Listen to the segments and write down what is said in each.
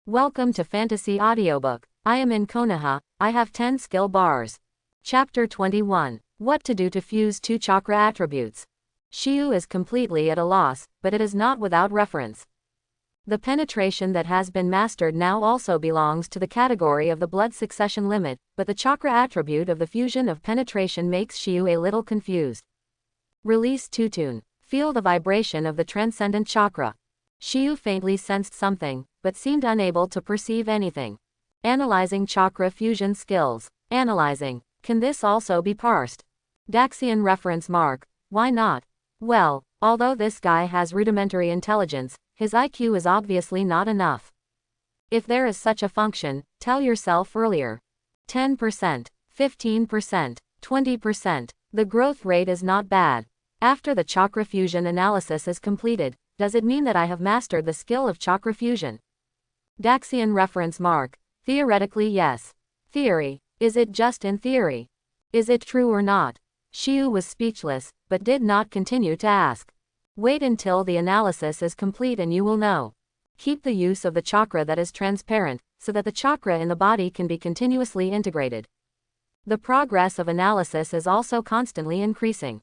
Welcome to Fantasy Audiobook. I am in Konoha. I have 10 skill bars. Chapter 21. What to do to fuse 2 chakra attributes. Shiyu is completely at a loss, but it is not without reference. The penetration that has been mastered now also belongs to the category of the blood succession limit, but the chakra attribute of the fusion of penetration makes Shiyu a little confused. Release Tutun. Feel the vibration of the transcendent chakra. Shiyu faintly sensed something, but seemed unable to perceive anything. Analyzing chakra fusion skills. Analyzing. Can this also be parsed? Daxian reference mark. Why not? Well, although this guy has rudimentary intelligence, his IQ is obviously not enough. If there is such a function, tell yourself earlier. 10%, 15%, 20%. The growth rate is not bad. After the chakra fusion analysis is completed, does it mean that I have mastered the skill of chakra fusion? Daxian reference mark. Theoretically yes. Theory. Is it just in theory? Is it true or not? Shiyu was speechless, but did not continue to ask. Wait until the analysis is complete and you will know. Keep the use of the chakra that is transparent, so that the chakra in the body can be continuously integrated. The progress of analysis is also constantly increasing.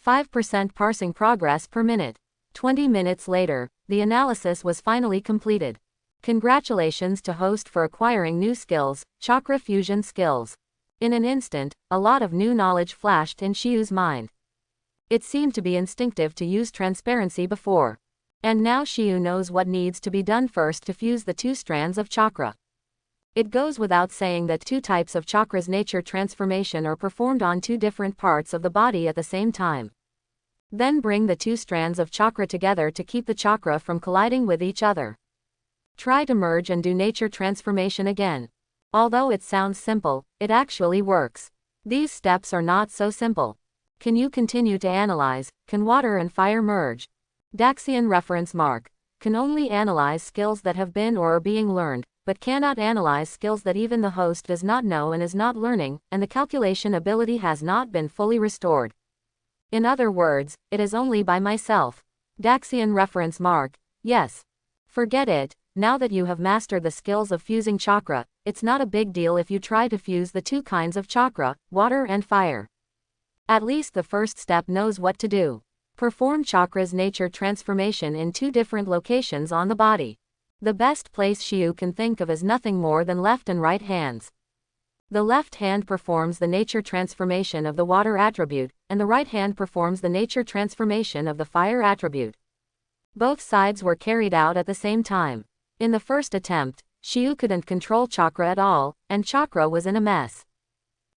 5% parsing progress per minute. 20 minutes later, the analysis was finally completed. Congratulations to host for acquiring new skills, chakra fusion skills. In an instant, a lot of new knowledge flashed in Shiyu's mind. It seemed to be instinctive to use transparency before. And now Shiyu knows what needs to be done first to fuse the 2 strands of chakra. It goes without saying that 2 types of chakra's nature transformation are performed on 2 different parts of the body at the same time. Then bring the 2 strands of chakra together to keep the chakra from colliding with each other. Try to merge and do nature transformation again. Although it sounds simple, it actually works. These steps are not so simple. Can you continue to analyze? Can water and fire merge? Daxian reference mark. Can only analyze skills that have been or are being learned, but cannot analyze skills that even the host does not know and is not learning, and the calculation ability has not been fully restored. In other words, it is only by myself. Daxian reference mark. Yes. Forget it. Now that you have mastered the skills of fusing chakra, it's not a big deal if you try to fuse the 2 kinds of chakra, water and fire. At least the first step knows what to do. Perform chakra's nature transformation in 2 different locations on the body. The best place Shiyu can think of is nothing more than left and right hands. The left hand performs the nature transformation of the water attribute, and the right hand performs the nature transformation of the fire attribute. Both sides were carried out at the same time. In the first attempt, Shiyu couldn't control chakra at all, and chakra was in a mess.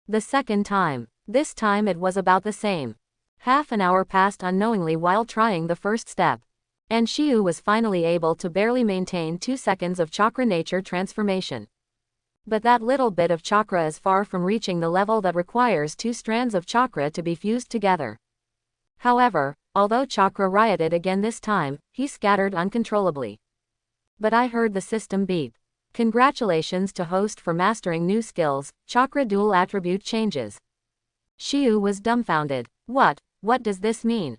The second time, this time it was about the same. Half an hour passed unknowingly while trying the first step. And Shiyu was finally able to barely maintain 2 seconds of chakra nature transformation. But that little bit of chakra is far from reaching the level that requires 2 strands of chakra to be fused together. However, although chakra rioted again this time, he scattered uncontrollably. But I heard the system beep. Congratulations to host for mastering new skills, chakra dual attribute changes. Shiyu was dumbfounded. What does this mean?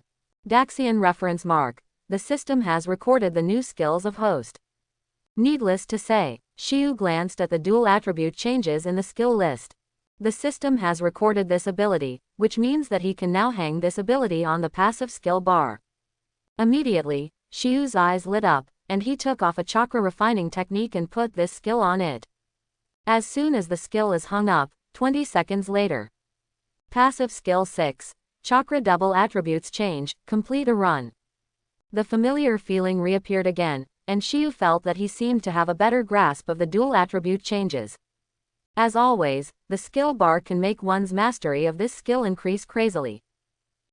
Daxian reference mark. The system has recorded the new skills of host. Needless to say, Shiyu glanced at the dual attribute changes in the skill list. The system has recorded this ability, which means that he can now hang this ability on the passive skill bar. Immediately, Shiyu's eyes lit up, and he took off a chakra refining technique and put this skill on it. As soon as the skill is hung up, 20 seconds later. Passive skill 6. Chakra double attributes change, complete a run. The familiar feeling reappeared again, and Shiyu felt that he seemed to have a better grasp of the dual attribute changes. As always, the skill bar can make one's mastery of this skill increase crazily.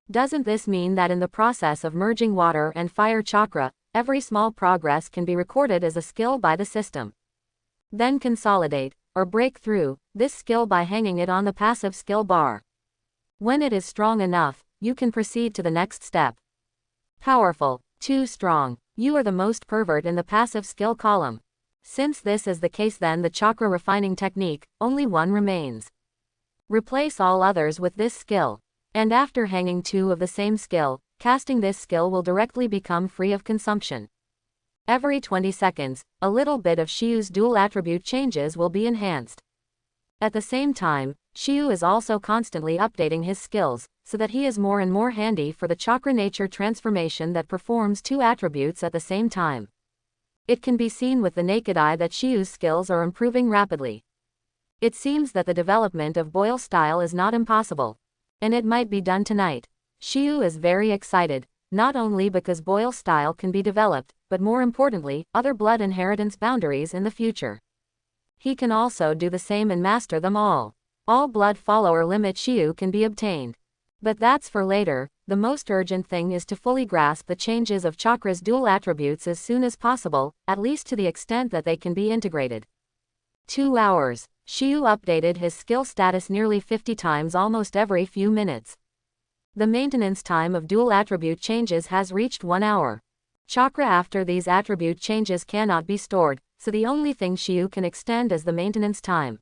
Doesn't this mean that in the process of merging water and fire chakra, every small progress can be recorded as a skill by the system? Then consolidate, or break through, this skill by hanging it on the passive skill bar. When it is strong enough, you can proceed to the next step. Powerful, too strong. You are the most pervert in the passive skill column. Since this is the case, then the chakra refining technique, only one remains. Replace all others with this skill. And after hanging 2 of the same skill, casting this skill will directly become free of consumption. Every 20 seconds, a little bit of Shiu's dual attribute changes will be enhanced. At the same time, Shiu is also constantly updating his skills, so that he is more and more handy for the chakra nature transformation that performs two attributes at the same time. It can be seen with the naked eye that Shiu's skills are improving rapidly. It seems that the development of Boyle style is not impossible. And it might be done tonight. Shiu is very excited, not only because Boyle style can be developed, but more importantly, other blood inheritance boundaries in the future. He can also do the same and master them all. All blood follower limit Shiu can be obtained. But that's for later. The most urgent thing is to fully grasp the changes of chakra's dual attributes as soon as possible, at least to the extent that they can be integrated. 2 hours. Shiu updated his skill status nearly 50 times almost every few minutes. The maintenance time of dual attribute changes has reached 1 hour. Chakra after these attribute changes cannot be stored, so the only thing Shiu can extend is the maintenance time.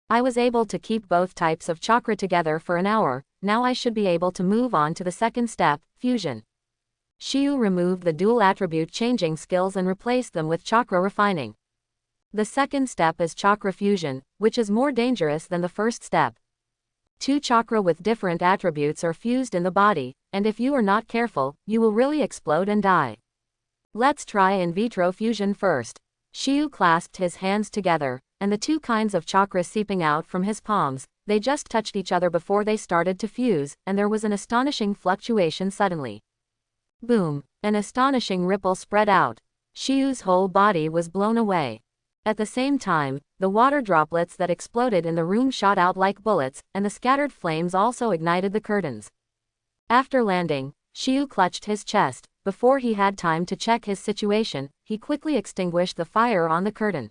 I was able to keep both types of chakra together for an hour, now I should be able to move on to the second step, fusion. Shiu removed the dual attribute changing skills and replaced them with chakra refining. The second step is chakra fusion, which is more dangerous than the first step. Two chakra with different attributes are fused in the body, and if you are not careful, you will really explode and die. Let's try in vitro fusion first. Shiu clasped his hands together, and the two kinds of chakra seeping out from his palms, they just touched each other before they started to fuse, and there was an astonishing fluctuation suddenly. Boom! An astonishing ripple spread out. Shiu's whole body was blown away. At the same time, the water droplets that exploded in the room shot out like bullets, and the scattered flames also ignited the curtains. After landing, Shiu clutched his chest. Before he had time to check his situation, he quickly extinguished the fire on the curtain.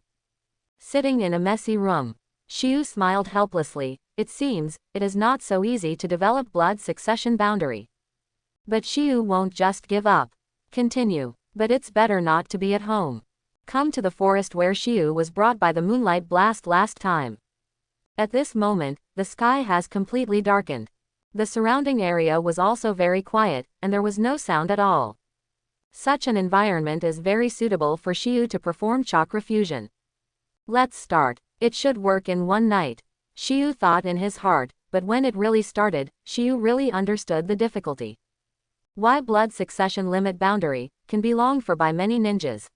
Sitting in a messy room, Shiu smiled helplessly. It seems, it is not so easy to develop blood succession boundary. But Shiu won't just give up. Continue. But it's better not to be at home. Come to the forest where Shiu was brought by the moonlight blast last time. At this moment, the sky has completely darkened. The surrounding area was also very quiet, and there was no sound at all. Such an environment is very suitable for Shiu to perform chakra fusion. Let's start. It should work in one night. Shiu thought in his heart, but when it really started, Shiu really understood the difficulty. Why blood succession limit boundary can be long for by many ninjas.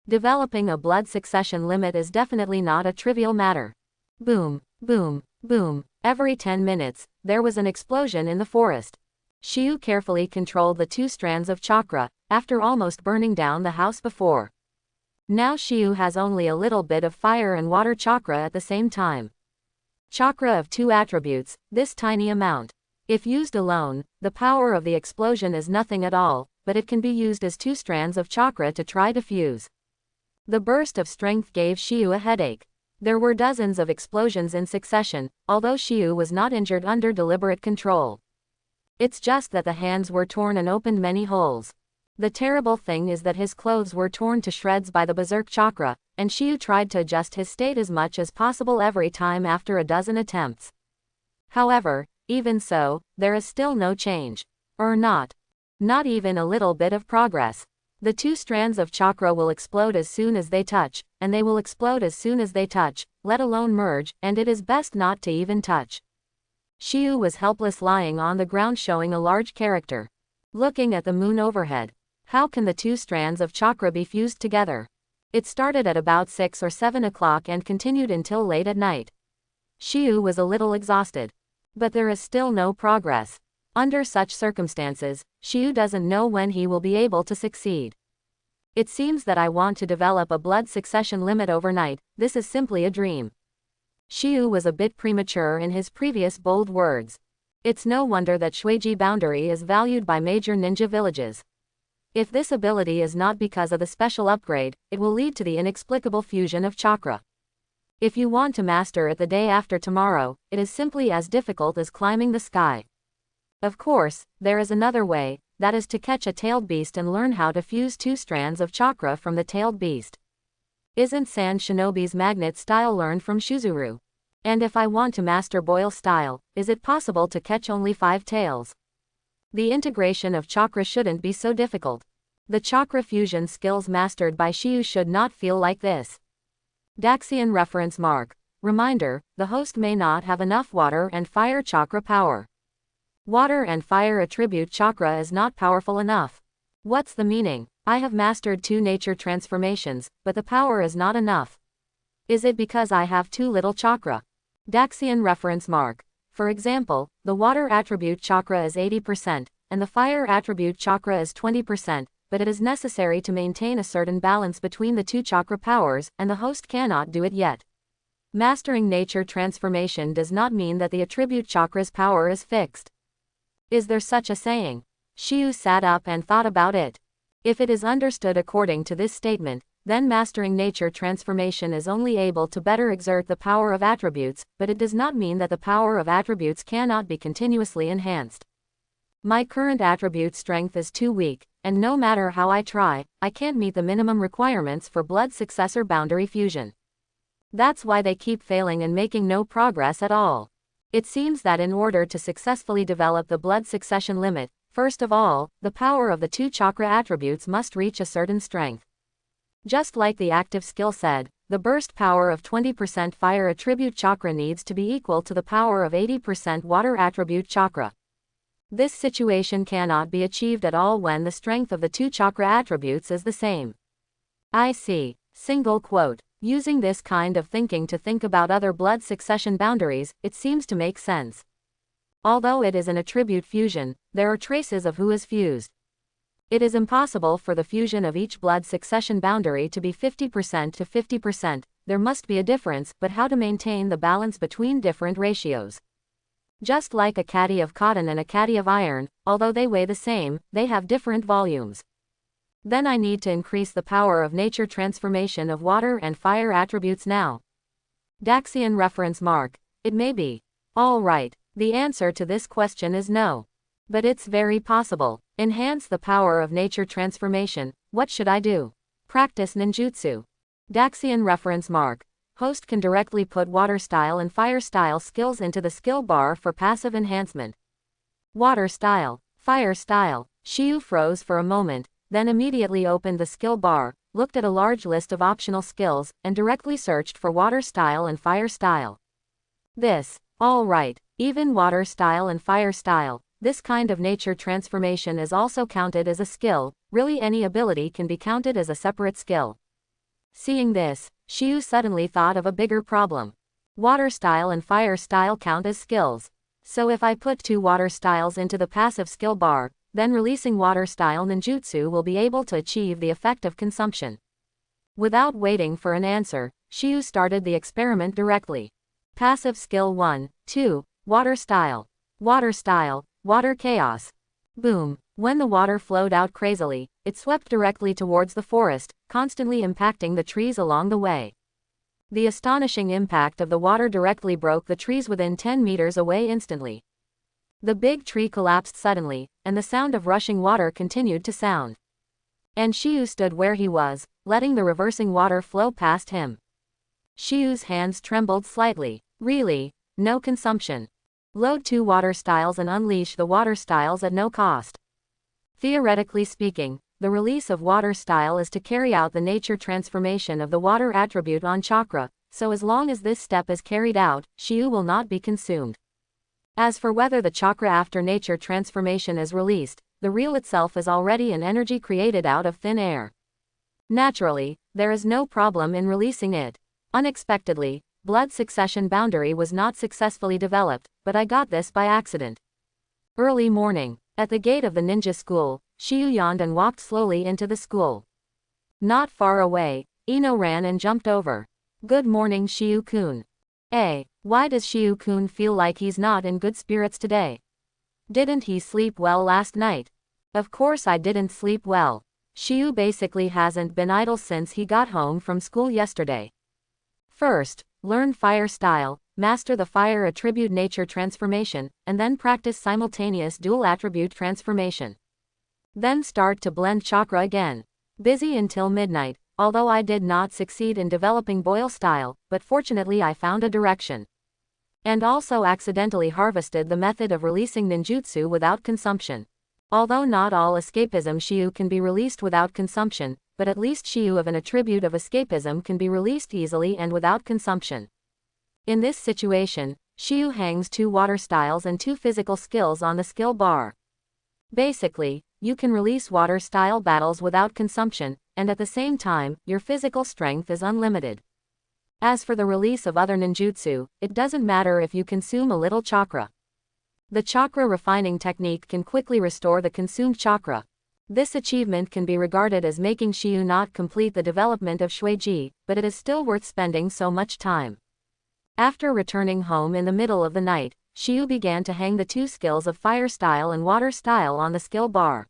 Developing a blood succession limit is definitely not a trivial matter. Boom, boom, boom. Every 10 minutes, there was an explosion in the forest. Shiu carefully controlled the two strands of chakra, after almost burning down the house before. Now Shiu has only a little bit of fire and water chakra at the same time. Chakra of two attributes, this tiny amount. If used alone, the power of the explosion is nothing at all, but it can be used as two strands of chakra to try to fuse. The burst of strength gave Shiu a headache. There were dozens of explosions in succession, although Shiu was not injured under deliberate control. It's just that the hands were torn and opened many holes. The terrible thing is that his clothes were torn to shreds by the berserk chakra, and Shiu tried to adjust his state as much as possible every time after a dozen attempts. However, even so, there is still no change. Or not. Not even a little bit of progress. The two strands of chakra will explode as soon as they touch, and they will explode as soon as they touch, let alone merge, and it is best not to even touch. Shiu was helpless lying on the ground showing a large character. Looking at the moon overhead. How can the two strands of chakra be fused together? It started at about 6 or 7 o'clock and continued until late at night. Shiu was a little exhausted. But there is still no progress. Under such circumstances, Shiu doesn't know when he will be able to succeed. It seems that I want to develop a blood succession limit overnight, this is simply a dream. Shiu was a bit premature in his previous bold words. It's no wonder that Shueiji boundary is valued by major ninja villages. If this ability is not because of the special upgrade, it will lead to the inexplicable fusion of chakra. If you want to master it the day after tomorrow, it is simply as difficult as climbing the sky. Of course, there is another way, that is to catch a tailed beast and learn how to fuse two strands of chakra from the tailed beast. Isn't Sand Shinobi's magnet style learned from Shuzuru? And if I want to master Boyle style, is it possible to catch only 5 tails? The integration of chakra shouldn't be so difficult. The chakra fusion skills mastered by Shiyu should not feel like this. Daxian reference mark. Reminder, the host may not have enough water and fire chakra power. Water and fire attribute chakra is not powerful enough. What's the meaning? I have mastered 2 nature transformations, but the power is not enough. Is it because I have too little chakra? Daxian reference mark. For example, the water attribute chakra is 80%, and the fire attribute chakra is 20%, but it is necessary to maintain a certain balance between the 2 chakra powers, and the host cannot do it yet. Mastering nature transformation does not mean that the attribute chakra's power is fixed. Is there such a saying? Shiyu sat up and thought about it. If it is understood according to this statement, then mastering nature transformation is only able to better exert the power of attributes, but it does not mean that the power of attributes cannot be continuously enhanced. My current attribute strength is too weak, and no matter how I try, I can't meet the minimum requirements for blood successor boundary fusion. That's why they keep failing and making no progress at all. It seems that in order to successfully develop the blood succession limit, first of all, the power of the 2 chakra attributes must reach a certain strength. Just like the active skill said, the burst power of 20% fire attribute chakra needs to be equal to the power of 80% water attribute chakra. This situation cannot be achieved at all when the strength of the 2 chakra attributes is the same. I see. Single quote. Using this kind of thinking to think about other blood succession boundaries, it seems to make sense. Although it is an attribute fusion, there are traces of who is fused. It is impossible for the fusion of each blood succession boundary to be 50% to 50%, there must be a difference, but how to maintain the balance between different ratios? Just like a caddy of cotton and a caddy of iron, although they weigh the same, they have different volumes. Then I need to increase the power of nature transformation of water and fire attributes now. Daxian reference mark. It may be. All right, the answer to this question is no. But it's very possible. Enhance the power of nature transformation. What should I do? Practice ninjutsu. Daxian reference mark. Host can directly put water style and fire style skills into the skill bar for passive enhancement. Water style, fire style. Shiyu froze for a moment, then immediately opened the skill bar, looked at a large list of optional skills, and directly searched for water style and fire style. All right, even water style and fire style. This kind of nature transformation is also counted as a skill. Really, any ability can be counted as a separate skill. Seeing this, Shiyu suddenly thought of a bigger problem. Water style and fire style count as skills. So if I put 2 water styles into the passive skill bar, then releasing water style ninjutsu will be able to achieve the effect of consumption. Without waiting for an answer, Shiyu started the experiment directly. Passive skill 1, 2, water style. Water style. Water chaos. Boom. When the water flowed out crazily, it swept directly towards the forest, constantly impacting the trees along the way. The astonishing impact of the water directly broke the trees within 10 meters away instantly. The big tree collapsed suddenly, and the sound of rushing water continued to sound. And Shiyu stood where he was, letting the reversing water flow past him. Shiyu's hands trembled slightly. Really? No consumption. Load 2 water styles and unleash the water styles at no cost. Theoretically speaking, the release of water style is to carry out the nature transformation of the water attribute on chakra, so as long as this step is carried out, Shiyu will not be consumed. As for whether the chakra after nature transformation is released, the reel itself is already an energy created out of thin air. Naturally, there is no problem in releasing it. Unexpectedly, blood succession boundary was not successfully developed, but I got this by accident. Early morning. At the gate of the ninja school, Shiyu yawned and walked slowly into the school. Not far away, Ino ran and jumped over. Good morning, Shiyu-kun. Why does Shiyu-kun feel like he's not in good spirits today? Didn't he sleep well last night? Of course I didn't sleep well. Shiyu basically hasn't been idle since he got home from school yesterday. First, learn fire style, master the fire attribute nature transformation, and then practice simultaneous dual attribute transformation. Then start to blend chakra again. Busy until midnight, although I did not succeed in developing boil style, but fortunately I found a direction. And also accidentally harvested the method of releasing ninjutsu without consumption. Although not all escapism Shiyu can be released without consumption, but at least Shiyu of an attribute of escapism can be released easily and without consumption. In this situation, Shiyu hangs 2 water styles and 2 physical skills on the skill bar. Basically, you can release water style battles without consumption, and at the same time, your physical strength is unlimited. As for the release of other ninjutsu, it doesn't matter if you consume a little chakra. The chakra refining technique can quickly restore the consumed chakra. This achievement can be regarded as making Shiyu not complete the development of Shueiji, but it is still worth spending so much time. After returning home in the middle of the night, Shiyu began to hang the 2 skills of fire style and water style on the skill bar.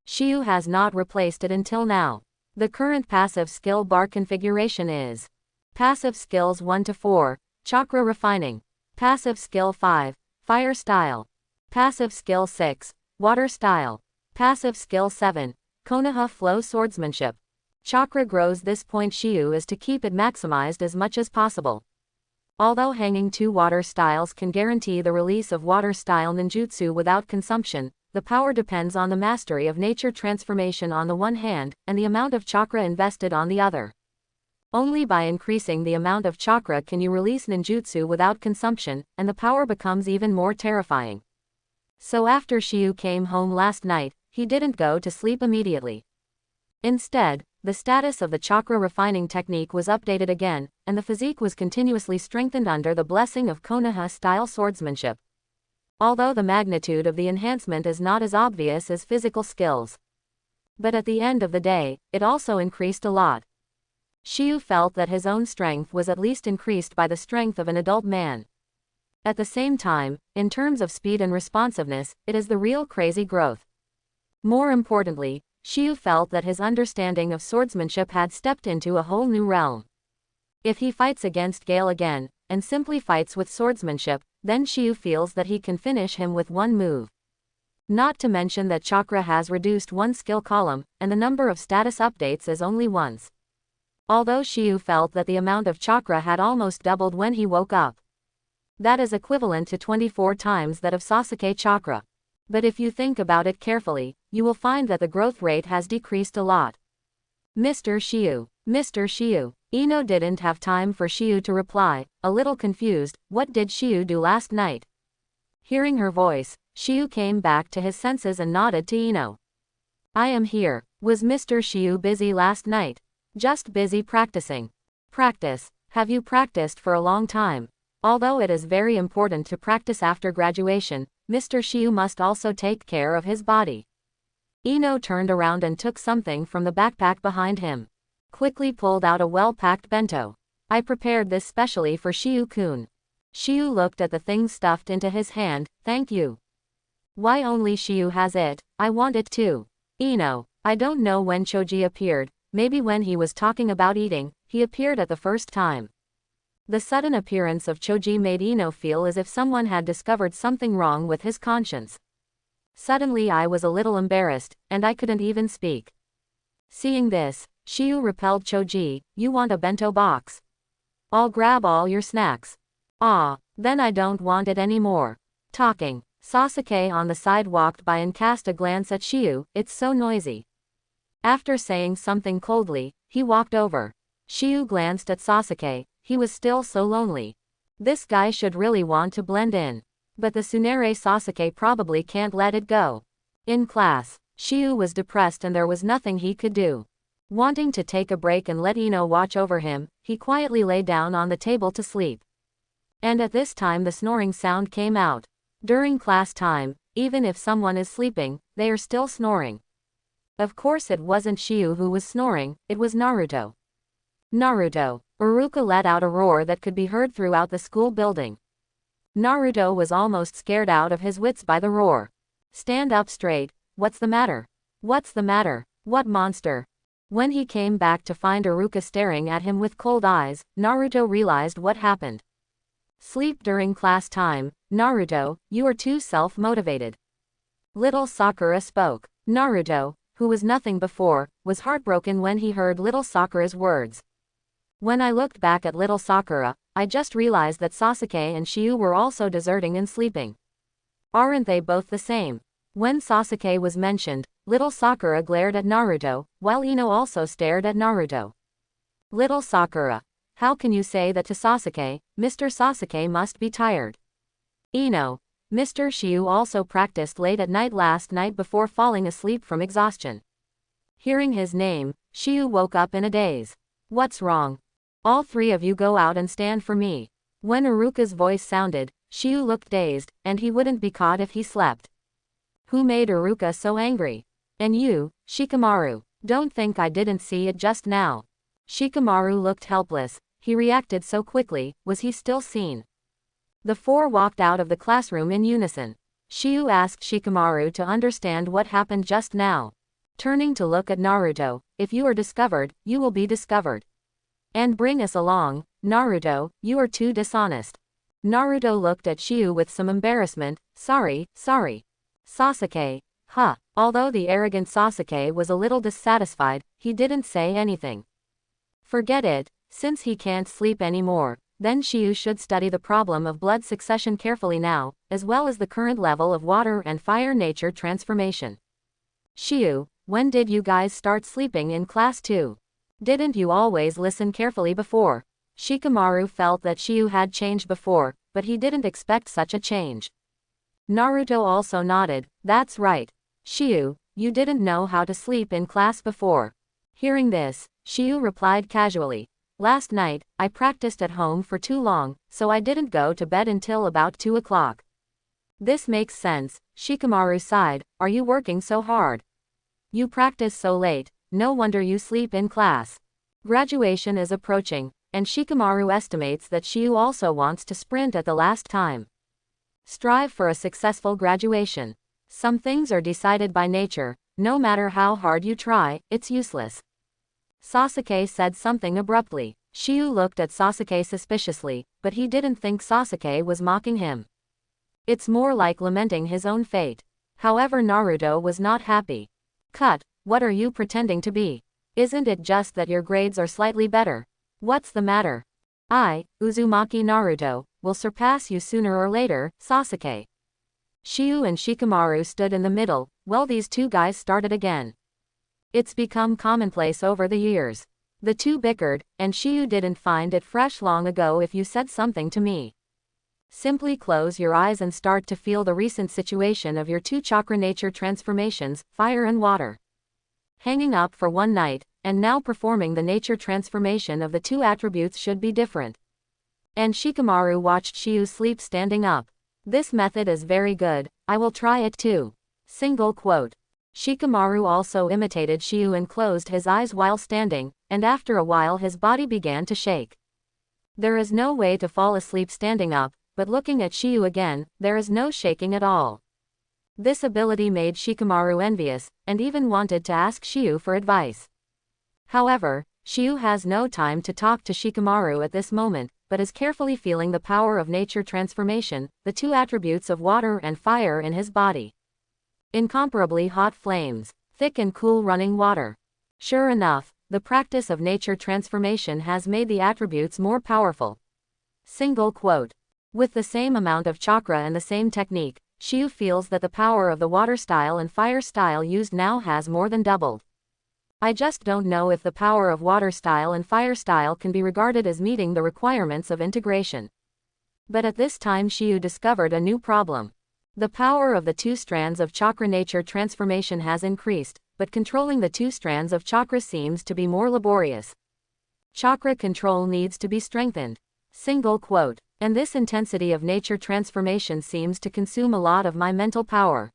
Shiyu has not replaced it until now. The current passive skill bar configuration is Passive Skills 1 to 4, Chakra Refining. Passive Skill 5, Fire Style. Passive Skill 6, Water Style. Passive Skill 7, Konoha Flow Swordsmanship. Chakra grows. This point Shiyu is to keep it maximized as much as possible. Although hanging 2 water styles can guarantee the release of water style ninjutsu without consumption, the power depends on the mastery of nature transformation on the one hand, and the amount of chakra invested on the other. Only by increasing the amount of chakra can you release ninjutsu without consumption, and the power becomes even more terrifying. So after Shiyu came home last night, he didn't go to sleep immediately. Instead, the status of the chakra refining technique was updated again, and the physique was continuously strengthened under the blessing of Konoha-style swordsmanship. Although the magnitude of the enhancement is not as obvious as physical skills. But at the end of the day, it also increased a lot. Shiyu felt that his own strength was at least increased by the strength of an adult man. At the same time, in terms of speed and responsiveness, it is the real crazy growth. More importantly, Shiyu felt that his understanding of swordsmanship had stepped into a whole new realm. If he fights against Gale again, and simply fights with swordsmanship, then Shiyu feels that he can finish him with one move. Not to mention that chakra has reduced 1 skill column, and the number of status updates is only once. Although Shiyu felt that the amount of chakra had almost doubled when he woke up. That is equivalent to 24 times that of Sasuke chakra. But if you think about it carefully, you will find that the growth rate has decreased a lot. Mr. Shiyu. Mr. Shiyu. Ino didn't have time for Shiyu to reply, a little confused. What did Shiyu do last night? Hearing her voice, Shiyu came back to his senses and nodded to Ino. I am here. Was Mr. Shiyu busy last night? Just busy practicing. Practice. Have you practiced for a long time? Although it is very important to practice after graduation, Mr. Shiyu must also take care of his body. Ino turned around and took something from the backpack behind him. Quickly pulled out a well-packed bento. I prepared this specially for Shiyu-kun. Shiyu looked at the thing stuffed into his hand. Thank you. Why only Shiyu has it? I want it too. Ino. I don't know when Choji appeared, maybe when he was talking about eating, he appeared at the first time. The sudden appearance of Choji made Ino feel as if someone had discovered something wrong with his conscience. Suddenly I was a little embarrassed, and I couldn't even speak. Seeing this, Shiyu repelled Choji. You want a bento box? I'll grab all your snacks. Ah, then I don't want it anymore. Talking, Sasuke on the side walked by and cast a glance at Shiyu. It's so noisy. After saying something coldly, he walked over. Shiyu glanced at Sasuke. He was still so lonely. This guy should really want to blend in. But the Tsunere Sasuke probably can't let it go. In class, Shiyu was depressed and there was nothing he could do. Wanting to take a break and let Ino watch over him, he quietly lay down on the table to sleep. And at this time the snoring sound came out. During class time, even if someone is sleeping, they are still snoring. Of course it wasn't Shiyu who was snoring, it was Naruto. Naruto. Uruka let out a roar that could be heard throughout the school building. Naruto was almost scared out of his wits by the roar. Stand up straight. What's the matter? What's the matter? What monster? When he came back to find Uruka staring at him with cold eyes, Naruto realized what happened. Sleep during class time. Naruto, you are too self-motivated. Little Sakura spoke. Naruto, who was nothing before, was heartbroken when he heard little Sakura's words. When I looked back at little Sakura, I just realized that Sasuke and Shiyu were also deserting and sleeping. Aren't they both the same? When Sasuke was mentioned, little Sakura glared at Naruto, while Ino also stared at Naruto. Little Sakura. How can you say that to Sasuke? Mr. Sasuke must be tired. Ino. Mr. Shiu also practiced late at night last night before falling asleep from exhaustion. Hearing his name, Shiu woke up in a daze. What's wrong? All three of you go out and stand for me. When Iruka's voice sounded, Shiu looked dazed, and he wouldn't be caught if he slept. Who made Iruka so angry? And you, Shikamaru, don't think I didn't see it just now. Shikamaru looked helpless. He reacted so quickly. Was he still seen? The four walked out of the classroom in unison. Shiu asked Shikamaru to understand what happened just now. Turning to look at Naruto, if you are discovered, you will be discovered. And bring us along, Naruto, you are too dishonest. Naruto looked at Shiu with some embarrassment. Sorry. Sasuke. Although the arrogant Sasuke was a little dissatisfied, he didn't say anything. Forget it, since he can't sleep anymore, then Shiu should study the problem of blood succession carefully now, as well as the current level of water and fire nature transformation. Shiu, when did you guys start sleeping in class 2? Didn't you always listen carefully before? Shikamaru felt that Shiu had changed before, but he didn't expect such a change. Naruto also nodded. That's right. Shiu, you didn't know how to sleep in class before. Hearing this, Shiu replied casually. Last night, I practiced at home for too long, so I didn't go to bed until about 2 o'clock. This makes sense, Shikamaru sighed. Are you working so hard? You practice so late, no wonder you sleep in class. Graduation is approaching, and Shikamaru estimates that Shiu also wants to sprint at the last time. Strive for a successful graduation. Some things are decided by nature, no matter how hard you try, it's useless. Sasuke said something abruptly. Shiu looked at Sasuke suspiciously, but he didn't think Sasuke was mocking him. It's more like lamenting his own fate. However, Naruto was not happy. Cut, what are you pretending to be? Isn't it just that your grades are slightly better? What's the matter? I, Uzumaki Naruto, will surpass you sooner or later, Sasuke. Shiu and Shikamaru stood in the middle. Well, these two guys started again. It's become commonplace over the years. The two bickered, and Shiu didn't find it fresh long ago if you said something to me. Simply close your eyes and start to feel the recent situation of your two chakra nature transformations, fire and water. Hanging up for one night, and now performing the nature transformation of the two attributes should be different. And Shikamaru watched Shiu sleep standing up. This method is very good, I will try it too. Single quote. Shikamaru also imitated Shiu and closed his eyes while standing, and after a while his body began to shake. There is no way to fall asleep standing up, but looking at Shiu again, there is no shaking at all. This ability made Shikamaru envious, and even wanted to ask Shiu for advice. However, Shiu has no time to talk to Shikamaru at this moment, but is carefully feeling the power of nature transformation, the two attributes of water and fire in his body. Incomparably hot flames, thick and cool running water. Sure enough, the practice of nature transformation has made the attributes more powerful. Single quote. With the same amount of chakra and the same technique, Shiu feels that the power of the water style and fire style used now has more than doubled. I just don't know if the power of water style and fire style can be regarded as meeting the requirements of integration. But at this time Shiu discovered a new problem. The power of the two strands of chakra nature transformation has increased, but controlling the two strands of chakra seems to be more laborious. Chakra control needs to be strengthened. Single quote. And this intensity of nature transformation seems to consume a lot of my mental power.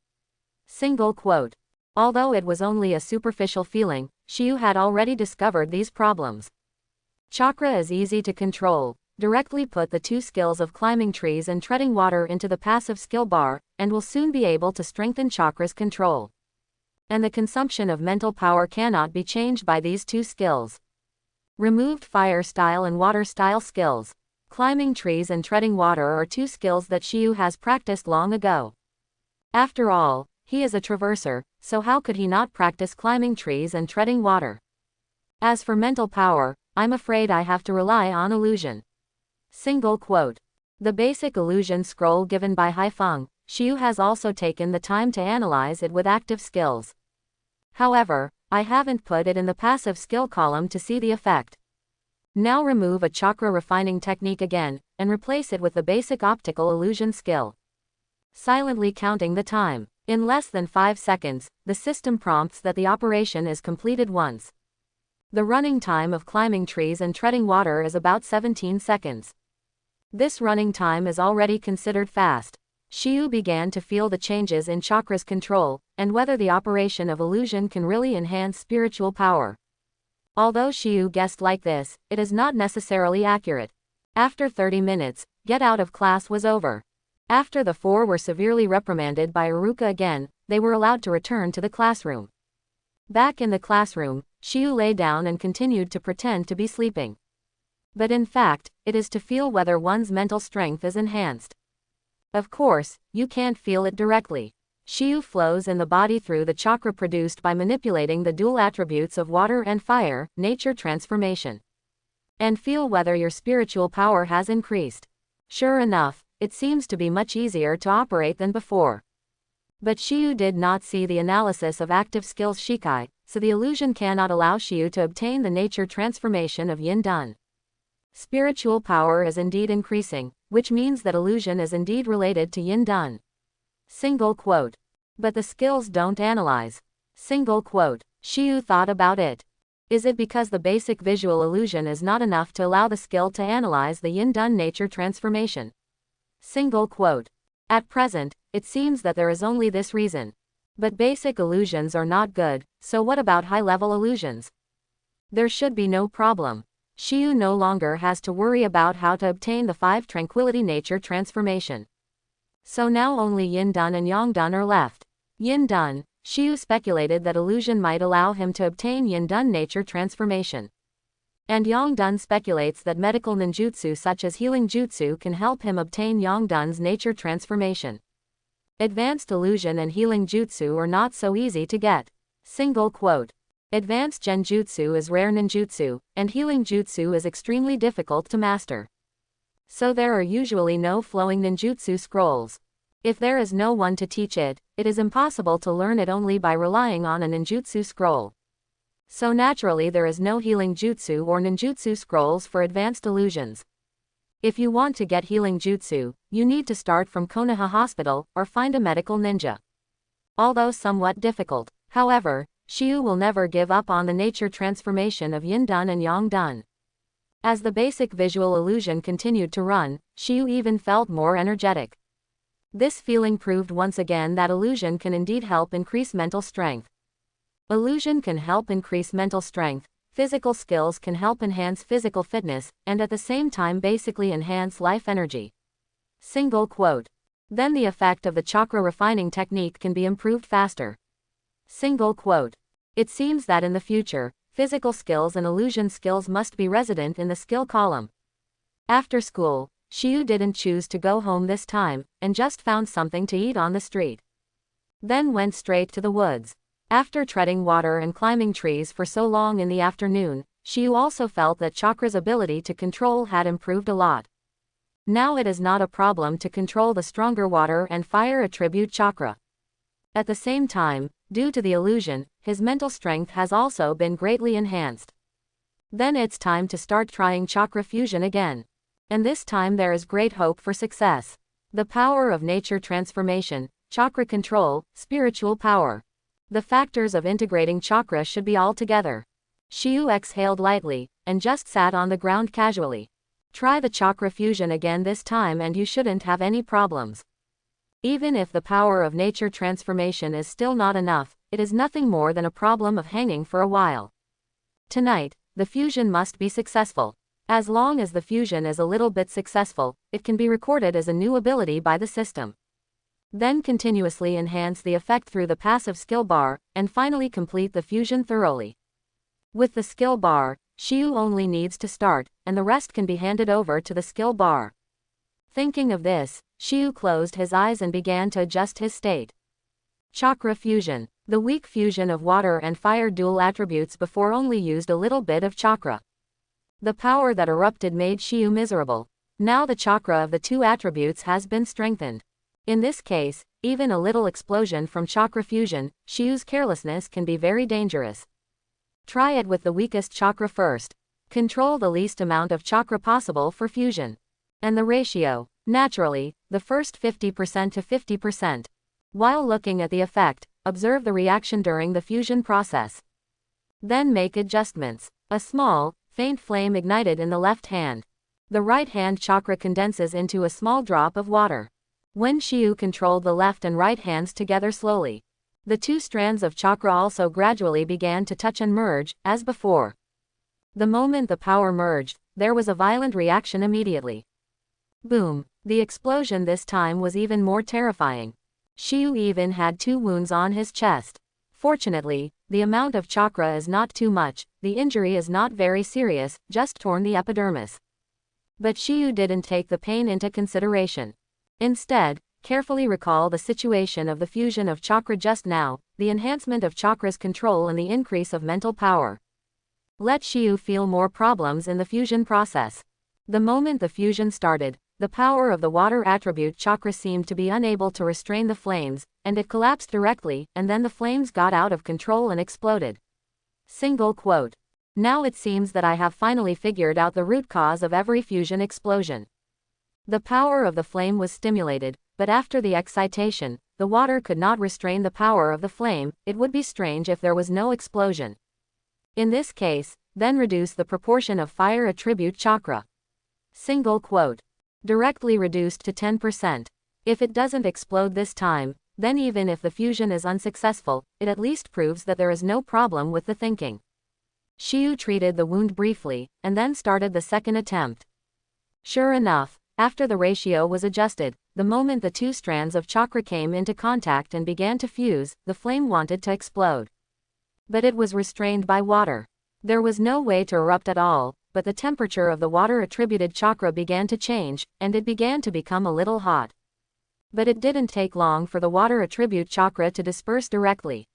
Single quote. Although it was only a superficial feeling, Shiu had already discovered these problems. Chakra is easy to control. Directly put the two skills of climbing trees and treading water into the passive skill bar, and will soon be able to strengthen chakra's control. And the consumption of mental power cannot be changed by these two skills. Removed fire style and water style skills. Climbing trees and treading water are two skills that Shiu has practiced long ago. After all, he is a traverser, so how could he not practice climbing trees and treading water? As for mental power, I'm afraid I have to rely on illusion. Single quote. The basic illusion scroll given by Haifeng, Shiyu has also taken the time to analyze it with active skills. However, I haven't put it in the passive skill column to see the effect. Now remove a chakra refining technique again, and replace it with the basic optical illusion skill. Silently counting the time. In less than 5 seconds, the system prompts that the operation is completed once. The running time of climbing trees and treading water is about 17 seconds. This running time is already considered fast. Shiyu began to feel the changes in chakra's control, and whether the operation of illusion can really enhance spiritual power. Although Shiyu guessed like this, it is not necessarily accurate. After 30 minutes, get out of class was over. After the 4 were severely reprimanded by Iruka again, they were allowed to return to the classroom. Back in the classroom, Shiyu lay down and continued to pretend to be sleeping. But in fact, it is to feel whether one's mental strength is enhanced. Of course, you can't feel it directly. Shiyu flows in the body through the chakra produced by manipulating the dual attributes of water and fire, nature transformation. And feel whether your spiritual power has increased. Sure enough, it seems to be much easier to operate than before. But Shiyu did not see the analysis of active skills Shikai, so the illusion cannot allow Shiyu to obtain the nature transformation of Yin Dan. Spiritual power is indeed increasing, which means that illusion is indeed related to Yin Dan. Single quote. But the skills don't analyze. Single quote. Shiyu thought about it. Is it because the basic visual illusion is not enough to allow the skill to analyze the Yin Dan nature transformation? Single quote. At present, it seems that there is only this reason. But basic illusions are not good, so what about high-level illusions? There should be no problem. Shiyu no longer has to worry about how to obtain the 5 tranquility nature transformation. So now only Yin Dan and Yang Dan are left. Yin Dan, Shiyu speculated that illusion might allow him to obtain Yin Dan nature transformation. And Yang Dan speculates that medical ninjutsu such as healing jutsu can help him obtain Yang Dan's nature transformation. Advanced illusion and healing jutsu are not so easy to get. Single quote. Advanced genjutsu is rare ninjutsu, and healing jutsu is extremely difficult to master. So there are usually no flowing ninjutsu scrolls. If there is no one to teach it, it is impossible to learn it only by relying on a ninjutsu scroll. So naturally there is no healing jutsu or ninjutsu scrolls for advanced illusions. If you want to get healing jutsu, you need to start from Konoha Hospital or find a medical ninja. Although somewhat difficult, however, Shiyu will never give up on the nature transformation of Yin Dan and Yang Dan. As the basic visual illusion continued to run, Shiyu even felt more energetic. This feeling proved once again that illusion can indeed help increase mental strength. Illusion can help increase mental strength, physical skills can help enhance physical fitness, and at the same time basically enhance life energy. Single quote. Then the effect of the chakra refining technique can be improved faster. Single quote. It seems that in the future, physical skills and illusion skills must be resident in the skill column. After school, Shiyu didn't choose to go home this time, and just found something to eat on the street. Then went straight to the woods. After treading water and climbing trees for so long in the afternoon, Shiyu also felt that chakra's ability to control had improved a lot. Now it is not a problem to control the stronger water and fire attribute chakra. At the same time, due to the illusion, his mental strength has also been greatly enhanced. Then it's time to start trying chakra fusion again. And this time there is great hope for success. The power of nature transformation, chakra control, spiritual power. The factors of integrating chakra should be all together. Shiyu exhaled lightly, and just sat on the ground casually. Try the chakra fusion again this time and you shouldn't have any problems. Even if the power of nature transformation is still not enough, it is nothing more than a problem of hanging for a while. Tonight, the fusion must be successful. As long as the fusion is a little bit successful, it can be recorded as a new ability by the system. Then continuously enhance the effect through the passive skill bar, and finally complete the fusion thoroughly. With the skill bar, Shiyu only needs to start, and the rest can be handed over to the skill bar. Thinking of this, Shiyu closed his eyes and began to adjust his state. Chakra fusion. The weak fusion of water and fire dual attributes before only used a little bit of chakra. The power that erupted made Shiyu miserable. Now the chakra of the 2 attributes has been strengthened. In this case, even a little explosion from chakra fusion, Shiyu's carelessness can be very dangerous. Try it with the weakest chakra first. Control the least amount of chakra possible for fusion. And the ratio, naturally, the first 50% to 50%. While looking at the effect, observe the reaction during the fusion process. Then make adjustments. A small, faint flame ignited in the left hand. The right hand chakra condenses into a small drop of water. When Shiyu controlled the left and right hands together slowly, the two strands of chakra also gradually began to touch and merge, as before. The moment the power merged, there was a violent reaction immediately. Boom! The explosion this time was even more terrifying. Shiyu even had 2 wounds on his chest. Fortunately, the amount of chakra is not too much, the injury is not very serious, just torn the epidermis. But Shiyu didn't take the pain into consideration. Instead, carefully recall the situation of the fusion of chakra just now, the enhancement of chakra's control and the increase of mental power. Let Shiyu feel more problems in the fusion process. The moment the fusion started, the power of the water attribute chakra seemed to be unable to restrain the flames, and it collapsed directly, and then the flames got out of control and exploded. Single quote. Now it seems that I have finally figured out the root cause of every fusion explosion. The power of the flame was stimulated, but after the excitation, the water could not restrain the power of the flame. It would be strange if there was no explosion. In this case, then reduce the proportion of fire attribute chakra. Single quote. Directly reduced to 10%. If it doesn't explode this time, then even if the fusion is unsuccessful, it at least proves that there is no problem with the thinking. Shiyu treated the wound briefly, and then started the second attempt. Sure enough, after the ratio was adjusted, the moment the 2 strands of chakra came into contact and began to fuse, the flame wanted to explode. But it was restrained by water. There was no way to erupt at all, but the temperature of the water-attributed chakra began to change, and it began to become a little hot. But it didn't take long for the water-attribute chakra to disperse directly.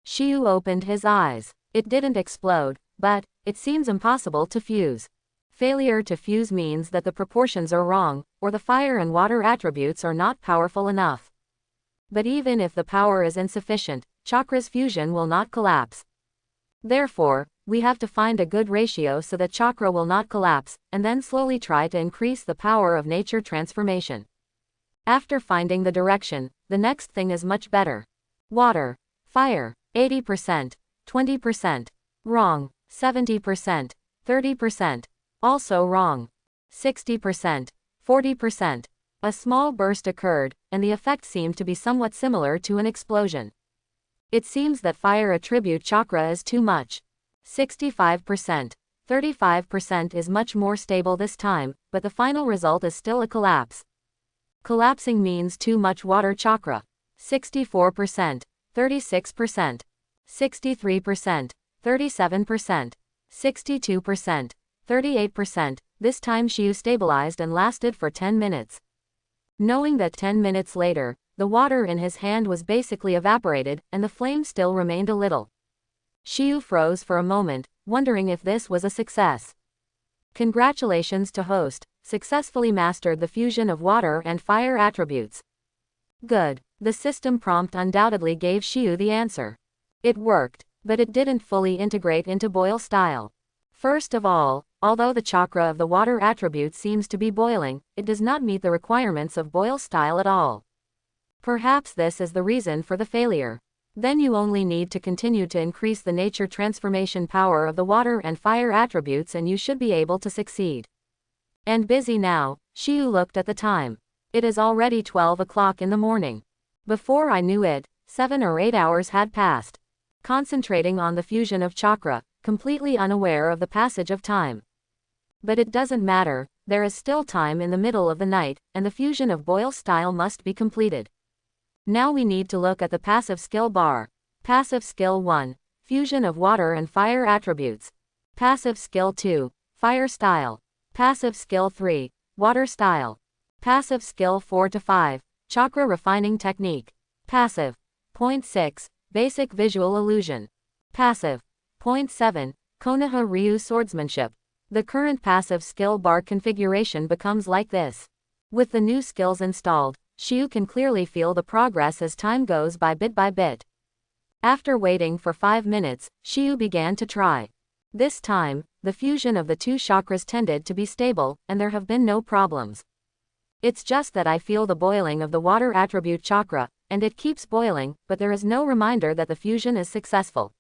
Shiyu opened his eyes. It didn't explode, but it seems impossible to fuse. Failure to fuse means that the proportions are wrong, or the fire and water attributes are not powerful enough. But even if the power is insufficient, chakra's fusion will not collapse. Therefore, we have to find a good ratio so that chakra will not collapse, and then slowly try to increase the power of nature transformation. After finding the direction, the next thing is much better. Water. Fire. 80%. 20%. Wrong. 70%. 30%. Also wrong. 60%. 40%. A small burst occurred, and the effect seemed to be somewhat similar to an explosion. It seems that fire attribute chakra is too much. 65%. 35% is much more stable this time, but the final result is still a collapse. Collapsing means too much water chakra. 64%. 36%. 63%. 37%. 62%. 38%. This time Shiyu stabilized and lasted for 10 minutes. Knowing that 10 minutes later, the water in his hand was basically evaporated, and the flame still remained a little. Shiyu froze for a moment, wondering if this was a success. Congratulations to host, successfully mastered the fusion of water and fire attributes. Good. The system prompt undoubtedly gave Shiyu the answer. It worked, but it didn't fully integrate into boil style. First of all, although the chakra of the water attribute seems to be boiling, it does not meet the requirements of boil style at all. Perhaps this is the reason for the failure. Then you only need to continue to increase the nature transformation power of the water and fire attributes and you should be able to succeed. And busy now, Shiyu looked at the time. It is already 12 o'clock in the morning. Before I knew it, 7 or 8 hours had passed. Concentrating on the fusion of chakra, completely unaware of the passage of time. But it doesn't matter, there is still time in the middle of the night, and the fusion of boil style must be completed. Now we need to look at the passive skill bar. Passive skill 1. Fusion of water and fire attributes. Passive skill 2. Fire style. Passive skill 3. Water style. Passive skill 4 to 5. Chakra refining technique. Passive. Point 6. Basic visual illusion. Passive. Point 7. Konoha Ryu swordsmanship. The current passive skill bar configuration becomes like this. With the new skills installed, Shiyu can clearly feel the progress as time goes by bit by bit. After waiting for 5 minutes, Shiyu began to try. This time, the fusion of the two chakras tended to be stable, and there have been no problems. It's just that I feel the boiling of the water attribute chakra, and it keeps boiling, but there is no reminder that the fusion is successful.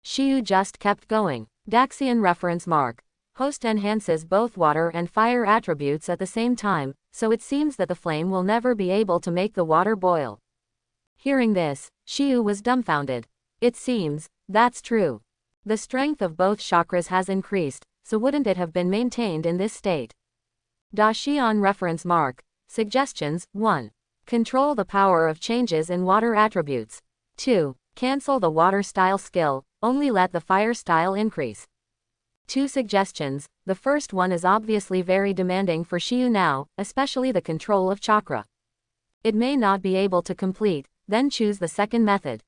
Shiyu just kept going. Daxian reference mark. Host enhances both water and fire attributes at the same time, so it seems that the flame will never be able to make the water boil. Hearing this, Shiyu was dumbfounded. It seems, that's true. The strength of both chakras has increased, so wouldn't it have been maintained in this state? Daxian reference mark. Suggestions: 1. Control the power of changes in water attributes. 2. Cancel the water style skill, only let the fire style increase. 2 suggestions. The first one is obviously very demanding for Shiyu now, especially the control of chakra. It may not be able to complete, then choose the second method.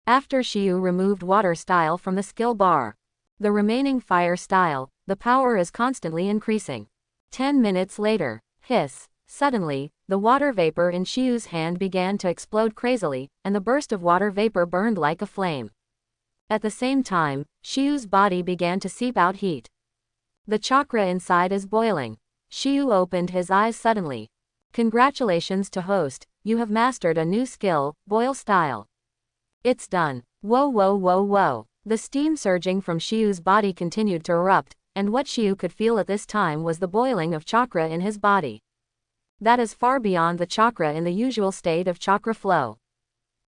After Shiyu removed water style from the skill bar, the remaining fire style, the power is constantly increasing. 10 minutes later, hiss. Suddenly, the water vapor in Shiyu's hand began to explode crazily, and the burst of water vapor burned like a flame. At the same time, Shiyu's body began to seep out heat. The chakra inside is boiling. Shiyu opened his eyes suddenly. Congratulations to host, you have mastered a new skill, boil style. It's done. Whoa whoa whoa whoa. The steam surging from Shiyu's body continued to erupt, and what Shiyu could feel at this time was the boiling of chakra in his body. That is far beyond the chakra in the usual state of chakra flow.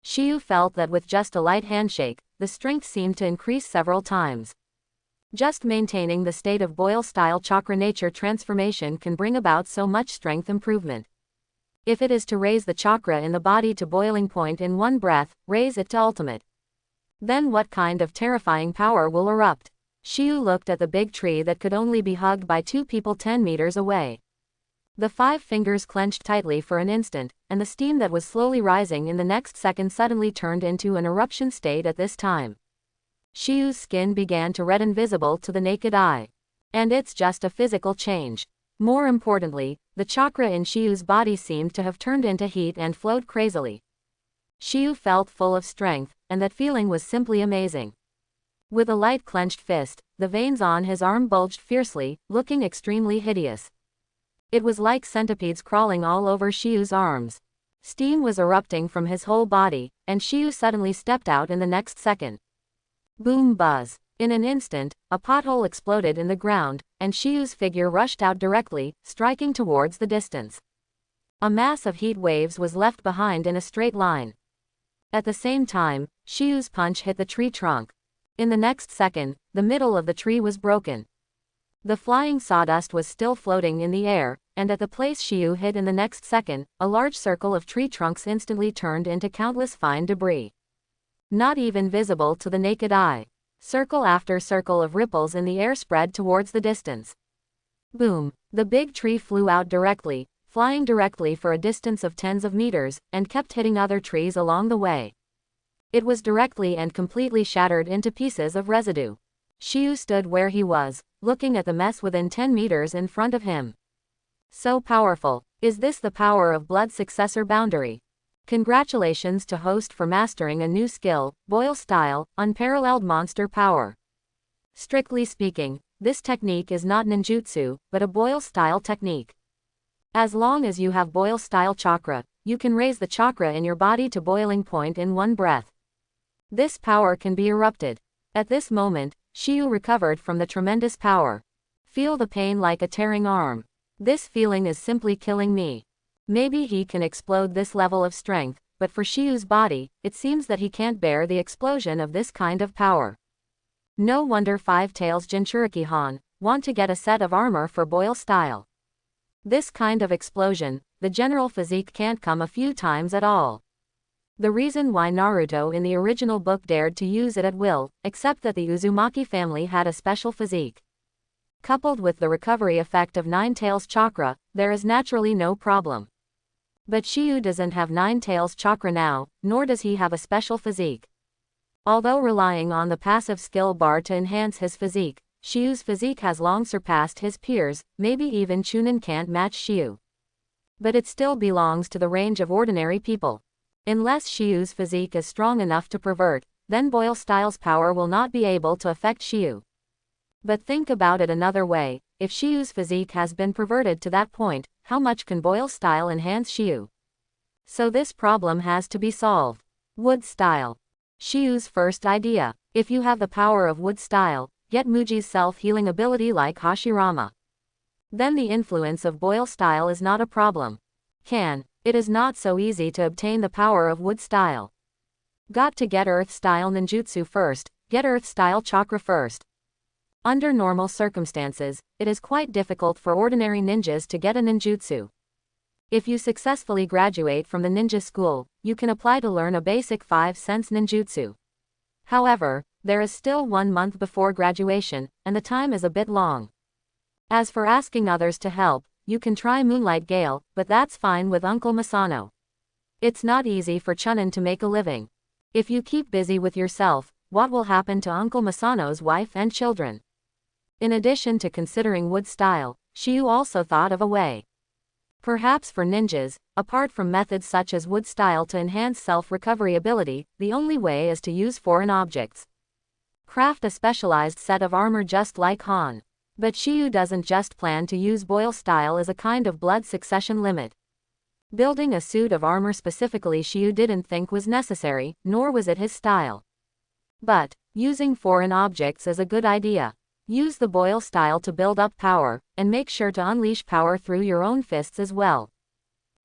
Shiyu felt that with just a light handshake, the strength seemed to increase several times. Just maintaining the state of boil-style chakra nature transformation can bring about so much strength improvement. If it is to raise the chakra in the body to boiling point in one breath, raise it to ultimate. Then what kind of terrifying power will erupt? Shiyu looked at the big tree that could only be hugged by 2 people 10 meters away. The 5 fingers clenched tightly for an instant, and the steam that was slowly rising in the next second suddenly turned into an eruption state at this time. Shiyu's skin began to redden visible to the naked eye. And it's just a physical change. More importantly, the chakra in Shiyu's body seemed to have turned into heat and flowed crazily. Shiyu felt full of strength, and that feeling was simply amazing. With a light clenched fist, the veins on his arm bulged fiercely, looking extremely hideous. It was like centipedes crawling all over Shiyu's arms. Steam was erupting from his whole body, and Shiyu suddenly stepped out in the next second. Boom buzz. In an instant, a pothole exploded in the ground, and Shiyu's figure rushed out directly, striking towards the distance. A mass of heat waves was left behind in a straight line. At the same time, Shiyu's punch hit the tree trunk. In the next second, the middle of the tree was broken. The flying sawdust was still floating in the air, and at the place Shiyu hit in the next second, a large circle of tree trunks instantly turned into countless fine debris. Not even visible to the naked eye. Circle after circle of ripples in the air spread towards the distance. Boom! The big tree flew out directly, flying directly for a distance of tens of meters, and kept hitting other trees along the way. It was directly and completely shattered into pieces of residue. Shiyu stood where he was, looking at the mess within 10 meters in front of him. So powerful. Is this the power of blood successor boundary? Congratulations to host for mastering a new skill, boil style, unparalleled monster power. Strictly speaking, this technique is not ninjutsu, but a boil style technique. As long as you have boil style chakra, you can raise the chakra in your body to boiling point in one breath. This power can be erupted. At this moment, Shiyu recovered from the tremendous power. Feel the pain like a tearing arm. This feeling is simply killing me. Maybe he can explode this level of strength, but for Shiyu's body, it seems that he can't bear the explosion of this kind of power. No wonder Five Tails Jinchuriki-han want to get a set of armor for boil style. This kind of explosion, the general physique can't come a few times at all. The reason why Naruto in the original book dared to use it at will, except that the Uzumaki family had a special physique. Coupled with the recovery effect of Nine Tails chakra, there is naturally no problem. But Shiyu doesn't have Nine Tails chakra now, nor does he have a special physique. Although relying on the passive skill bar to enhance his physique, Shiyu's physique has long surpassed his peers, maybe even Chunin can't match Shiyu. But it still belongs to the range of ordinary people. Unless Shiyu's physique is strong enough to pervert, then Boyle Style's power will not be able to affect Shiyu. But think about it another way, if Shiyu's physique has been perverted to that point, how much can Boyle Style enhance Shiyu? So this problem has to be solved. Wood Style. Shiyu's first idea. If you have the power of Wood Style, get Muji's self-healing ability like Hashirama. Then the influence of Boyle Style is not a problem. It is not so easy to obtain the power of Wood Style. Got to get Earth Style ninjutsu first, get Earth Style chakra first. Under normal circumstances, it is quite difficult for ordinary ninjas to get a ninjutsu. If you successfully graduate from the ninja school, you can apply to learn a basic 5-sense ninjutsu. However, there is still 1 month before graduation, and the time is a bit long. As for asking others to help, you can try Moonlight Gale, but that's fine with Uncle Masano. It's not easy for Chunin to make a living. If you keep busy with yourself, what will happen to Uncle Masano's wife and children? In addition to considering Wood Style, Shiyu also thought of a way. Perhaps for ninjas, apart from methods such as Wood Style to enhance self-recovery ability, the only way is to use foreign objects. Craft a specialized set of armor just like Han. But Shiyu doesn't just plan to use Boyle Style as a kind of blood succession limit. Building a suit of armor specifically Shiyu didn't think was necessary, nor was it his style. But using foreign objects is a good idea. Use the Boyle Style to build up power, and make sure to unleash power through your own fists as well.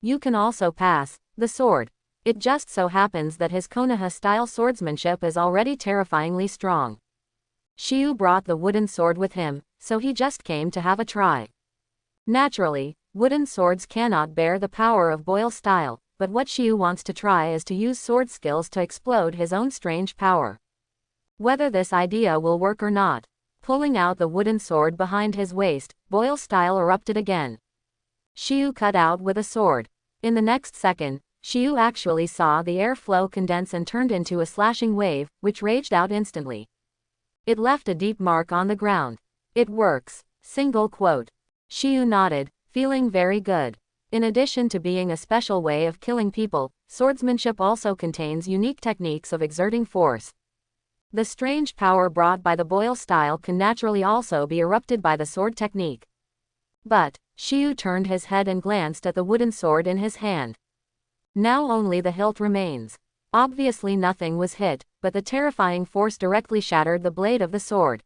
You can also pass the sword. It just so happens that his Konoha style swordsmanship is already terrifyingly strong. Shiyu brought the wooden sword with him, so he just came to have a try. Naturally, wooden swords cannot bear the power of Boyle Style, but what Shiyu wants to try is to use sword skills to explode his own strange power. Whether this idea will work or not. Pulling out the wooden sword behind his waist, Boyle Style erupted again. Shiyu cut out with a sword. In the next second, Shiyu actually saw the airflow condense and turned into a slashing wave, which raged out instantly. It left a deep mark on the ground. It works. Single quote. Shiyu nodded, feeling very good. In addition to being a special way of killing people, swordsmanship also contains unique techniques of exerting force. The strange power brought by the Boyle Style can naturally also be erupted by the sword technique. But Shiyu turned his head and glanced at the wooden sword in his hand. Now only the hilt remains. Obviously nothing was hit, but the terrifying force directly shattered the blade of the sword.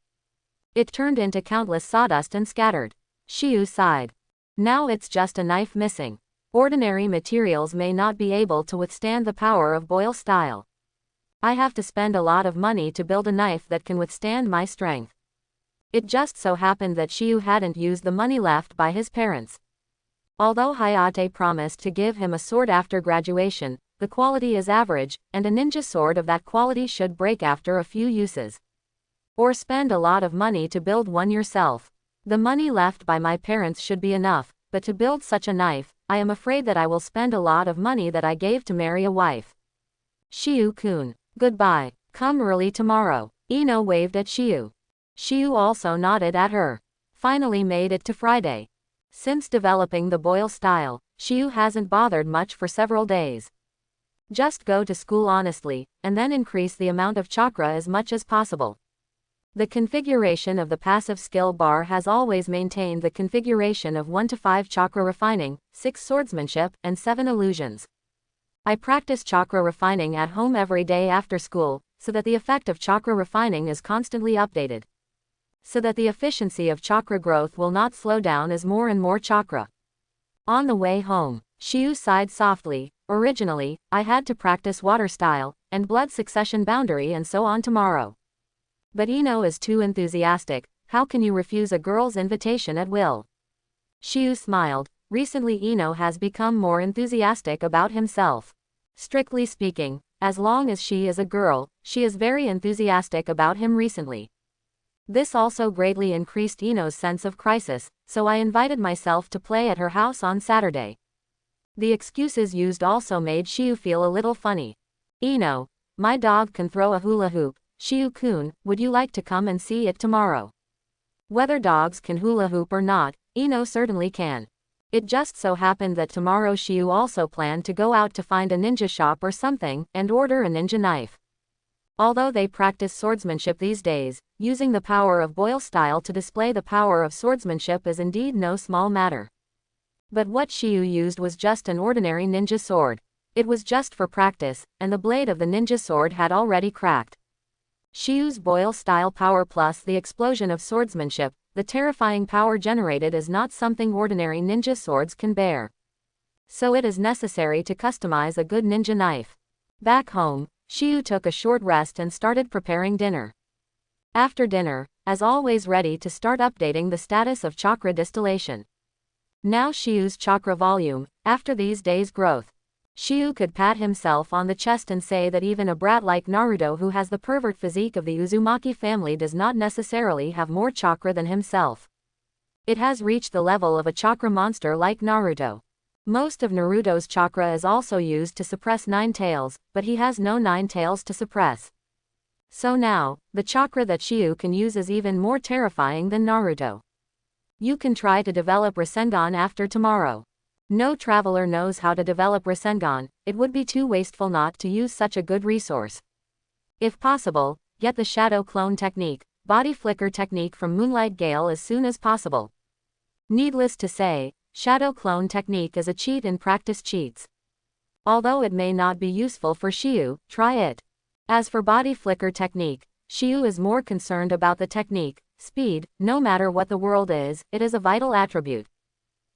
It turned into countless sawdust and scattered. Shiyu sighed. Now it's just a knife missing. Ordinary materials may not be able to withstand the power of Boyle Style. I have to spend a lot of money to build a knife that can withstand my strength. It just so happened that Shiyu hadn't used the money left by his parents. Although Hayate promised to give him a sword after graduation, the quality is average, and a ninja sword of that quality should break after a few uses. Or spend a lot of money to build one yourself. The money left by my parents should be enough, but to build such a knife, I am afraid that I will spend a lot of money that I gave to marry a wife. Shiyu-kun. Goodbye. Come early tomorrow. Ino waved at Shiyu. Shiyu also nodded at her. Finally made it to Friday. Since developing the Boyle Style, Shiyu hasn't bothered much for several days. Just go to school honestly, and then increase the amount of chakra as much as possible. The configuration of the passive skill bar has always maintained the configuration of 1 to 5 chakra refining, 6 swordsmanship, and 7 illusions. I practice chakra refining at home every day after school, so that the effect of chakra refining is constantly updated. So that the efficiency of chakra growth will not slow down as more and more chakra. On the way home, Shiyu sighed softly. Originally, I had to practice water style, and blood succession boundary and so on tomorrow. But Ino is too enthusiastic. How can you refuse a girl's invitation at will? Shiyu smiled. Recently Ino has become more enthusiastic about himself. Strictly speaking, as long as she is a girl, she is very enthusiastic about him recently. This also greatly increased Ino's sense of crisis, so I invited myself to play at her house on Saturday. The excuses used also made Shiyu feel a little funny. Ino, my dog can throw a hula hoop. Shiyu-kun, would you like to come and see it tomorrow? Whether dogs can hula hoop or not, Ino certainly can. It just so happened that tomorrow Shiyu also planned to go out to find a ninja shop or something, and order a ninja knife. Although they practice swordsmanship these days, using the power of boil style to display the power of swordsmanship is indeed no small matter. But what Shiyu used was just an ordinary ninja sword. It was just for practice, and the blade of the ninja sword had already cracked. Shiyu's boil style power plus the explosion of swordsmanship, the terrifying power generated is not something ordinary ninja swords can bear. So it is necessary to customize a good ninja knife. Back home, Shiyu took a short rest and started preparing dinner. After dinner, as always ready to start updating the status of chakra distillation. Now Shiyu's chakra volume, after these days' growth. Shiyu could pat himself on the chest and say that even a brat like Naruto who has the pervert physique of the Uzumaki family does not necessarily have more chakra than himself. It has reached the level of a chakra monster like Naruto. Most of Naruto's chakra is also used to suppress nine tails, but he has no nine tails to suppress. So now, the chakra that Shiyu can use is even more terrifying than Naruto. You can try to develop Rasengan after tomorrow. No traveler knows how to develop Rasengan, it would be too wasteful not to use such a good resource. If possible, get the shadow clone technique, body flicker technique from Moonlight Gale as soon as possible. Needless to say, shadow clone technique is a cheat in practice cheats. Although it may not be useful for Shiyu, try it. As for body flicker technique, Shiyu is more concerned about the technique, speed, no matter what the world is, it is a vital attribute.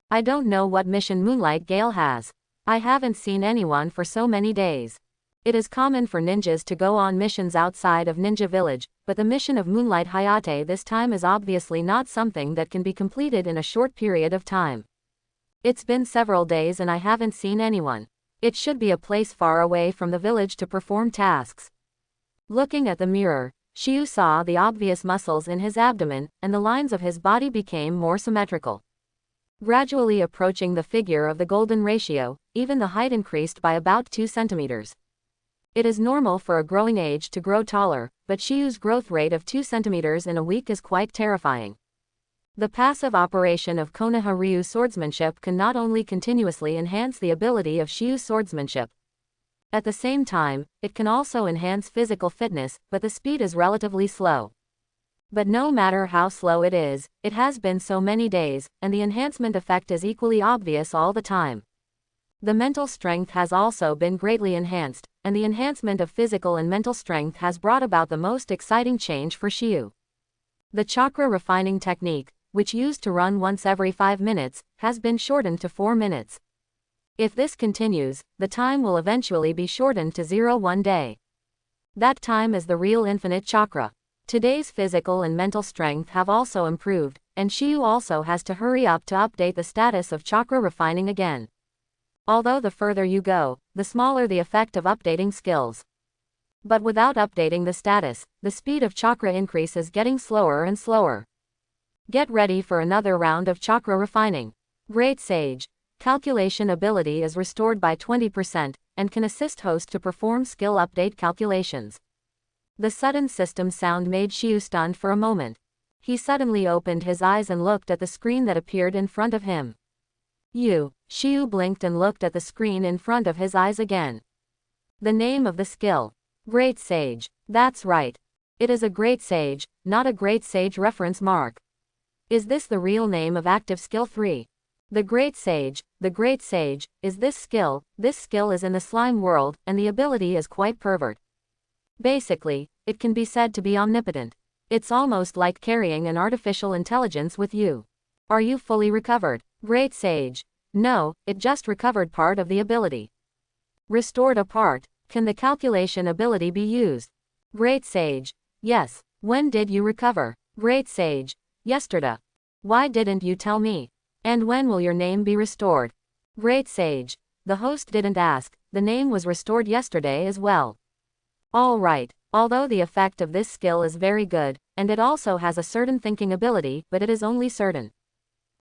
I don't know what mission Moonlight Gale has. I haven't seen anyone for so many days. It is common for ninjas to go on missions outside of Ninja Village, but the mission of Moonlight Hayate this time is obviously not something that can be completed in a short period of time. It's been several days and I haven't seen anyone. It should be a place far away from the village to perform tasks. Looking at the mirror, Shiyu saw the obvious muscles in his abdomen, and the lines of his body became more symmetrical. Gradually approaching the figure of the golden ratio, even the height increased by about 2 centimeters. It is normal for a growing age to grow taller, but Shiyu's growth rate of 2 centimeters in a week is quite terrifying. The passive operation of Konoha Ryu swordsmanship can not only continuously enhance the ability of Shiyu's swordsmanship. At the same time, it can also enhance physical fitness, but the speed is relatively slow. But no matter how slow it has been so many days, and the enhancement effect is equally obvious all the time. The mental strength has also been greatly enhanced, and the enhancement of physical and mental strength has brought about the most exciting change for Shiyu. The chakra refining technique, which used to run once every 5 minutes, has been shortened to 4 minutes. If this continues, the time will eventually be shortened to 0 day. That time is the real infinite chakra. Today's physical and mental strength have also improved, and Shiyu also has to hurry up to update the status of chakra refining again. Although the further you go, the smaller the effect of updating skills. But without updating the status, the speed of chakra increase is getting slower and slower. Get ready for another round of chakra refining. Great Sage. Calculation ability is restored by 20%, and can assist host to perform skill update calculations. The sudden system sound made Shiyu stunned for a moment. He suddenly opened his eyes and looked at the screen that appeared in front of him. Shiyu blinked and looked at the screen in front of his eyes again. The name of the skill. Great Sage. That's right. It is a Great Sage, not a Great Sage reference mark. Is this the real name of active skill 3? The Great Sage, is this skill. This skill is in the slime world, and the ability is quite pervert. Basically, it can be said to be omnipotent. It's almost like carrying an artificial intelligence with you. Are you fully recovered? Great Sage. No, it just recovered part of the ability. Restored a part. Can the calculation ability be used? Great Sage. Yes. When did you recover? Great Sage. Yesterday. Why didn't you tell me? And when will your name be restored? Great Sage. The host didn't ask, the name was restored yesterday as well. All right, although the effect of this skill is very good, and it also has a certain thinking ability, but it is only certain.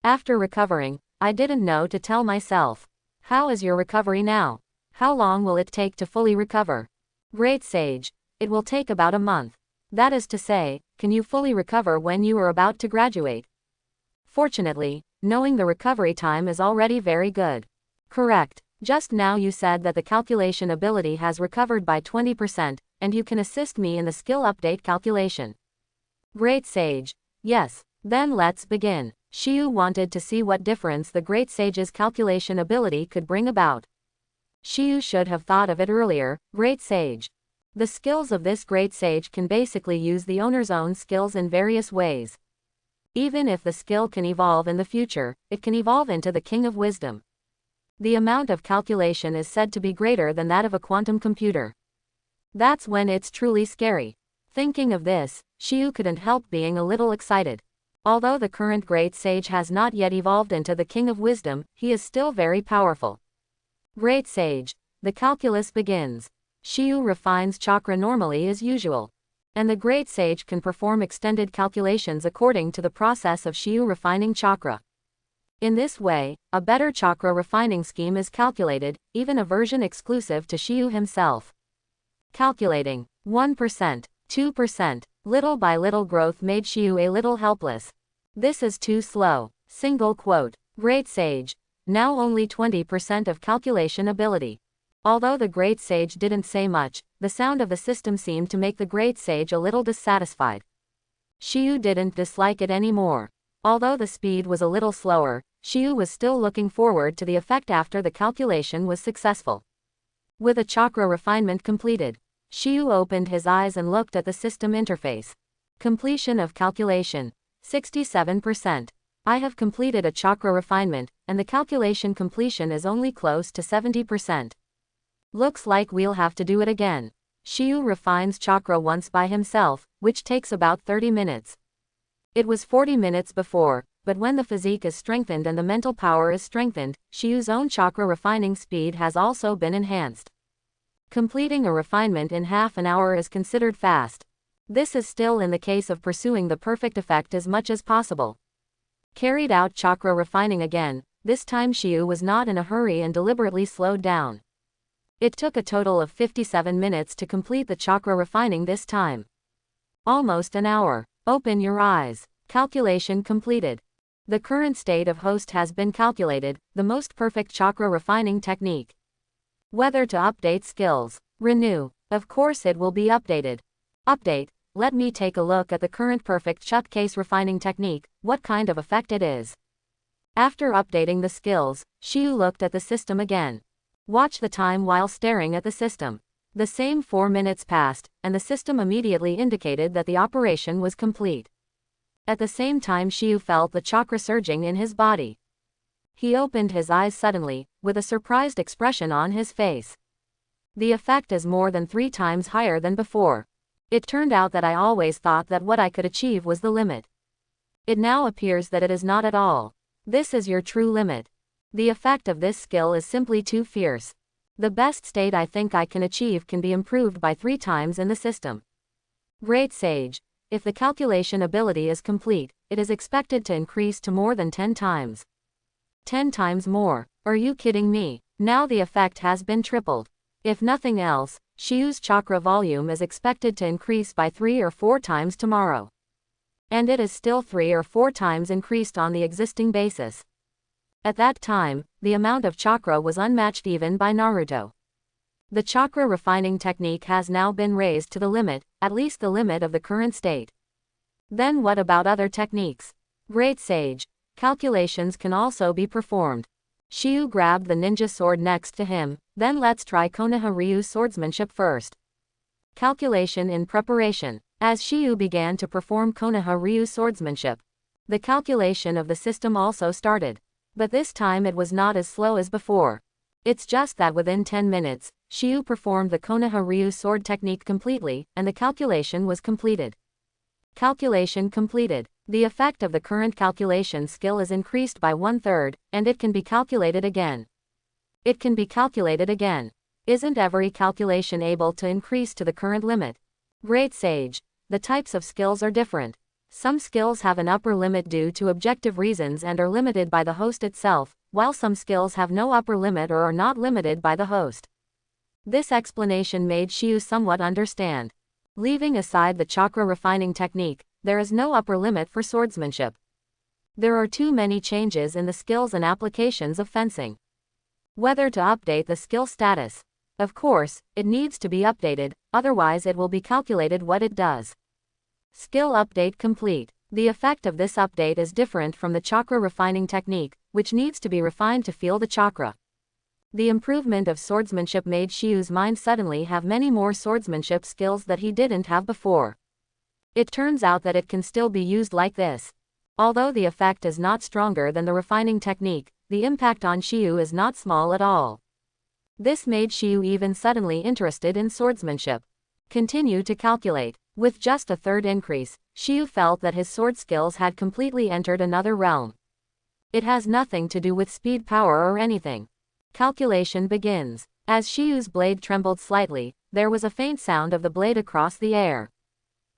After recovering, I didn't know to tell myself. How is your recovery now? How long will it take to fully recover? Great Sage. It will take about a month. That is to say, can you fully recover when you are about to graduate? Fortunately, knowing the recovery time is already very good. Correct. Just now you said that the calculation ability has recovered by 20%, and you can assist me in the skill update calculation. Great Sage. Yes. Then let's begin. Shiyu wanted to see what difference the Great Sage's calculation ability could bring about. Shiyu should have thought of it earlier. Great Sage. The skills of this Great Sage can basically use the owner's own skills in various ways. Even if the skill can evolve in the future, it can evolve into the King of Wisdom. The amount of calculation is said to be greater than that of a quantum computer. That's when it's truly scary. Thinking of this, Shiyu couldn't help being a little excited. Although the current Great Sage has not yet evolved into the King of Wisdom, he is still very powerful. Great Sage. The calculus begins. Shiyu refines chakra normally as usual. And the Great Sage can perform extended calculations according to the process of Shiyu refining chakra. In this way, a better chakra refining scheme is calculated, even a version exclusive to Shiyu himself. Calculating. 1%, 2%, little by little growth made Shiyu a little helpless. This is too slow. Single quote. Great Sage. Now only 20% of calculation ability. Although the Great Sage didn't say much, the sound of the system seemed to make the Great Sage a little dissatisfied. Shiyu didn't dislike it anymore. Although the speed was a little slower, Shiyu was still looking forward to the effect after the calculation was successful. With a chakra refinement completed, Shiyu opened his eyes and looked at the system interface. Completion of calculation. 67%. I have completed a chakra refinement, and the calculation completion is only close to 70%. Looks like we'll have to do it again. Shiyu refines chakra once by himself, which takes about 30 minutes. It was 40 minutes before, but when the physique is strengthened and the mental power is strengthened, Shiyu's own chakra refining speed has also been enhanced. Completing a refinement in half an hour is considered fast. This is still in the case of pursuing the perfect effect as much as possible. Carried out chakra refining again, this time Shiyu was not in a hurry and deliberately slowed down. It took a total of 57 minutes to complete the chakra refining this time. Almost an hour. Open your eyes. Calculation completed. The current state of host has been calculated, the most perfect chakra refining technique. Whether to update skills. Renew. Of course it will be updated. Update. Let me take a look at the current perfect chut case refining technique, what kind of effect it is. After updating the skills, Shiyu looked at the system again. Watch the time while staring at the system. The same 4 minutes passed, and the system immediately indicated that the operation was complete. At the same time Shiyu felt the chakra surging in his body. He opened his eyes suddenly, with a surprised expression on his face. The effect is more than 3 times higher than before. It turned out that I always thought that what I could achieve was the limit. It now appears that it is not at all. This is your true limit. The effect of this skill is simply too fierce. The best state I think I can achieve can be improved by 3 times in the system. Great Sage. If the calculation ability is complete, it is expected to increase to more than 10 times. 10 times more. Are you kidding me? Now the effect has been tripled. If nothing else, Shiyu's chakra volume is expected to increase by 3 or 4 times tomorrow. And it is still 3 or 4 times increased on the existing basis. At that time, the amount of chakra was unmatched even by Naruto. The chakra refining technique has now been raised to the limit, at least the limit of the current state. Then what about other techniques? Great Sage. Calculations can also be performed. Shiyu grabbed the ninja sword next to him, then let's try Konoha Ryu's swordsmanship first. Calculation in preparation. As Shiyu began to perform Konoha Ryu's swordsmanship, the calculation of the system also started. But this time it was not as slow as before. It's just that within 10 minutes, Shiyu performed the Konoha Ryu sword technique completely, and the calculation was completed. Calculation completed. The effect of the current calculation skill is increased by 1/3, and it can be calculated again. It can be calculated again. Isn't every calculation able to increase to the current limit? Great Sage. The types of skills are different. Some skills have an upper limit due to objective reasons and are limited by the host itself, while some skills have no upper limit or are not limited by the host. This explanation made Shiyu somewhat understand. Leaving aside the chakra refining technique, there is no upper limit for swordsmanship. There are too many changes in the skills and applications of fencing. Whether to update the skill status. Of course, it needs to be updated, otherwise it will be calculated what it does. Skill update complete. The effect of this update is different from the chakra refining technique, which needs to be refined to feel the chakra. The improvement of swordsmanship made Shiu's mind suddenly have many more swordsmanship skills that he didn't have before. It turns out that it can still be used like this. Although the effect is not stronger than the refining technique, the impact on Shiu is not small at all. This made Shiu even suddenly interested in swordsmanship. Continue to calculate. With just a third increase, Shiu felt that his sword skills had completely entered another realm. It has nothing to do with speed, power or anything. Calculation begins. As Shiu's blade trembled slightly, there was a faint sound of the blade across the air.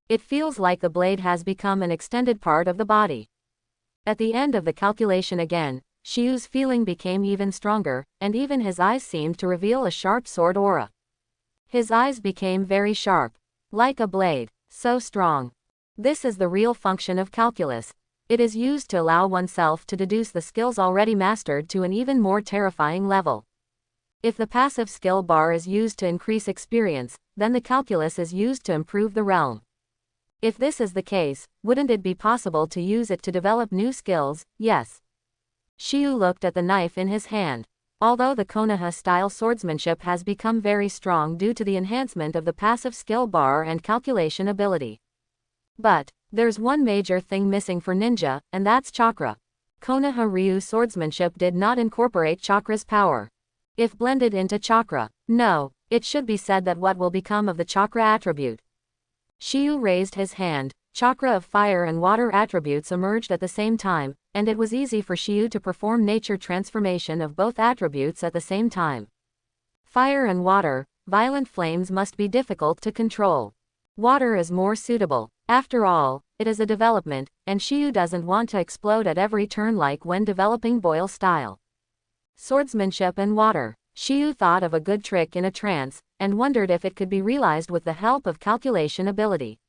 It feels like the blade has become an extended part of the body. At the end of the calculation again, Shiu's feeling became even stronger, and even his eyes seemed to reveal a sharp sword aura. His eyes became very sharp. Like a blade. So strong. This is the real function of calculus. It is used to allow oneself to deduce the skills already mastered to an even more terrifying level. If the passive skill bar is used to increase experience, then the calculus is used to improve the realm. If this is the case, wouldn't it be possible to use it to develop new skills? Yes. Shiu looked at the knife in his hand. Although the Konoha-style swordsmanship has become very strong due to the enhancement of the passive skill bar and calculation ability. But there's one major thing missing for ninja, and that's chakra. Konoha Ryu swordsmanship did not incorporate chakra's power. If blended into chakra, no, it should be said that what will become of the chakra attribute? Shiu raised his hand. Chakra of fire and water attributes emerged at the same time, and it was easy for Shiu to perform nature transformation of both attributes at the same time. Fire and water, violent flames must be difficult to control. Water is more suitable. After all, it is a development, and Shiu doesn't want to explode at every turn like when developing boil style. Swordsmanship and water. Shiu thought of a good trick in a trance, and wondered if it could be realized with the help of calculation ability.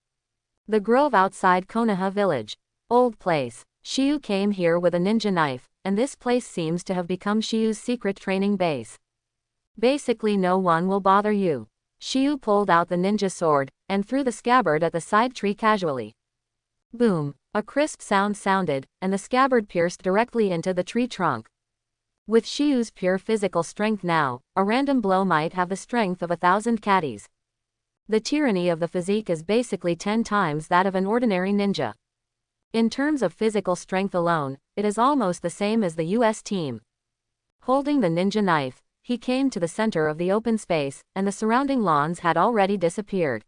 The grove outside Konoha village. Old place. Shiu came here with a ninja knife, and this place seems to have become Shiu's secret training base. Basically no one will bother you. Shiu pulled out the ninja sword, and threw the scabbard at the side tree casually. Boom! A crisp sound sounded, and the scabbard pierced directly into the tree trunk. With Shiu's pure physical strength now, a random blow might have the strength of 1,000 caddies. The tyranny of the physique is basically 10 times that of an ordinary ninja. In terms of physical strength alone, it is almost the same as the US team. Holding the ninja knife, he came to the center of the open space, and the surrounding lawns had already disappeared.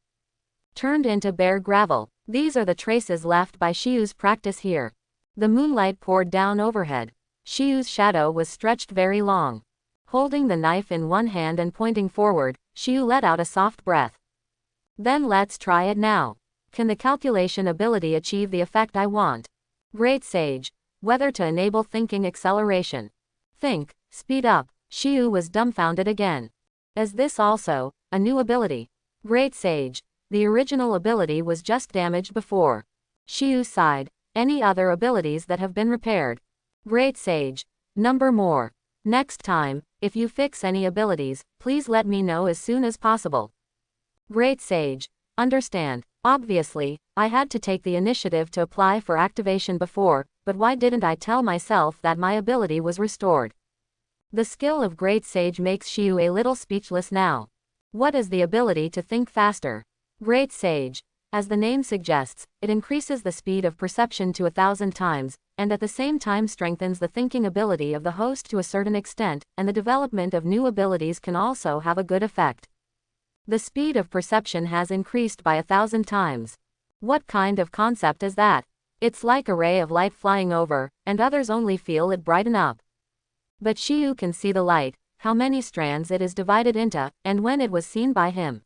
Turned into bare gravel. These are the traces left by Shiu's practice here. The moonlight poured down overhead. Shiu's shadow was stretched very long. Holding the knife in one hand and pointing forward, Shiu let out a soft breath. Then let's try it now. Can the calculation ability achieve the effect I want? Great Sage. Whether to enable thinking acceleration. Think, speed up. Shiu was dumbfounded again. Is this also a new ability? Great Sage. The original ability was just damaged before. Shiu sighed. Any other abilities that have been repaired? Great Sage. Number more. Next time, if you fix any abilities, please let me know as soon as possible. Great Sage. Understand. Obviously, I had to take the initiative to apply for activation before, but why didn't I tell myself that my ability was restored? The skill of Great Sage makes Shiu a little speechless now. What is the ability to think faster? Great Sage. As the name suggests, it increases the speed of perception to 1,000 times, and at the same time strengthens the thinking ability of the host to a certain extent, and the development of new abilities can also have a good effect. The speed of perception has increased by 1,000 times. What kind of concept is that? It's like a ray of light flying over, and others only feel it brighten up. But Shiu can see the light, how many strands it is divided into, and when it was seen by him.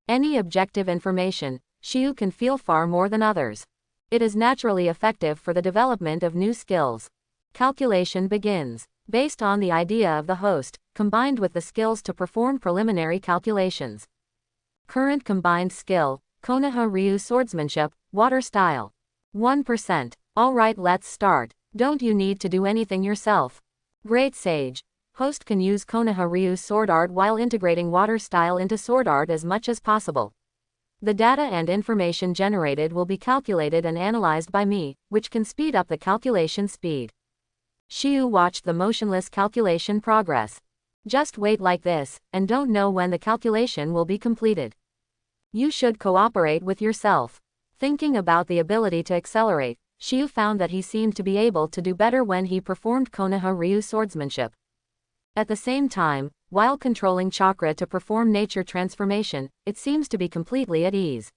Any objective information, Shiu can feel far more than others. It is naturally effective for the development of new skills. Calculation begins. Based on the idea of the host, combined with the skills to perform preliminary calculations. Current combined skill, Konoha Ryu swordsmanship, water style. 1%. Alright, let's start. Don't you need to do anything yourself? Great Sage. Host can use Konoha Ryu's sword art while integrating water style into sword art as much as possible. The data and information generated will be calculated and analyzed by me, which can speed up the calculation speed. Shiyu watched the motionless calculation progress. Just wait like this, and don't know when the calculation will be completed. You should cooperate with yourself. Thinking about the ability to accelerate, Shiyu found that he seemed to be able to do better when he performed Konoha Ryu's swordsmanship. At the same time, while controlling chakra to perform nature transformation, it seems to be completely at ease.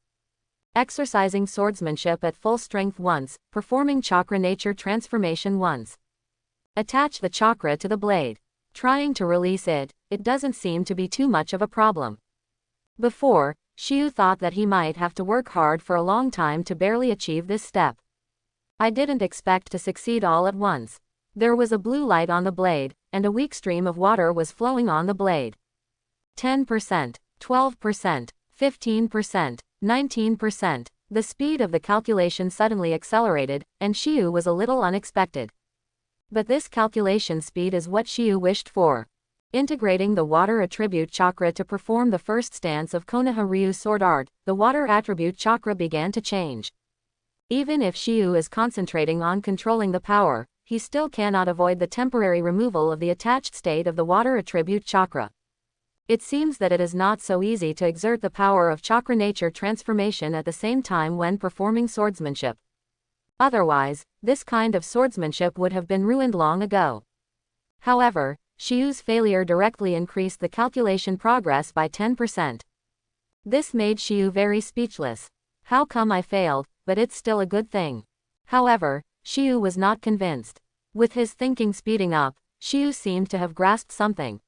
Exercising swordsmanship at full strength once, performing chakra nature transformation once. Attach the chakra to the blade. Trying to release it, it doesn't seem to be too much of a problem. Before, Shiyu thought that he might have to work hard for a long time to barely achieve this step. I didn't expect to succeed all at once. There was a blue light on the blade, and a weak stream of water was flowing on the blade. 10%, 12%, 15%, 19%. The speed of the calculation suddenly accelerated, and Shiyu was a little unexpected. But this calculation speed is what Shiyu wished for. Integrating the water attribute chakra to perform the first stance of Konoha Ryu's sword art, the water attribute chakra began to change. Even if Shiyu is concentrating on controlling the power, he still cannot avoid the temporary removal of the attached state of the water attribute chakra. It seems that it is not so easy to exert the power of chakra nature transformation at the same time when performing swordsmanship. Otherwise, this kind of swordsmanship would have been ruined long ago. However, Shiyu's failure directly increased the calculation progress by 10%. This made Shiyu very speechless. How come I failed, but it's still a good thing? However, Shiyu was not convinced. With his thinking speeding up, Shiyu seemed to have grasped something.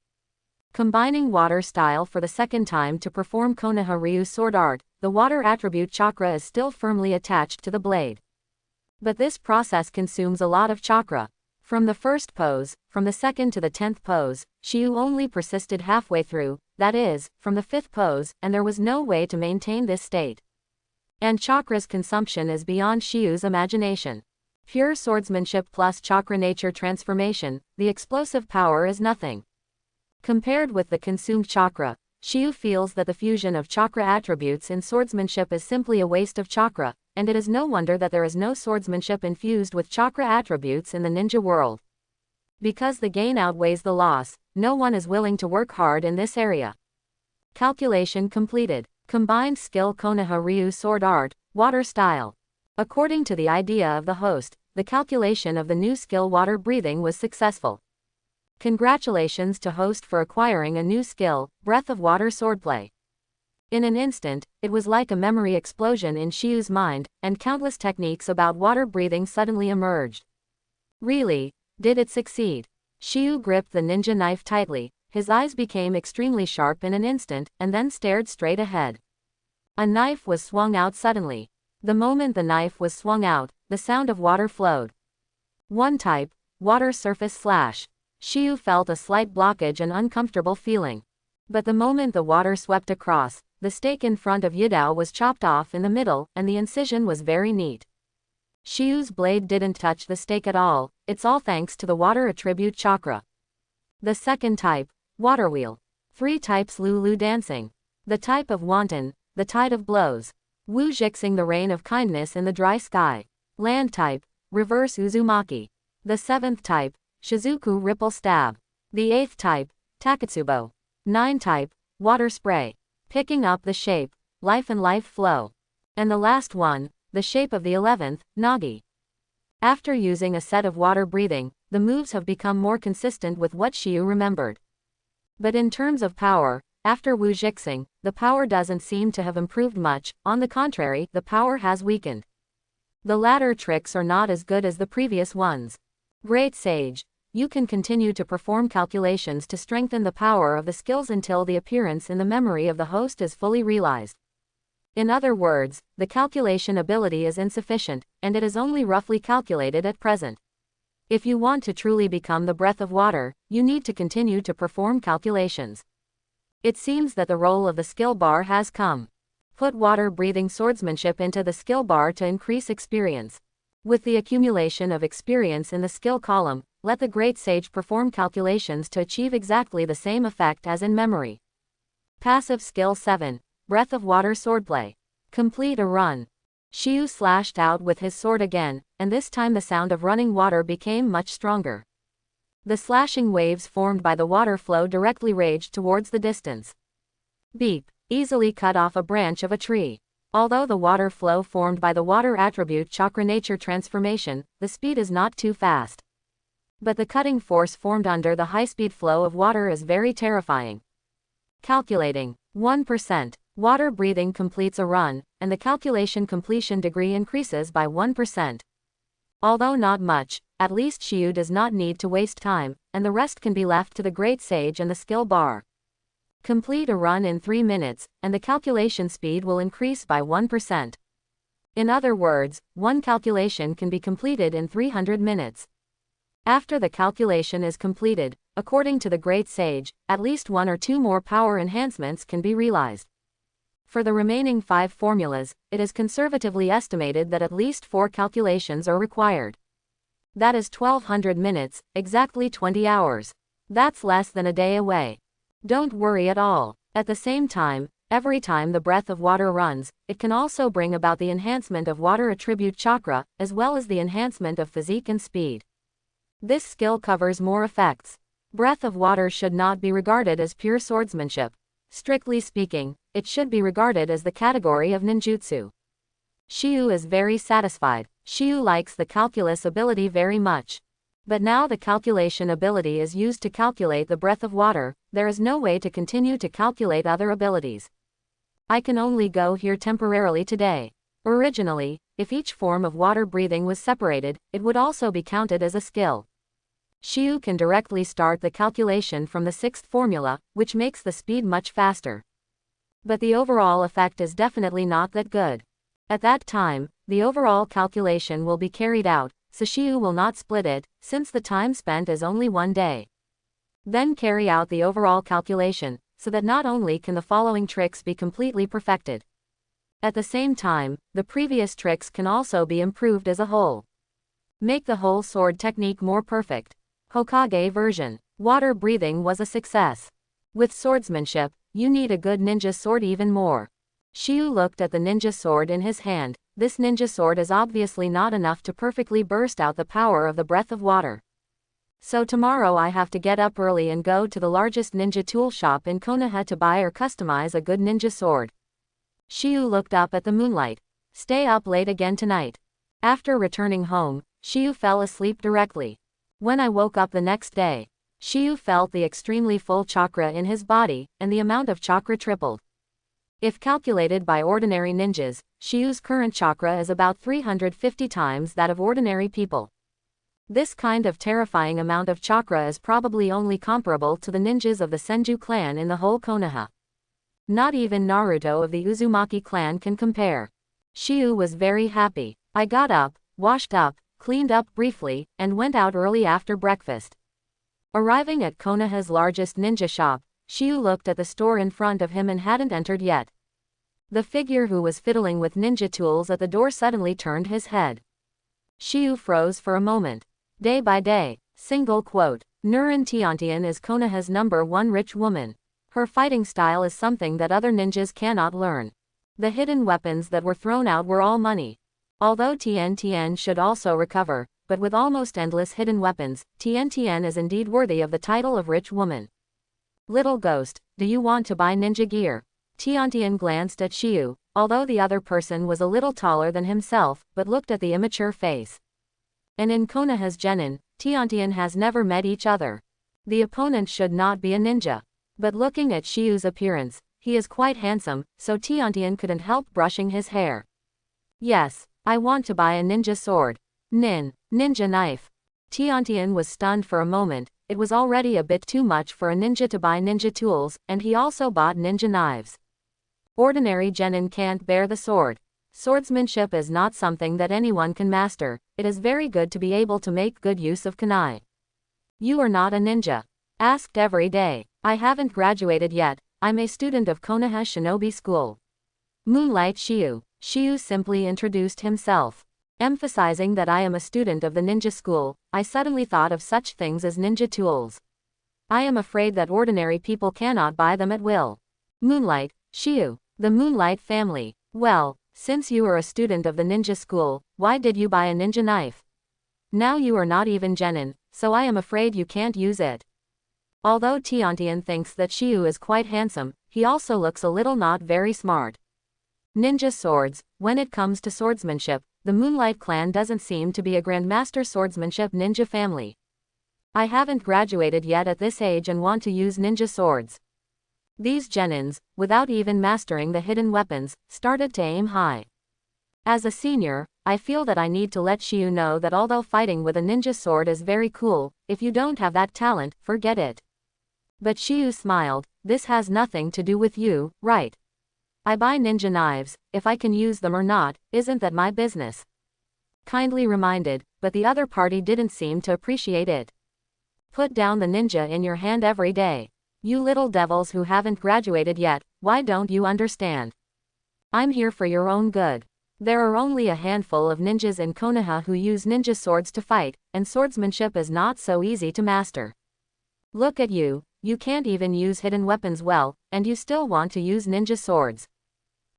Combining water style for the second time to perform Konoha Ryu's sword art, the water attribute chakra is still firmly attached to the blade. But this process consumes a lot of chakra. From the first pose, from the second to the 10th pose, Shiyu only persisted halfway through, that is, from the 5th pose, and there was no way to maintain this state. And chakra's consumption is beyond Shiyu's imagination. Pure swordsmanship plus chakra nature transformation, the explosive power is nothing. Compared with the consumed chakra, Shiyu feels that the fusion of chakra attributes in swordsmanship is simply a waste of chakra, and it is no wonder that there is no swordsmanship infused with chakra attributes in the ninja world. Because the gain outweighs the loss, no one is willing to work hard in this area. Calculation completed. Combined skill Konoha Ryu's sword art, water style. According to the idea of the host, the calculation of the new skill water breathing was successful. Congratulations to host for acquiring a new skill, breath of water swordplay. In an instant, it was like a memory explosion in Shiyu's mind, and countless techniques about water breathing suddenly emerged. Really? Did it succeed? Shiyu gripped the ninja knife tightly, his eyes became extremely sharp in an instant, and then stared straight ahead. A knife was swung out suddenly. The moment the knife was swung out, the sound of water flowed. One type, water surface slash. Shiyu felt a slight blockage and uncomfortable feeling. But the moment the water swept across, the stake in front of Yidao was chopped off in the middle, and the incision was very neat. Shiyu's blade didn't touch the stake at all, it's all thanks to the water attribute chakra. The second type, water wheel. 3 types Lulu dancing. The type of wanton, the tide of blows. Wu jixing the rain of kindness in the dry sky. Land type, reverse Uzumaki. The 7th type, Shizuku ripple stab. The 8th type, Takatsubo. 9 type, water spray. Picking up the shape, life and life flow. And the last one, the shape of the 11th, Nagi. After using a set of water breathing, the moves have become more consistent with what Shiyu remembered. But in terms of power, after Wu jixing, the power doesn't seem to have improved much, on the contrary, the power has weakened. The latter tricks are not as good as the previous ones. Great Sage, you can continue to perform calculations to strengthen the power of the skills until the appearance in the memory of the host is fully realized. In other words, the calculation ability is insufficient, and it is only roughly calculated at present. If you want to truly become the breath of water, you need to continue to perform calculations. It seems that the role of the skill bar has come. Put water breathing swordsmanship into the skill bar to increase experience. With the accumulation of experience in the skill column, let the great sage perform calculations to achieve exactly the same effect as in memory. Passive skill 7. Breath of water swordplay. Complete a run. Shiyu slashed out with his sword again, and this time the sound of running water became much stronger. The slashing waves formed by the water flow directly raged towards the distance. Beep. Easily cut off a branch of a tree. Although the water flow formed by the water attribute chakra nature transformation, the speed is not too fast. But the cutting force formed under the high-speed flow of water is very terrifying. Calculating. 1%. Water breathing completes a run, and the calculation completion degree increases by 1%. Although not much, at least Shiyu does not need to waste time, and the rest can be left to the great sage and the skill bar. Complete a run in 3 minutes, and the calculation speed will increase by 1%. In other words, one calculation can be completed in 300 minutes. After the calculation is completed, according to the great sage, at least 1 or 2 more power enhancements can be realized. For the remaining 5 formulas, it is conservatively estimated that at least 4 calculations are required. That is 1200 minutes, exactly 20 hours. That's less than a day away. Don't worry at all. At the same time, every time the breath of water runs, it can also bring about the enhancement of water attribute chakra, as well as the enhancement of physique and speed. This skill covers more effects. Breath of water should not be regarded as pure swordsmanship. Strictly speaking, it should be regarded as the category of ninjutsu. Shiyu is very satisfied. Shiyu likes the calculus ability very much. But now the calculation ability is used to calculate the breath of water, there is no way to continue to calculate other abilities. I can only go here temporarily today. Originally, if each form of water breathing was separated, it would also be counted as a skill. Shiyu can directly start the calculation from the 6th formula, which makes the speed much faster. But the overall effect is definitely not that good. At that time, the overall calculation will be carried out, so Shiyu will not split it, since the time spent is only 1 day. Then carry out the overall calculation, so that not only can the following tricks be completely perfected. At the same time, the previous tricks can also be improved as a whole. Make the whole sword technique more perfect. Hokage version. Water breathing was a success. With swordsmanship, you need a good ninja sword even more. Shiyu looked at the ninja sword in his hand. This ninja sword is obviously not enough to perfectly burst out the power of the breath of water. So tomorrow I have to get up early and go to the largest ninja tool shop in Konoha to buy or customize a good ninja sword. Shiyu looked up at the moonlight. Stay up late again tonight. After returning home, Shiyu fell asleep directly. When I woke up the next day, Shiyu felt the extremely full chakra in his body, and the amount of chakra tripled. If calculated by ordinary ninjas, Shiyu's current chakra is about 350 times that of ordinary people. This kind of terrifying amount of chakra is probably only comparable to the ninjas of the Senju clan in the whole Konoha. Not even Naruto of the Uzumaki clan can compare. Shiyu was very happy. I got up, washed up, cleaned up briefly, and went out early after breakfast. Arriving at Konoha's largest ninja shop, Shiyu looked at the store in front of him and hadn't entered yet. The figure who was fiddling with ninja tools at the door suddenly turned his head. Shiyu froze for a moment. Day by day. Single quote. Nurin Tiantian is Konoha's #1 rich woman. Her fighting style is something that other ninjas cannot learn. The hidden weapons that were thrown out were all money. Although Tian should also recover, but with almost endless hidden weapons, Tian is indeed worthy of the title of rich woman. Little ghost, do you want to buy ninja gear? Tian glanced at Shiyu, although the other person was a little taller than himself, but looked at the immature face. And in Konoha's genin, Tian has never met each other. The opponent should not be a ninja. But looking at Shiyu's appearance, he is quite handsome, so Tian couldn't help brushing his hair. Yes, I want to buy a ninja sword. Ninja knife. Tian was stunned for a moment. It was already a bit too much for a ninja to buy ninja tools, and he also bought ninja knives. Ordinary genin can't bear the sword. Swordsmanship is not something that anyone can master. It is very good to be able to make good use of kunai. You are not a ninja? Asked every day. I haven't graduated yet. I'm a student of Konoha Shinobi School. Moonlight Shiyu. Shiyu simply introduced himself. Emphasizing that I am a student of the ninja school, I suddenly thought of such things as ninja tools. I am afraid that ordinary people cannot buy them at will. Moonlight, Shiu, the Moonlight family. Well, since you are a student of the ninja school, why did you buy a ninja knife? Now you are not even genin, so I am afraid you can't use it. Although Tiantian thinks that Shiu is quite handsome, he also looks a little not very smart. Ninja swords, when it comes to swordsmanship, the Moonlight clan doesn't seem to be a grandmaster swordsmanship ninja family. I haven't graduated yet at this age and want to use ninja swords. These genins, without even mastering the hidden weapons, started to aim high. As a senior, I feel that I need to let Shiu know that although fighting with a ninja sword is very cool, if you don't have that talent, forget it. But Shiu smiled, this has nothing to do with you, right? I buy ninja knives, if I can use them or not, isn't that my business? Kindly reminded, but the other party didn't seem to appreciate it. Put down the ninja in your hand every day. You little devils who haven't graduated yet, why don't you understand? I'm here for your own good. There are only a handful of ninjas in Konoha who use ninja swords to fight, and swordsmanship is not so easy to master. Look at you, you can't even use hidden weapons well, and you still want to use ninja swords.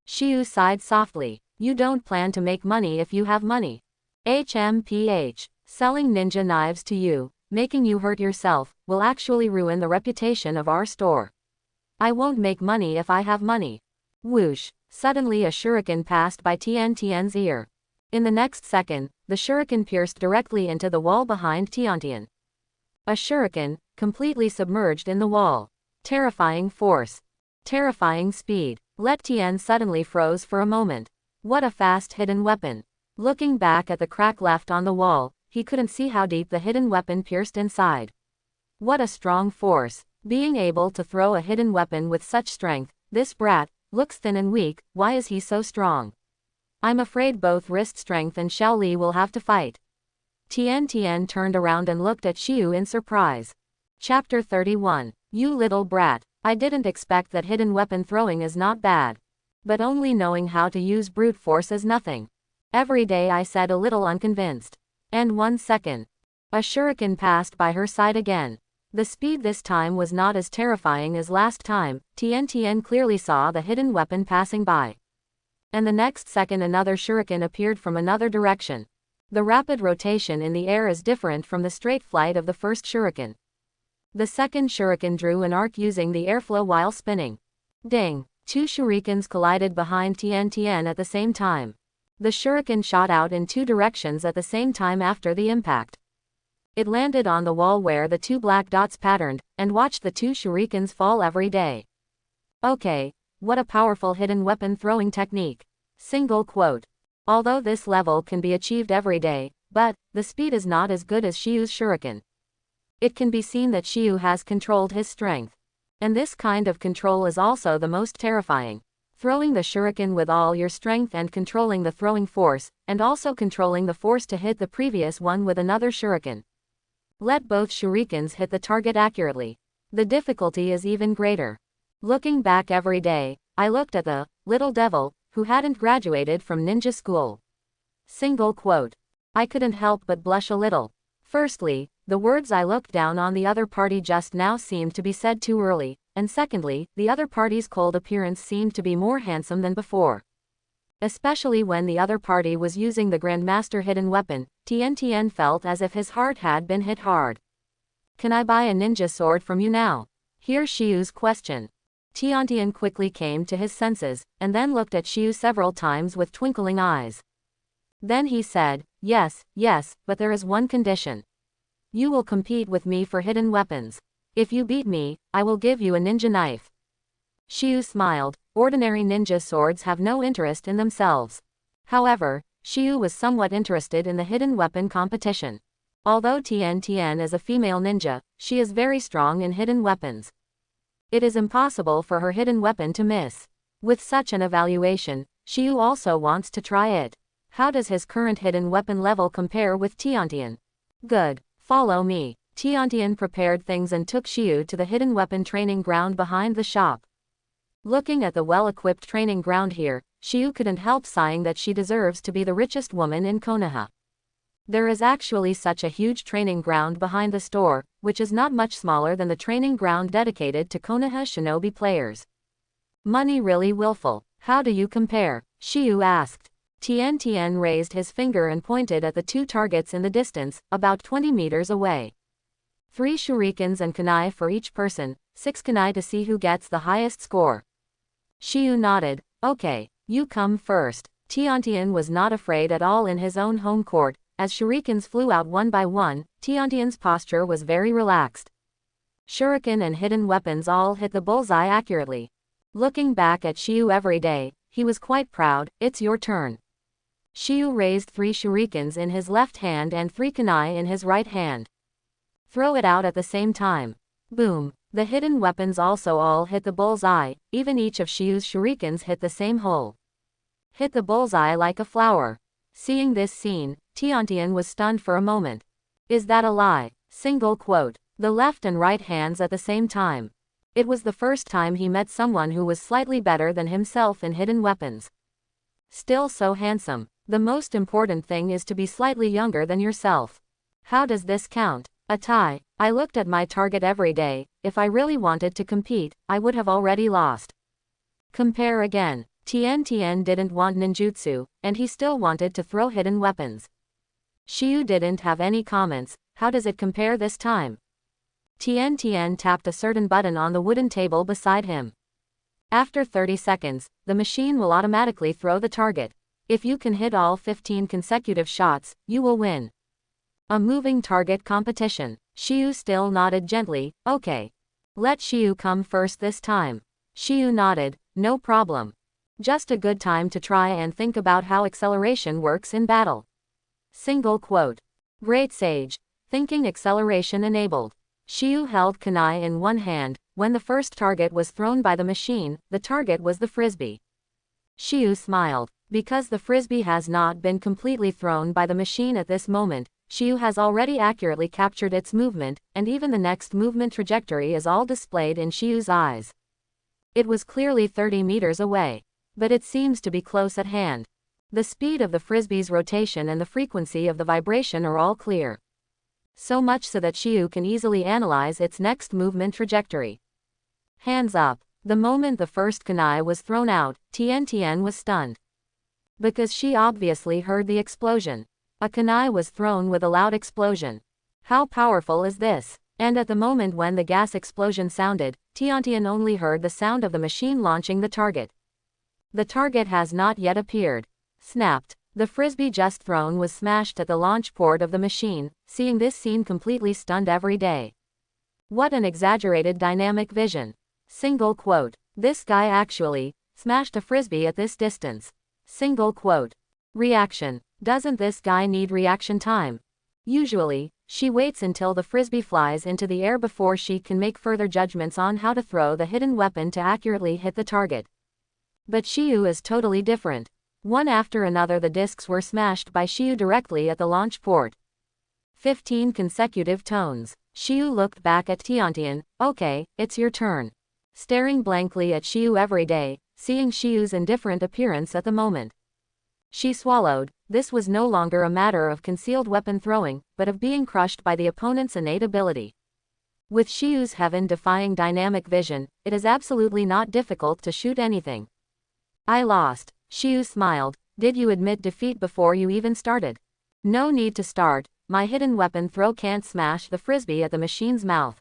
Shiu sighed softly. You don't plan to make money if you have money. HMPH. Selling ninja knives to you, making you hurt yourself, will actually ruin the reputation of our store. I won't make money if I have money. Whoosh. Suddenly a shuriken passed by Tiantian's ear. In the next second, the shuriken pierced directly into the wall behind Tiantian. A shuriken, completely submerged in the wall. Terrifying force. Terrifying speed. Let Tian suddenly froze for a moment. What a fast hidden weapon. Looking back at the crack left on the wall, he couldn't see how deep the hidden weapon pierced inside. What a strong force. Being able to throw a hidden weapon with such strength, this brat looks thin and weak, why is he so strong? I'm afraid both wrist strength and Xiao Li will have to fight. Tian turned around and looked at Shiu in surprise. Chapter 31. You little brat. I didn't expect that hidden weapon throwing is not bad. But only knowing how to use brute force is nothing. Every day, I said, a little unconvinced. And 1 second. A shuriken passed by her side again. The speed this time was not as terrifying as last time. Tian clearly saw the hidden weapon passing by. And the next second another shuriken appeared from another direction. The rapid rotation in the air is different from the straight flight of the first shuriken. The second shuriken drew an arc using the airflow while spinning. Ding! 2 shurikens collided behind Tian at the same time. The shuriken shot out in 2 directions at the same time after the impact. It landed on the wall where the 2 black dots patterned, and watched the 2 shurikens fall every day. Okay, what a powerful hidden weapon throwing technique. Single quote. Although this level can be achieved every day, but the speed is not as good as Shiu's shuriken. It can be seen that Shiu has controlled his strength. And this kind of control is also the most terrifying. Throwing the shuriken with all your strength and controlling the throwing force, and also controlling the force to hit the previous one with another shuriken. Let both shurikens hit the target accurately. The difficulty is even greater. Looking back every day, I looked at the little devil who hadn't graduated from ninja school. Single quote. I couldn't help but blush a little. Firstly, the words I looked down on the other party just now seemed to be said too early, and secondly, the other party's cold appearance seemed to be more handsome than before. Especially when the other party was using the Grandmaster hidden weapon, Tian felt as if his heart had been hit hard. Can I buy a ninja sword from you now? Here's Shiu's question. Tian quickly came to his senses, and then looked at Shiu several times with twinkling eyes. Then he said, yes, but there is one condition. You will compete with me for hidden weapons. If you beat me, I will give you a ninja knife. Shiu smiled. Ordinary ninja swords have no interest in themselves. However, Shiu was somewhat interested in the hidden weapon competition. Although Tian is a female ninja, she is very strong in hidden weapons. It is impossible for her hidden weapon to miss. With such an evaluation, Shiu also wants to try it. How does his current hidden weapon level compare with Tian? Good. Follow me. Tian prepared things and took Shiu to the hidden weapon training ground behind the shop. Looking at the well-equipped training ground here, Shiyu couldn't help sighing that she deserves to be the richest woman in Konoha. There is actually such a huge training ground behind the store, which is not much smaller than the training ground dedicated to Konoha shinobi players. Money really willful. How do you compare? Shiyu asked. Tien raised his finger and pointed at the two targets in the distance, about 20 meters away. 3 shurikens and kunai for each person, 6 kunai to see who gets the highest score. Shiyu nodded. Okay, you come first. Tien was not afraid at all in his own home court. As shurikens flew out one by one, Tiantian's posture was very relaxed. Shuriken and hidden weapons all hit the bullseye accurately. Looking back at Shiyu every day, he was quite proud. It's your turn. Shiyu raised 3 shurikens in his left hand and 3 kunai in his right hand. Throw it out at the same time. Boom. The hidden weapons also all hit the bullseye, even each of Shiyu's shurikens hit the same hole. Hit the bullseye like a flower. Seeing this scene, Tiantian was stunned for a moment. Is that a lie? Single quote. The left and right hands at the same time. It was the first time he met someone who was slightly better than himself in hidden weapons. Still so handsome. The most important thing is to be slightly younger than yourself. How does this count? A tie. I looked at my target every day. If I really wanted to compete, I would have already lost. Compare again. Tien didn't want ninjutsu, and he still wanted to throw hidden weapons. Shiyu didn't have any comments. How does it compare this time? Tien tapped a certain button on the wooden table beside him. After 30 seconds, the machine will automatically throw the target. If you can hit all 15 consecutive shots, you will win. A moving target competition. Shiyu still nodded gently. Okay. Let Shiyu come first this time. Shiyu nodded. No problem. Just a good time to try and think about how acceleration works in battle. Single quote. Great sage. Thinking acceleration enabled. Shiyu held kunai in one hand. When the first target was thrown by the machine, the target was the frisbee. Shiyu smiled. Because the frisbee has not been completely thrown by the machine at this moment, Shiyu has already accurately captured its movement, and even the next movement trajectory is all displayed in Shiyu's eyes. It was clearly 30 meters away. But it seems to be close at hand. The speed of the frisbee's rotation and the frequency of the vibration are all clear. So much so that Shiyu can easily analyze its next movement trajectory. Hands up. The moment the first kunai was thrown out, Tien was stunned. Because she obviously heard the explosion. A kunai was thrown with a loud explosion. How powerful is this? And at the moment when the gas explosion sounded, Tiantian only heard the sound of the machine launching the target. The target has not yet appeared. Snapped. The frisbee just thrown was smashed at the launch port of the machine. Seeing this scene completely stunned every day. What an exaggerated dynamic vision. Single quote. This guy actually smashed a frisbee at this distance. Single quote. Reaction. Doesn't this guy need reaction time? Usually, she waits until the frisbee flies into the air before she can make further judgments on how to throw the hidden weapon to accurately hit the target. But Shiyu is totally different. One after another the discs were smashed by Shiyu directly at the launch port. 15 consecutive tones. Shiyu looked back at Tiantian. Okay, it's your turn. Staring blankly at Shiyu every day, seeing Shiyu's indifferent appearance at the moment. She swallowed. This was no longer a matter of concealed weapon throwing, but of being crushed by the opponent's innate ability. With Shiyu's heaven-defying dynamic vision, it is absolutely not difficult to shoot anything. I lost. Shiyu smiled. Did you admit defeat before you even started? No need to start. My hidden weapon throw can't smash the frisbee at the machine's mouth.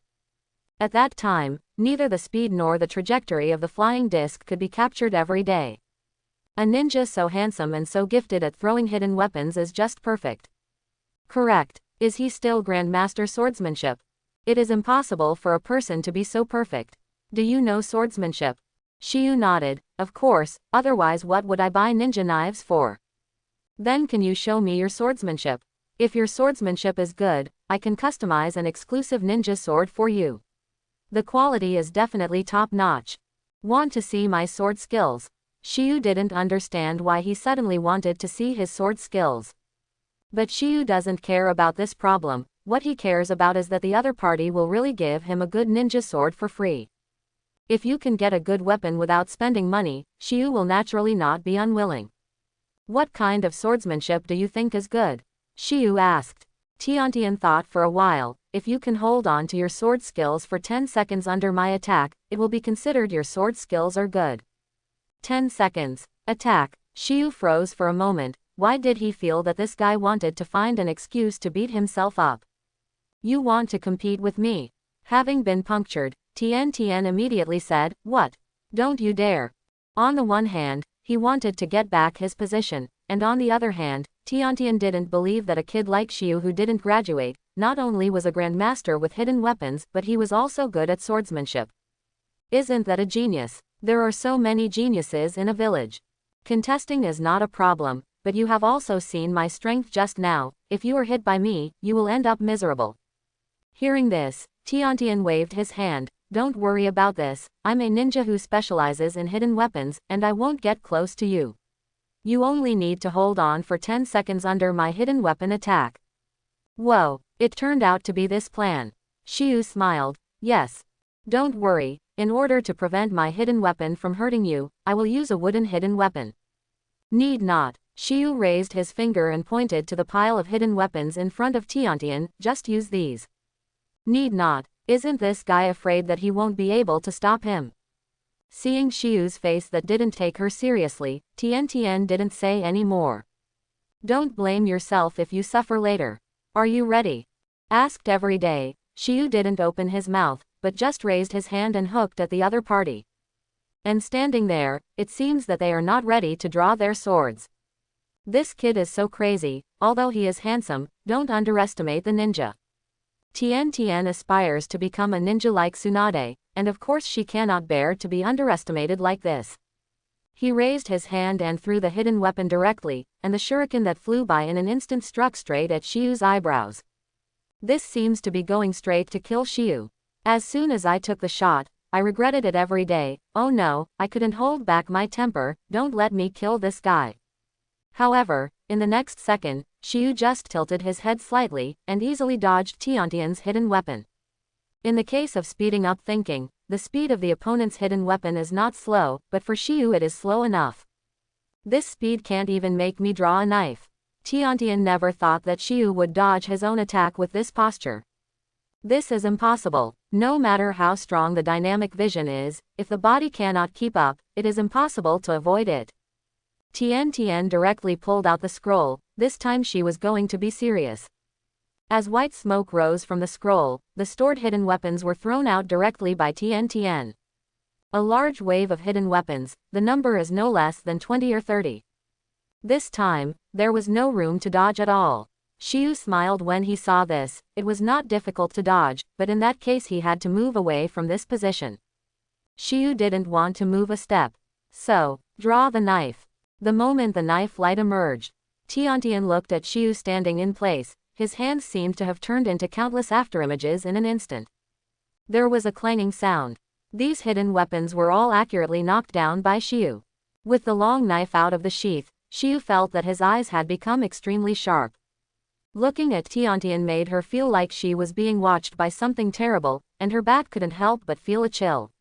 At that time, neither the speed nor the trajectory of the flying disc could be captured every day. A ninja so handsome and so gifted at throwing hidden weapons is just perfect. Correct. Is he still Grandmaster Swordsmanship? It is impossible for a person to be so perfect. Do you know swordsmanship? Shiyu nodded. Of course, otherwise what would I buy ninja knives for? Then can you show me your swordsmanship? If your swordsmanship is good, I can customize an exclusive ninja sword for you. The quality is definitely top-notch. Want to see my sword skills? Shiyu didn't understand why he suddenly wanted to see his sword skills. But Shiyu doesn't care about this problem. What he cares about is that the other party will really give him a good ninja sword for free. If you can get a good weapon without spending money, Shiyu will naturally not be unwilling. What kind of swordsmanship do you think is good? Shiyu asked. Tiantian thought for a while. If you can hold on to your sword skills for 10 seconds under my attack, it will be considered your sword skills are good. 10 seconds. Attack. Shiyu froze for a moment. Why did he feel that this guy wanted to find an excuse to beat himself up? You want to compete with me? Having been punctured, Tian immediately said, "What? Don't you dare." On the one hand, he wanted to get back his position, and on the other hand, Tiantian didn't believe that a kid like Shiyu who didn't graduate, not only was a grandmaster with hidden weapons but he was also good at swordsmanship. Isn't that a genius? There are so many geniuses in a village. Contesting is not a problem, but you have also seen my strength just now. If you are hit by me, you will end up miserable. Hearing this, Tiantian waved his hand. Don't worry about this, I'm a ninja who specializes in hidden weapons, and I won't get close to you. You only need to hold on for 10 seconds under my hidden weapon attack. Whoa, it turned out to be this plan. Shiyu smiled. Yes. Don't worry, in order to prevent my hidden weapon from hurting you, I will use a wooden hidden weapon. Need not. Shiyu raised his finger and pointed to the pile of hidden weapons in front of Tiantian. Just use these. Need not. Isn't this guy afraid that he won't be able to stop him? Seeing Shiyu's face that didn't take her seriously, Tian didn't say any more. Don't blame yourself if you suffer later. Are you ready? Asked every day, Shiyu didn't open his mouth, but just raised his hand and hooked at the other party. And standing there, it seems that they are not ready to draw their swords. This kid is so crazy. Although he is handsome, don't underestimate the ninja. Tian aspires to become a ninja like Tsunade, and of course she cannot bear to be underestimated like this. He raised his hand and threw the hidden weapon directly, and the shuriken that flew by in an instant struck straight at Shiyu's eyebrows. This seems to be going straight to kill Shiyu. As soon as I took the shot, I regretted it every day. Oh no, I couldn't hold back my temper. Don't let me kill this guy. However, in the next second, Shiyu just tilted his head slightly, and easily dodged Tiantian's hidden weapon. In the case of speeding up thinking, the speed of the opponent's hidden weapon is not slow, but for Shiyu it is slow enough. This speed can't even make me draw a knife. Tiantian never thought that Shiyu would dodge his own attack with this posture. This is impossible. No matter how strong the dynamic vision is, if the body cannot keep up, it is impossible to avoid it. Tian directly pulled out the scroll. This time she was going to be serious. As white smoke rose from the scroll, the stored hidden weapons were thrown out directly by Tian. A large wave of hidden weapons, the number is no less than 20 or 30. This time, there was no room to dodge at all. Shiyu smiled when he saw this. It was not difficult to dodge, but in that case he had to move away from this position. Shiyu didn't want to move a step. So, draw the knife. The moment the knife light emerged, Tiantian looked at Shiyu standing in place. His hands seemed to have turned into countless afterimages in an instant. There was a clanging sound. These hidden weapons were all accurately knocked down by Shiyu. With the long knife out of the sheath, Shiyu felt that his eyes had become extremely sharp. Looking at Tiantian made her feel like she was being watched by something terrible, and her back couldn't help but feel a chill.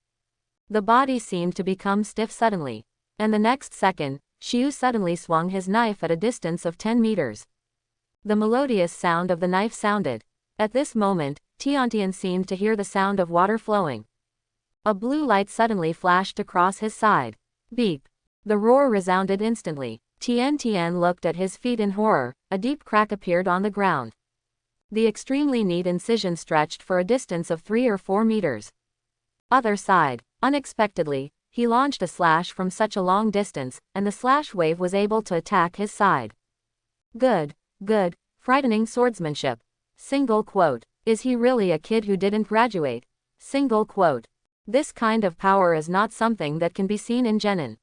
The body seemed to become stiff suddenly. And the next second, Shiyu suddenly swung his knife at a distance of 10 meters. The melodious sound of the knife sounded. At this moment, Tiantian seemed to hear the sound of water flowing. A blue light suddenly flashed across his side. Beep. The roar resounded instantly. Tian looked at his feet in horror. A deep crack appeared on the ground. The extremely neat incision stretched for a distance of 3 or 4 meters. Other side. Unexpectedly, he launched a slash from such a long distance, and the slash wave was able to attack his side. Good. Frightening swordsmanship. Single quote. Is he really a kid who didn't graduate? Single quote. This kind of power is not something that can be seen in genin.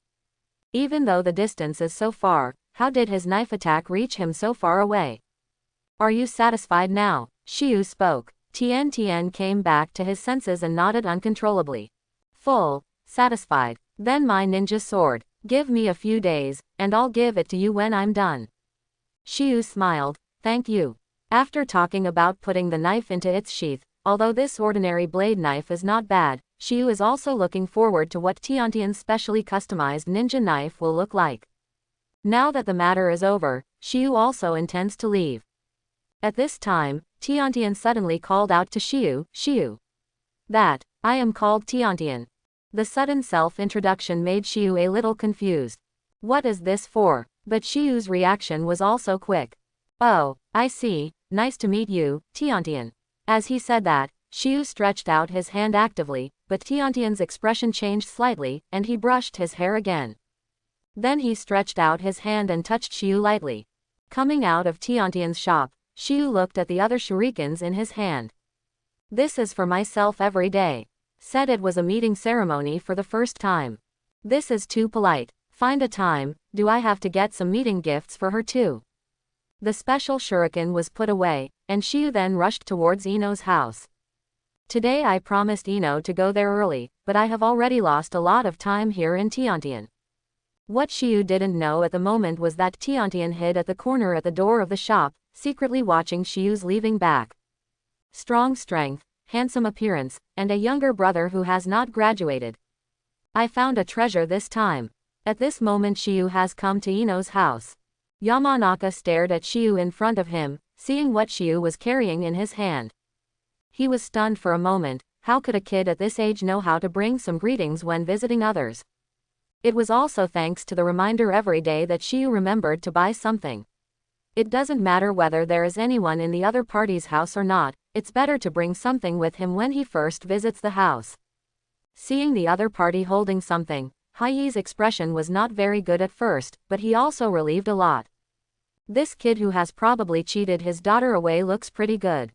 Even though the distance is so far, how did his knife attack reach him so far away? Are you satisfied now? Shiyu spoke. Tian came back to his senses and nodded uncontrollably. Full. Satisfied. Then my ninja sword. Give me a few days, and I'll give it to you when I'm done. Shiyu smiled. Thank you. After talking about putting the knife into its sheath, although this ordinary blade knife is not bad, Shiyu is also looking forward to what Tiantian's specially customized ninja knife will look like. Now that the matter is over, Shiyu also intends to leave. At this time, Tiantian suddenly called out to Shiyu, "Shiyu." "That, I am called Tiantian." The sudden self-introduction made Shiyu a little confused. What is this for? But Shiyu's reaction was also quick. "Oh, I see, nice to meet you, Tiantian." As he said that, Shiyu stretched out his hand actively, but Tiantian's expression changed slightly, and he brushed his hair again. Then he stretched out his hand and touched Shiyu lightly. Coming out of Tiantian's shop, Shiyu looked at the other shurikens in his hand. "This is for myself every day." Said it was a meeting ceremony for the first time. "This is too polite. Find a time, do I have to get some meeting gifts for her too?" The special shuriken was put away, and Shiyu then rushed towards Ino's house. "Today I promised Ino to go there early, but I have already lost a lot of time here in Tiantian." What Shiyu didn't know at the moment was that Tiantian hid at the corner at the door of the shop, secretly watching Shiyu's leaving back. Strong strength, handsome appearance, and a younger brother who has not graduated. "I found a treasure this time." At this moment Shiyu has come to Ino's house. Yamanaka stared at Shiyu in front of him, seeing what Shiyu was carrying in his hand. He was stunned for a moment. How could a kid at this age know how to bring some greetings when visiting others? It was also thanks to the reminder every day that Shiyu remembered to buy something. It doesn't matter whether there is anyone in the other party's house or not, it's better to bring something with him when he first visits the house. Seeing the other party holding something, Haiyi's expression was not very good at first, but he also relieved a lot. This kid who has probably cheated his daughter away looks pretty good.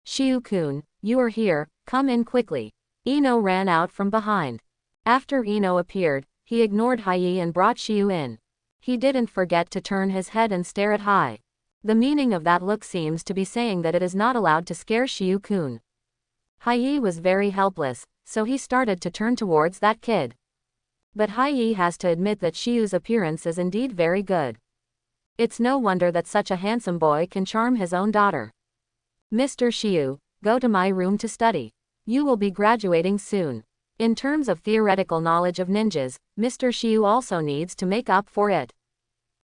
"Shiyu-kun, you are here, come in quickly." Ino ran out from behind. After Ino appeared, he ignored Haiyi and brought Shiyu in. He didn't forget to turn his head and stare at Hai. The meaning of that look seems to be saying that it is not allowed to scare Shiyu-kun. Haiyi was very helpless, so he started to turn towards that kid. But Haiyi has to admit that Shiyu's appearance is indeed very good. It's no wonder that such a handsome boy can charm his own daughter. "Mr. Shiyu, go to my room to study. You will be graduating soon." In terms of theoretical knowledge of ninjas, Mr. Shiyu also needs to make up for it.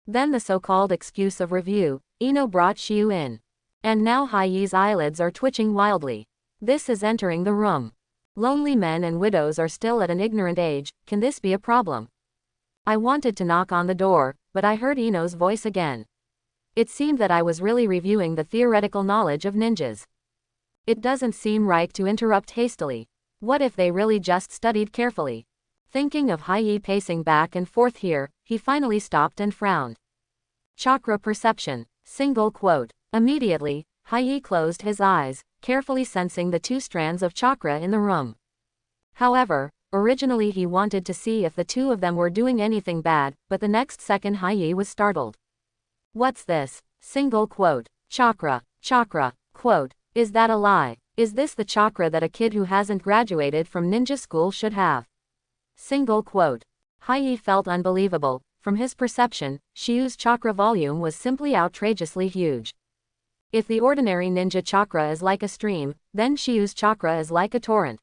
Then the so-called excuse of review, Ino brought Shiyu in. And now Haiyi's eyelids are twitching wildly. This is entering the room. Lonely men and widows are still at an ignorant age, can this be a problem? I wanted to knock on the door, but I heard Ino's voice again. It seemed that I was really reviewing the theoretical knowledge of ninjas. It doesn't seem right to interrupt hastily. What if they really just studied carefully? Thinking of Haiyi pacing back and forth here, he finally stopped and frowned. Chakra perception. Single quote. Immediately, Haiyi closed his eyes, carefully sensing the two strands of chakra in the room. However, originally he wanted to see if the two of them were doing anything bad, but the next second Haiyi was startled. "What's this?" Single quote. Chakra. Quote. Is that a lie? Is this the chakra that a kid who hasn't graduated from ninja school should have? Single quote. Haiyi felt unbelievable. From his perception, Shiyu's chakra volume was simply outrageously huge. If the ordinary ninja chakra is like a stream, then Shiyu's chakra is like a torrent.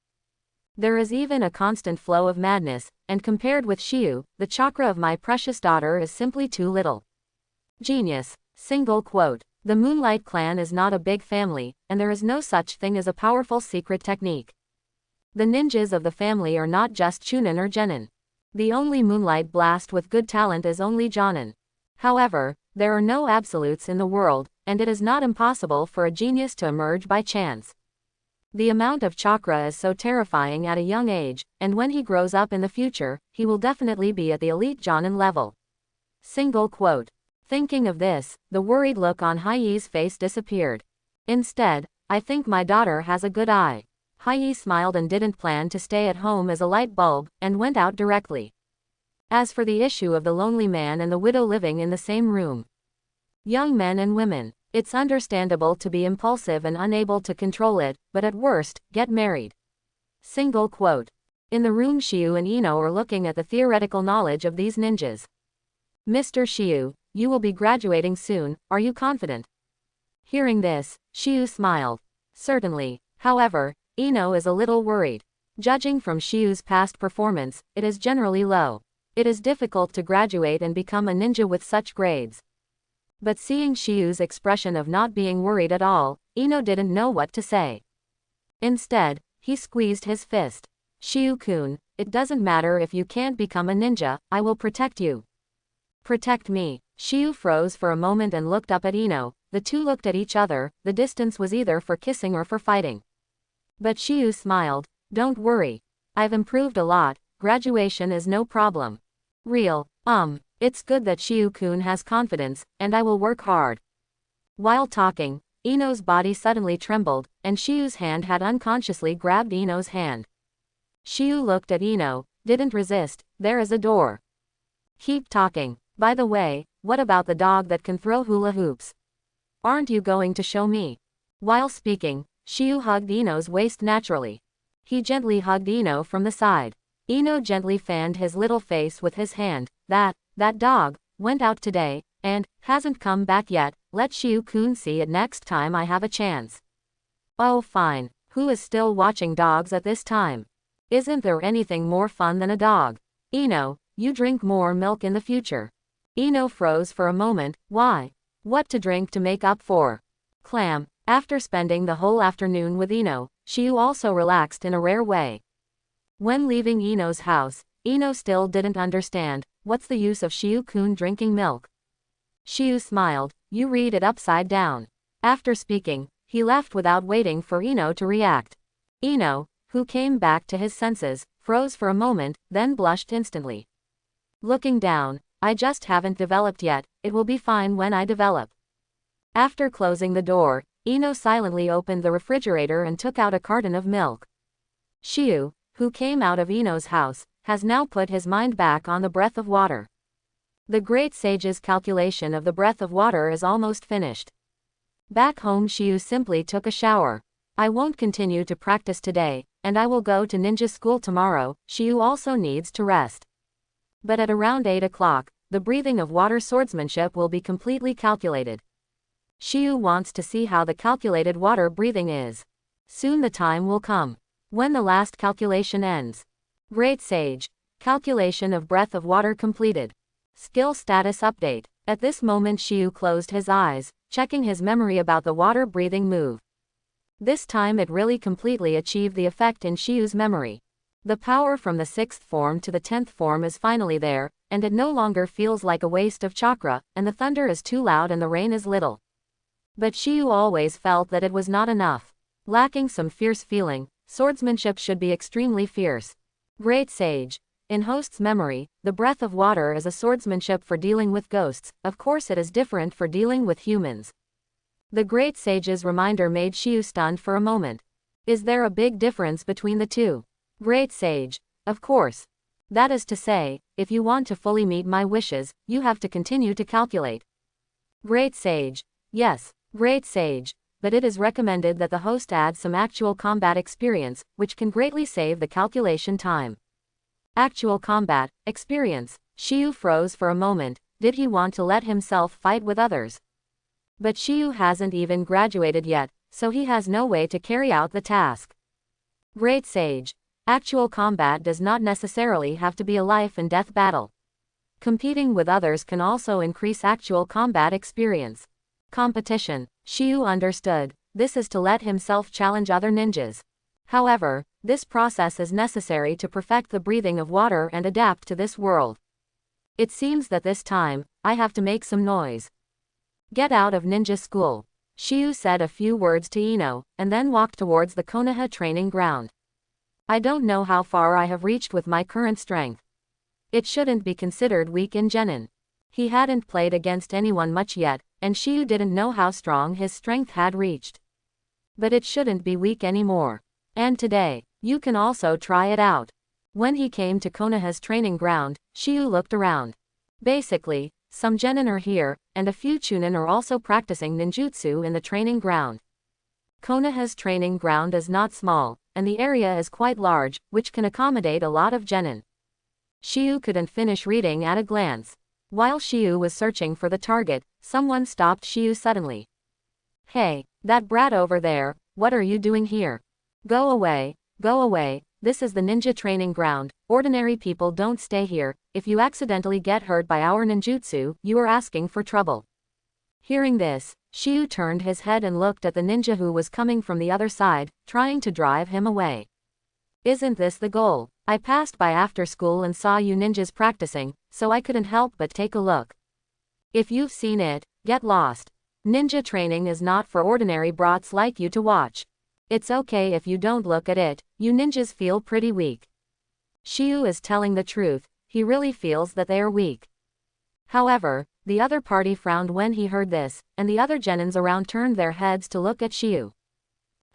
There is even a constant flow of madness, and compared with Shiyu, the chakra of my precious daughter is simply too little. Genius. Single quote. The Moonlight clan is not a big family, and there is no such thing as a powerful secret technique. The ninjas of the family are not just Chunin or Genin. The only Moonlight blast with good talent is only Jonin. However, there are no absolutes in the world, and it is not impossible for a genius to emerge by chance. The amount of chakra is so terrifying at a young age, and when he grows up in the future, he will definitely be at the elite Jonin level. Single quote. Thinking of this, the worried look on Haiyi's face disappeared. Instead, "I think my daughter has a good eye." Haiyi smiled and didn't plan to stay at home as a light bulb, and went out directly. As for the issue of the lonely man and the widow living in the same room. Young men and women, it's understandable to be impulsive and unable to control it, but at worst, get married. Single quote. In the room Shiyu and Ino are looking at the theoretical knowledge of these ninjas. "Mr. Shiyu, you will be graduating soon, are you confident?" Hearing this, Shiyu smiled. Certainly. However, Ino is a little worried. Judging from Shiu's past performance, it is generally low. It is difficult to graduate and become a ninja with such grades. But seeing Shiu's expression of not being worried at all, Ino didn't know what to say. Instead, he squeezed his fist. Shiu-kun, it doesn't matter if you can't become a ninja, I will protect you. Protect me. Shiu froze for a moment and looked up at Ino. The two looked at each other, the distance was either for kissing or for fighting. But Shiu smiled, don't worry. I've improved a lot, graduation is no problem. Real, it's good that Shiu-kun has confidence, and I will work hard. While talking, Ino's body suddenly trembled, and Shiu's hand had unconsciously grabbed Ino's hand. Shiu looked at Ino, didn't resist, there is a door. Keep talking. By the way, what about the dog that can throw hula hoops? Aren't you going to show me? While speaking, Shiu hugged Ino's waist naturally. He gently hugged Ino from the side. Ino gently fanned his little face with his hand. That dog, went out today, and hasn't come back yet, let Shiu-kun see it next time I have a chance. Oh fine, who is still watching dogs at this time? Isn't there anything more fun than a dog? Ino, you drink more milk in the future. Ino froze for a moment, why? What to drink to make up for? Clam. After spending the whole afternoon with Ino, Shiu also relaxed in a rare way. When leaving Ino's house, Ino still didn't understand, what's the use of Shiu-kun drinking milk? Shiu smiled, you read it upside down. After speaking, he left without waiting for Ino to react. Ino, who came back to his senses, froze for a moment, then blushed instantly. Looking down, I just haven't developed yet, it will be fine when I develop. After closing the door, Ino silently opened the refrigerator and took out a carton of milk. Shiu, who came out of Ino's house, has now put his mind back on the breath of water. The great sage's calculation of the breath of water is almost finished. Back home Shiu simply took a shower. I won't continue to practice today, and I will go to ninja school tomorrow. Shiu also needs to rest. But at around 8 o'clock, the breathing of water swordsmanship will be completely calculated. Shiu wants to see how the calculated water breathing is. Soon the time will come. When the last calculation ends. Great Sage. Calculation of breath of water completed. Skill status update. At this moment Shiu closed his eyes, checking his memory about the water breathing move. This time it really completely achieved the effect in Shiu's memory. The power from the 6th form to the 10th form is finally there, and it no longer feels like a waste of chakra, and the thunder is too loud and the rain is little. But Shiu always felt that it was not enough. Lacking some fierce feeling, swordsmanship should be extremely fierce. Great Sage. In host's memory, the breath of water is a swordsmanship for dealing with ghosts, of course it is different for dealing with humans. The Great Sage's reminder made Shiu stunned for a moment. Is there a big difference between the two? Great Sage. Of course. That is to say, if you want to fully meet my wishes, you have to continue to calculate. Great Sage. Yes, Great Sage. But it is recommended that the host add some actual combat experience, which can greatly save the calculation time. Actual combat experience. Shiu froze for a moment. Did he want to let himself fight with others? But Shiu hasn't even graduated yet, so he has no way to carry out the task. Great Sage. Actual combat does not necessarily have to be a life-and-death battle. Competing with others can also increase actual combat experience. Competition. Shiu understood. This is to let himself challenge other ninjas. However, this process is necessary to perfect the breathing of water and adapt to this world. It seems that this time, I have to make some noise. Get out of ninja school. Shiu said a few words to Ino, and then walked towards the Konoha training ground. I don't know how far I have reached with my current strength. It shouldn't be considered weak in genin. He hadn't played against anyone much yet, and Shiu didn't know how strong his strength had reached. But it shouldn't be weak anymore. And today, you can also try it out. When he came to Konoha's training ground, Shiu looked around. Basically, some genin are here, and a few Chunin are also practicing ninjutsu in the training ground. Konoha's training ground is not small, and the area is quite large, which can accommodate a lot of genin. Shiu couldn't finish reading at a glance. While Shiu was searching for the target, someone stopped Shiu suddenly. Hey, that brat over there, what are you doing here? Go away, this is the ninja training ground. Ordinary people don't stay here. If you accidentally get hurt by our ninjutsu, you are asking for trouble. Hearing this, Shiyu turned his head and looked at the ninja who was coming from the other side, trying to drive him away. Isn't this the goal? I passed by after school and saw you ninjas practicing, so I couldn't help but take a look. If you've seen it, get lost. Ninja training is not for ordinary brats like you to watch. It's okay if you don't look at it, you ninjas feel pretty weak. Shiyu is telling the truth, he really feels that they are weak. However, the other party frowned when he heard this, and the other genins around turned their heads to look at Shiyu.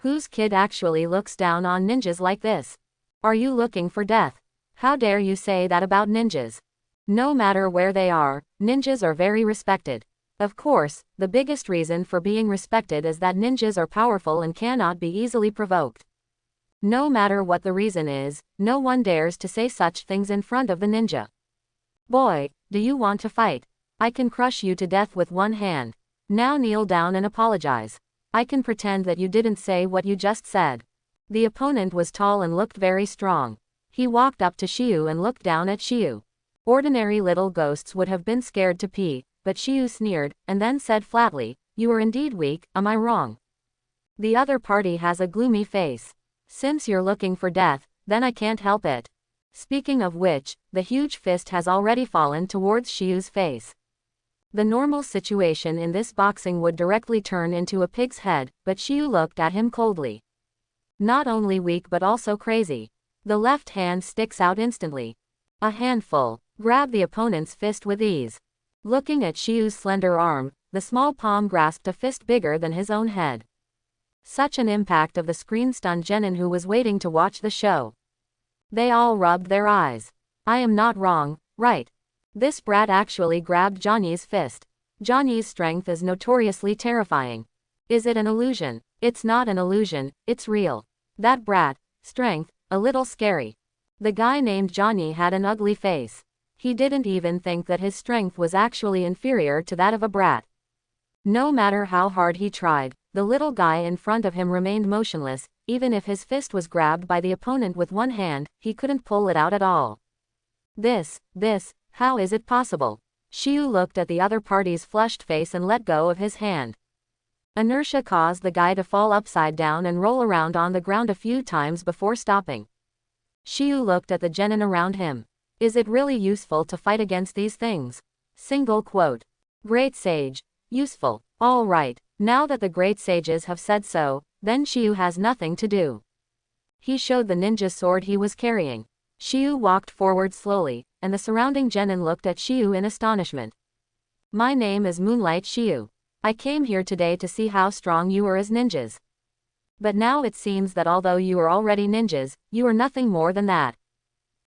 Whose kid actually looks down on ninjas like this? Are you looking for death? How dare you say that about ninjas? No matter where they are, ninjas are very respected. Of course, the biggest reason for being respected is that ninjas are powerful and cannot be easily provoked. No matter what the reason is, no one dares to say such things in front of the ninja. Boy, do you want to fight? I can crush you to death with one hand. Now kneel down and apologize. I can pretend that you didn't say what you just said. The opponent was tall and looked very strong. He walked up to Shiyu and looked down at Shiyu. Ordinary little ghosts would have been scared to pee, but Shiyu sneered, and then said flatly, "You are indeed weak, am I wrong?" The other party has a gloomy face. Since you're looking for death, then I can't help it. Speaking of which, the huge fist has already fallen towards Shiyu's face. The normal situation in this boxing would directly turn into a pig's head, but Shiyu looked at him coldly. Not only weak but also crazy. The left hand sticks out instantly. A handful. Grab the opponent's fist with ease. Looking at Shiyu's slender arm, the small palm grasped a fist bigger than his own head. Such an impact of the screen stunned genin who was waiting to watch the show. They all rubbed their eyes. I am not wrong, right? This brat actually grabbed Johnny's fist. Johnny's strength is notoriously terrifying. Is it an illusion? It's not an illusion, it's real. That brat, strength, a little scary. The guy named Johnny had an ugly face. He didn't even think that his strength was actually inferior to that of a brat. No matter how hard he tried, the little guy in front of him remained motionless. Even if his fist was grabbed by the opponent with one hand, he couldn't pull it out at all. How is it possible? Shiyu looked at the other party's flushed face and let go of his hand. Inertia caused the guy to fall upside down and roll around on the ground a few times before stopping. Shiyu looked at the genin around him. Is it really useful to fight against these things? Single quote. Great sage. Useful. All right, now that the great sages have said so, then Shiyu has nothing to do. He showed the ninja sword he was carrying. Shiyu walked forward slowly, and the surrounding genin looked at Shiyu in astonishment. My name is Moonlight Shiyu. I came here today to see how strong you are as ninjas. But now it seems that although you are already ninjas, you are nothing more than that.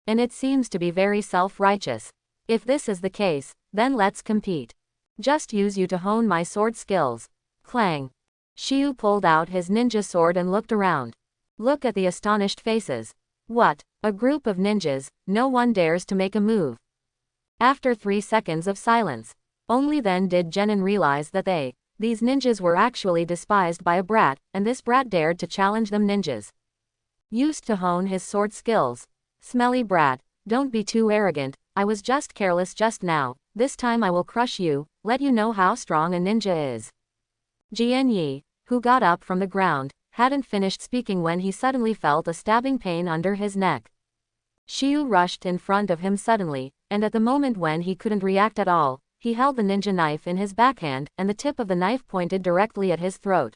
And it seems to be very self-righteous. If this is the case, then let's compete. Just use you to hone my sword skills. Clang. Shiyu pulled out his ninja sword and looked around. Look at the astonished faces. What? A group of ninjas, no one dares to make a move. After 3 seconds of silence, only then did genin realize that these ninjas were actually despised by a brat, and this brat dared to challenge them ninjas. Used to hone his sword skills. Smelly brat, don't be too arrogant, I was just careless just now, this time I will crush you, let you know how strong a ninja is. Jian Yi, who got up from the ground, hadn't finished speaking when he suddenly felt a stabbing pain under his neck. Shiyu rushed in front of him suddenly, and at the moment when he couldn't react at all, he held the ninja knife in his backhand, and the tip of the knife pointed directly at his throat.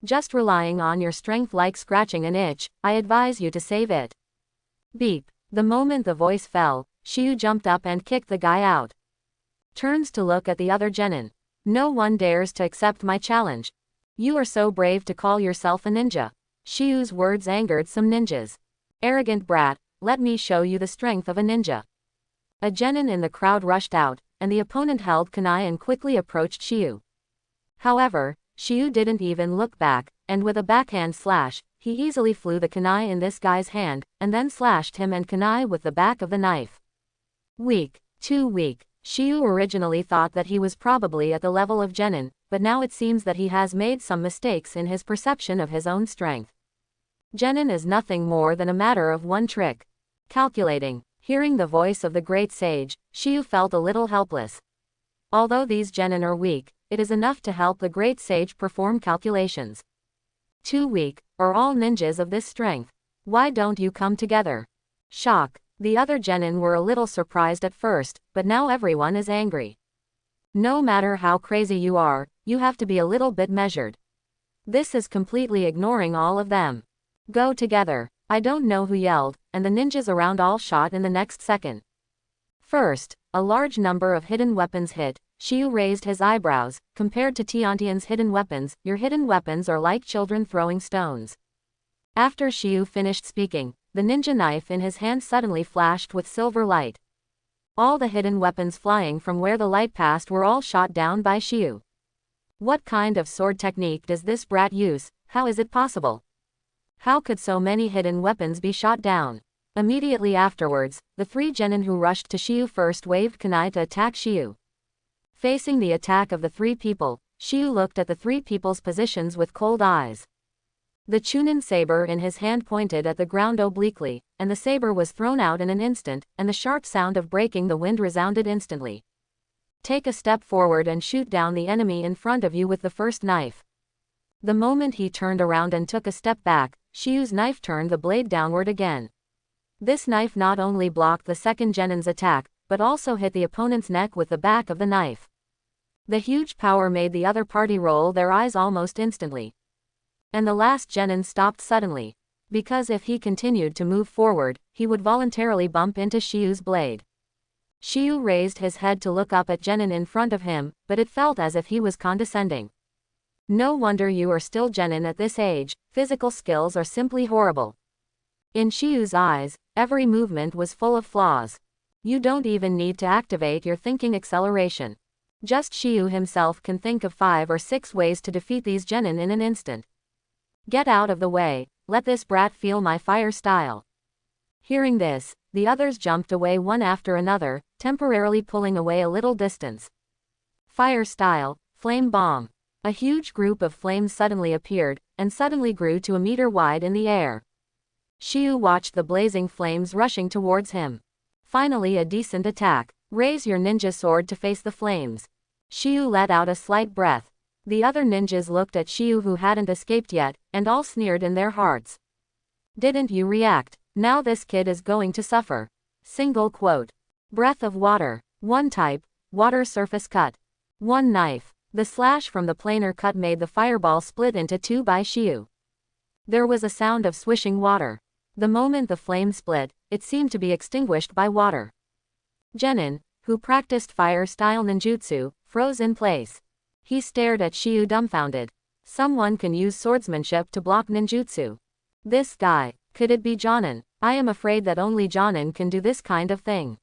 Just relying on your strength like scratching an itch, I advise you to save it. Beep. The moment the voice fell, Shiyu jumped up and kicked the guy out. Turns to look at the other genin. No one dares to accept my challenge. You are so brave to call yourself a ninja. Shiyu's words angered some ninjas. Arrogant brat, let me show you the strength of a ninja. A genin in the crowd rushed out, and the opponent held kunai and quickly approached Shiyu. However, Shiyu didn't even look back, and with a backhand slash, he easily flew the kunai in this guy's hand, and then slashed him and kunai with the back of the knife. Weak. Too weak. Shiyu originally thought that he was probably at the level of genin, but now it seems that he has made some mistakes in his perception of his own strength. Genin is nothing more than a matter of one trick. Calculating. Hearing the voice of the great sage, Shiyu felt a little helpless. Although these genin are weak, it is enough to help the great sage perform calculations. Too weak, or all ninjas of this strength. Why don't you come together? Shock. The other genin were a little surprised at first, but now everyone is angry. No matter how crazy you are, you have to be a little bit measured. This is completely ignoring all of them. Go together. I don't know who yelled, and the ninjas around all shot in the next second. First, a large number of hidden weapons hit. Shiyu raised his eyebrows. Compared to Tiantian's hidden weapons, your hidden weapons are like children throwing stones. After Shiyu finished speaking, the ninja knife in his hand suddenly flashed with silver light. All the hidden weapons flying from where the light passed were all shot down by Shiyu. What kind of sword technique does this brat use? How is it possible? How could so many hidden weapons be shot down? Immediately afterwards, the three genin who rushed to Shiyu first waved kunai to attack Shiyu. Facing the attack of the three people, Shiyu looked at the three people's positions with cold eyes. The Chunin saber in his hand pointed at the ground obliquely, and the saber was thrown out in an instant, and the sharp sound of breaking the wind resounded instantly. Take a step forward and shoot down the enemy in front of you with the first knife. The moment he turned around and took a step back, Shiyu's knife turned the blade downward again. This knife not only blocked the second genin's attack, but also hit the opponent's neck with the back of the knife. The huge power made the other party roll their eyes almost instantly. And the last genin stopped suddenly. Because if he continued to move forward, he would voluntarily bump into Shiyu's blade. Shiyu raised his head to look up at genin in front of him, but it felt as if he was condescending. No wonder you are still genin at this age, physical skills are simply horrible. In Shiyu's eyes, every movement was full of flaws. You don't even need to activate your thinking acceleration. Just Shiyu himself can think of 5 or 6 ways to defeat these genin in an instant. Get out of the way, let this brat feel my fire style. Hearing this, the others jumped away one after another, temporarily pulling away a little distance. Fire style, flame bomb. A huge group of flames suddenly appeared, and suddenly grew to a meter wide in the air. Shiyu watched the blazing flames rushing towards him. Finally a decent attack. Raise your ninja sword to face the flames. Shiyu let out a slight breath. The other ninjas looked at Shiyu who hadn't escaped yet, and all sneered in their hearts. Didn't you react? Now this kid is going to suffer. Single quote. Breath of water. One type, water surface cut. One knife. The slash from the planar cut made the fireball split into 2 by Shiyu. There was a sound of swishing water. The moment the flame split, it seemed to be extinguished by water. Genin, who practiced fire-style ninjutsu, froze in place. He stared at Shiyu dumbfounded. Someone can use swordsmanship to block ninjutsu. This guy, could it be Jonin? I am afraid that only Jonin can do this kind of thing.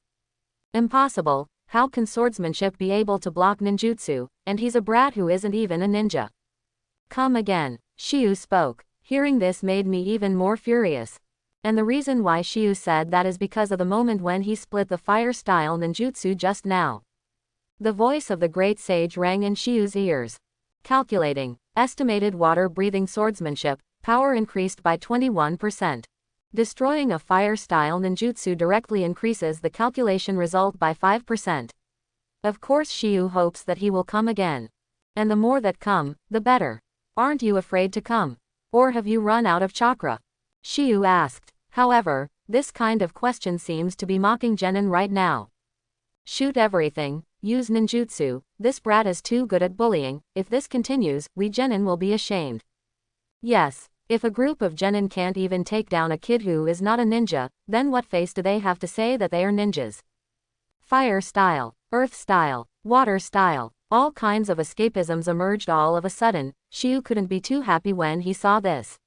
Impossible. How can swordsmanship be able to block ninjutsu, and he's a brat who isn't even a ninja? Come again. Shiyu spoke. Hearing this made me even more furious. And the reason why Shiyu said that is because of the moment when he split the fire-style ninjutsu just now. The voice of the great sage rang in Shiyu's ears. Calculating. Estimated water-breathing swordsmanship, power increased by 21%. Destroying a fire-style ninjutsu directly increases the calculation result by 5%. Of course Shiyu hopes that he will come again. And the more that come, the better. Aren't you afraid to come? Or have you run out of chakra? Shiyu asked. However, this kind of question seems to be mocking genin right now. Shoot everything, use ninjutsu, this brat is too good at bullying, if this continues, we genin will be ashamed. Yes. If a group of genin can't even take down a kid who is not a ninja, then what face do they have to say that they are ninjas? Fire style, earth style, water style, all kinds of escapisms emerged all of a sudden. Shiyu couldn't be too happy when he saw this.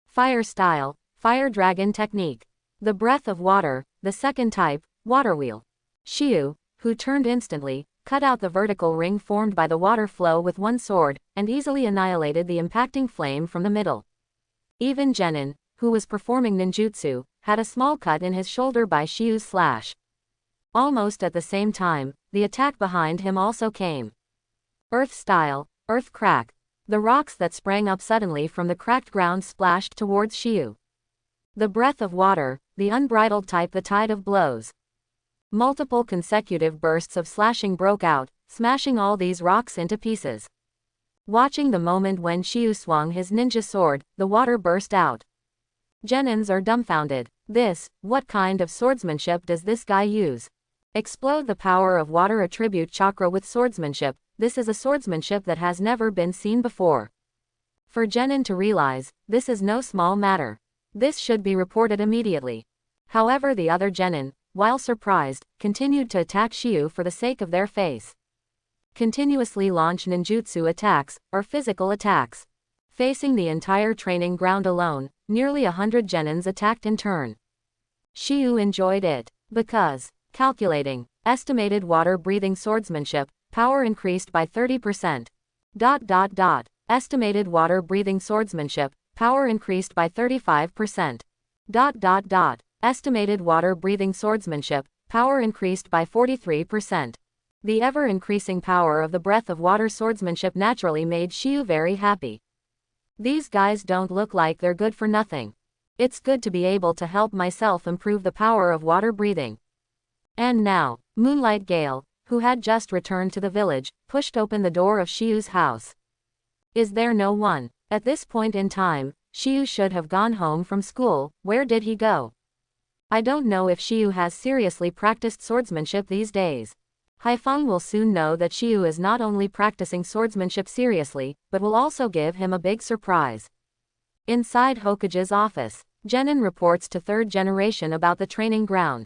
Fire style, fire dragon technique. The breath of water, the second type, water wheel. Shiyu, who turned instantly, cut out the vertical ring formed by the water flow with one sword, and easily annihilated the impacting flame from the middle. Even Genin, who was performing ninjutsu, had a small cut in his shoulder by Shiyu's slash. Almost at the same time, the attack behind him also came. Earth style, earth crack. The rocks that sprang up suddenly from the cracked ground splashed towards Shiyu. The breath of water, the unbridled type, the tide of blows. Multiple consecutive bursts of slashing broke out, smashing all these rocks into pieces. Watching the moment when Shiyu swung his ninja sword, the water burst out. Genins are dumbfounded. What kind of swordsmanship does this guy use? Explode the power of water, attribute chakra with swordsmanship. This is a swordsmanship that has never been seen before. For Genin to realize, this is no small matter. This should be reported immediately. However, the other Genin, while surprised, continued to attack Shiyu for the sake of their face. Continuously launch ninjutsu attacks, or physical attacks. Facing the entire training ground alone, nearly 100 Genins attacked in turn. Shiyu enjoyed it, because, calculating, estimated water-breathing swordsmanship, power increased by 30%. Estimated water-breathing swordsmanship, power increased by 35%. Estimated water-breathing swordsmanship, power increased by 43%. The ever-increasing power of the breath of water swordsmanship naturally made Shiyu very happy. These guys don't look like they're good for nothing. It's good to be able to help myself improve the power of water breathing. And now, Moonlight Gale, who had just returned to the village, pushed open the door of Shiyu's house. Is there no one? At this point in time, Shiyu should have gone home from school. Where did he go? I don't know if Shiyu has seriously practiced swordsmanship these days. Haifeng will soon know that Shiyu is not only practicing swordsmanship seriously, but will also give him a big surprise. Inside Hokage's office, Genin reports to third generation about the training ground.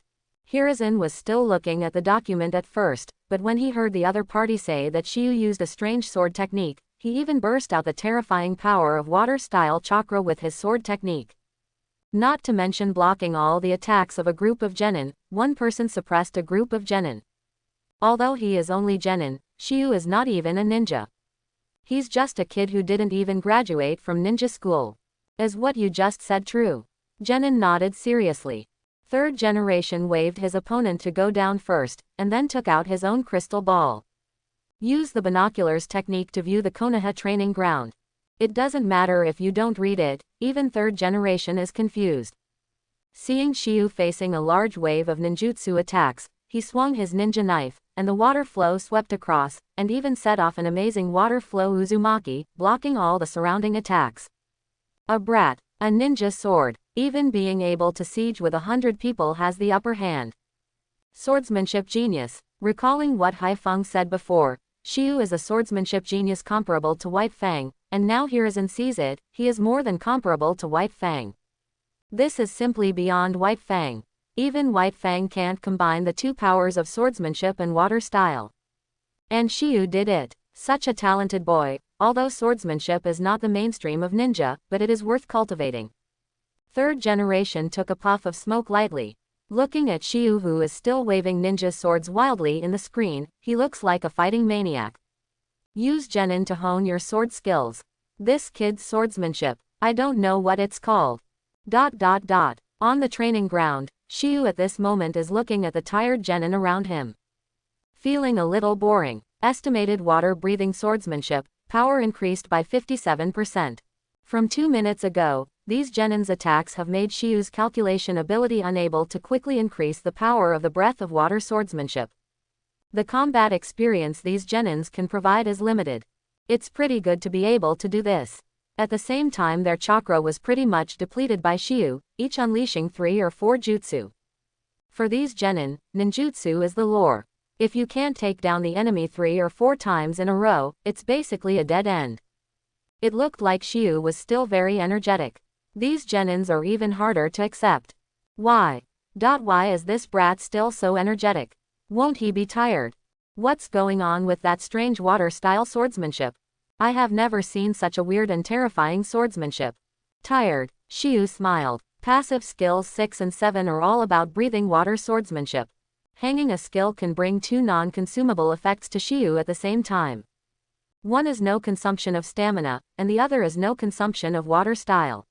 Hiruzen was still looking at the document at first, but when he heard the other party say that Shiyu used a strange sword technique, he even burst out the terrifying power of water-style chakra with his sword technique. Not to mention blocking all the attacks of a group of Genin, one person suppressed a group of Genin. Although he is only Genin, Shiyu is not even a ninja. He's just a kid who didn't even graduate from ninja school. Is what you just said true? Genin nodded seriously. Third generation waved his opponent to go down first, and then took out his own crystal ball. Use the binoculars technique to view the Konoha training ground. It doesn't matter if you don't read it, even third generation is confused. Seeing Shiyu facing a large wave of ninjutsu attacks, he swung his ninja knife, and the water flow swept across, and even set off an amazing water flow Uzumaki, blocking all the surrounding attacks. A brat, a ninja sword, even being able to siege with 100 people has the upper hand. Swordsmanship genius. Recalling what Haifeng said before, Shiyu is a swordsmanship genius comparable to White Fang, and now Hiruzen sees it, he is more than comparable to White Fang. This is simply beyond White Fang. Even White Fang can't combine the two powers of swordsmanship and water style. And Shiyu did it. Such a talented boy, although swordsmanship is not the mainstream of ninja, but it is worth cultivating. Third generation took a puff of smoke lightly. Looking at Shiyu, who is still waving ninja swords wildly in the screen, he looks like a fighting maniac. Use Genin to hone your sword skills. This kid's swordsmanship, I don't know what it's called. On the training ground, Shiyu at this moment is looking at the tired Genin around him. Feeling a little boring. Estimated water-breathing swordsmanship, power increased by 57%. From 2 minutes ago, these Genin's attacks have made Shiyu's calculation ability unable to quickly increase the power of the breath of water swordsmanship. The combat experience these Genins can provide is limited. It's pretty good to be able to do this. At the same time, their chakra was pretty much depleted by Shiyu, each unleashing 3 or 4 jutsu. For these Genin, ninjutsu is the lore. If you can't take down the enemy 3 or 4 times in a row, it's basically a dead end. It looked like Shiyu was still very energetic. These Genins are even harder to accept. Why is this brat still so energetic? Won't he be tired? What's going on with that strange water-style swordsmanship? I have never seen such a weird and terrifying swordsmanship. Tired, Shiyu smiled. Passive skills 6 and 7 are all about breathing water swordsmanship. Hanging a skill can bring 2 non-consumable effects to Shiyu at the same time. One is no consumption of stamina, and the other is no consumption of water style.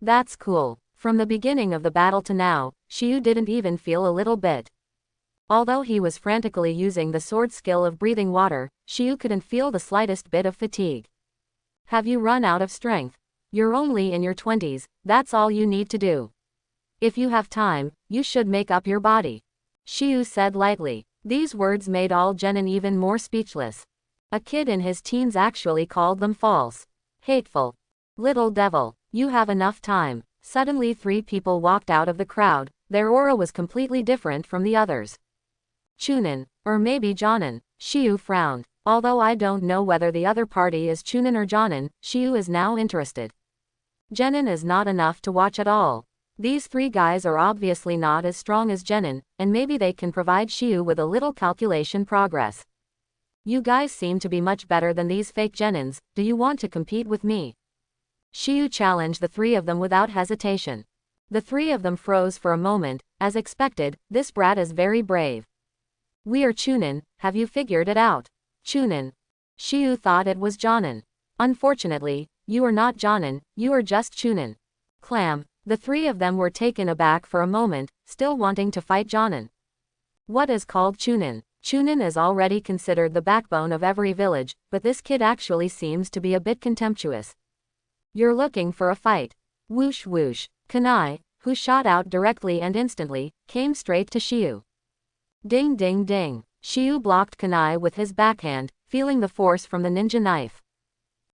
That's cool. From the beginning of the battle to now, Shiyu didn't even feel a little bit. Although he was frantically using the sword skill of breathing water, Shiyu couldn't feel the slightest bit of fatigue. Have you run out of strength? You're only in your 20s, that's all you need to do. If you have time, you should make up your body. Shiyu said lightly. These words made all genin even more speechless. A kid in his teens actually called them false. Hateful. Little devil, you have enough time. Suddenly 3 people walked out of the crowd, their aura was completely different from the others. Chunin, or maybe Jonin, Shiyu frowned. Although I don't know whether the other party is Chunin or Jonin, Shiyu is now interested. Genin is not enough to watch at all. These 3 guys are obviously not as strong as Genin, and maybe they can provide Shiyu with a little calculation progress. You guys seem to be much better than these fake Genins, do you want to compete with me? Shiyu challenged the 3 of them without hesitation. The 3 of them froze for a moment. As expected, this brat is very brave. We are Chunin, have you figured it out? Chunin. Shiyu thought it was Jonin. Unfortunately, you are not Jonin, you are just Chunin. Clam. The 3 of them were taken aback for a moment, still wanting to fight Jonin. What is called Chunin? Chunin is already considered the backbone of every village, but this kid actually seems to be a bit contemptuous. You're looking for a fight. Whoosh whoosh. Kanai, who shot out directly and instantly, came straight to Shiyu. Ding ding ding. Shiyu blocked Kanai with his backhand, feeling the force from the ninja knife.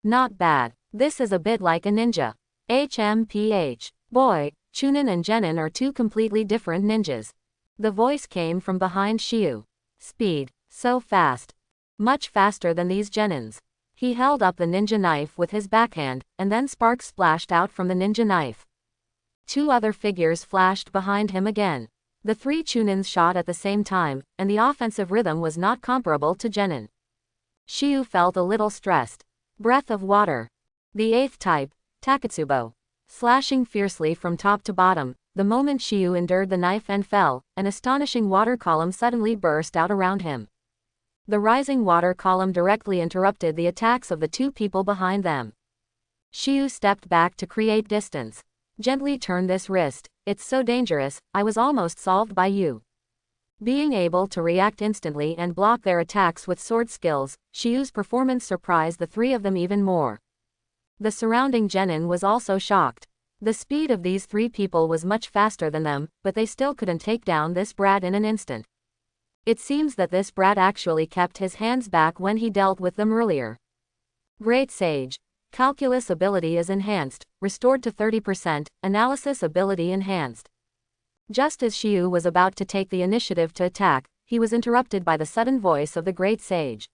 Not bad. This is a bit like a ninja. HMPH. Boy, Chunin and Genin are 2 completely different ninjas. The voice came from behind Shiyu. Speed. So fast. Much faster than these Genins. He held up the ninja knife with his backhand, and then sparks splashed out from the ninja knife. 2 other figures flashed behind him again. The 3 Chunins shot at the same time, and the offensive rhythm was not comparable to Genin. Shiyu felt a little stressed. Breath of water. The 8th type, Takatsubo. Slashing fiercely from top to bottom, the moment Shiyu endured the knife and fell, an astonishing water column suddenly burst out around him. The rising water column directly interrupted the attacks of the 2 people behind them. Shiyu stepped back to create distance. Gently turn this wrist, it's so dangerous, I was almost solved by you. Being able to react instantly and block their attacks with sword skills, Shiyu's performance surprised the 3 of them even more. The surrounding Genin was also shocked. The speed of these 3 people was much faster than them, but they still couldn't take down this brat in an instant. It seems that this brat actually kept his hands back when he dealt with them earlier. Great Sage. Calculus ability is enhanced, restored to 30%, analysis ability enhanced. Just as Shiyu was about to take the initiative to attack, he was interrupted by the sudden voice of the Great Sage.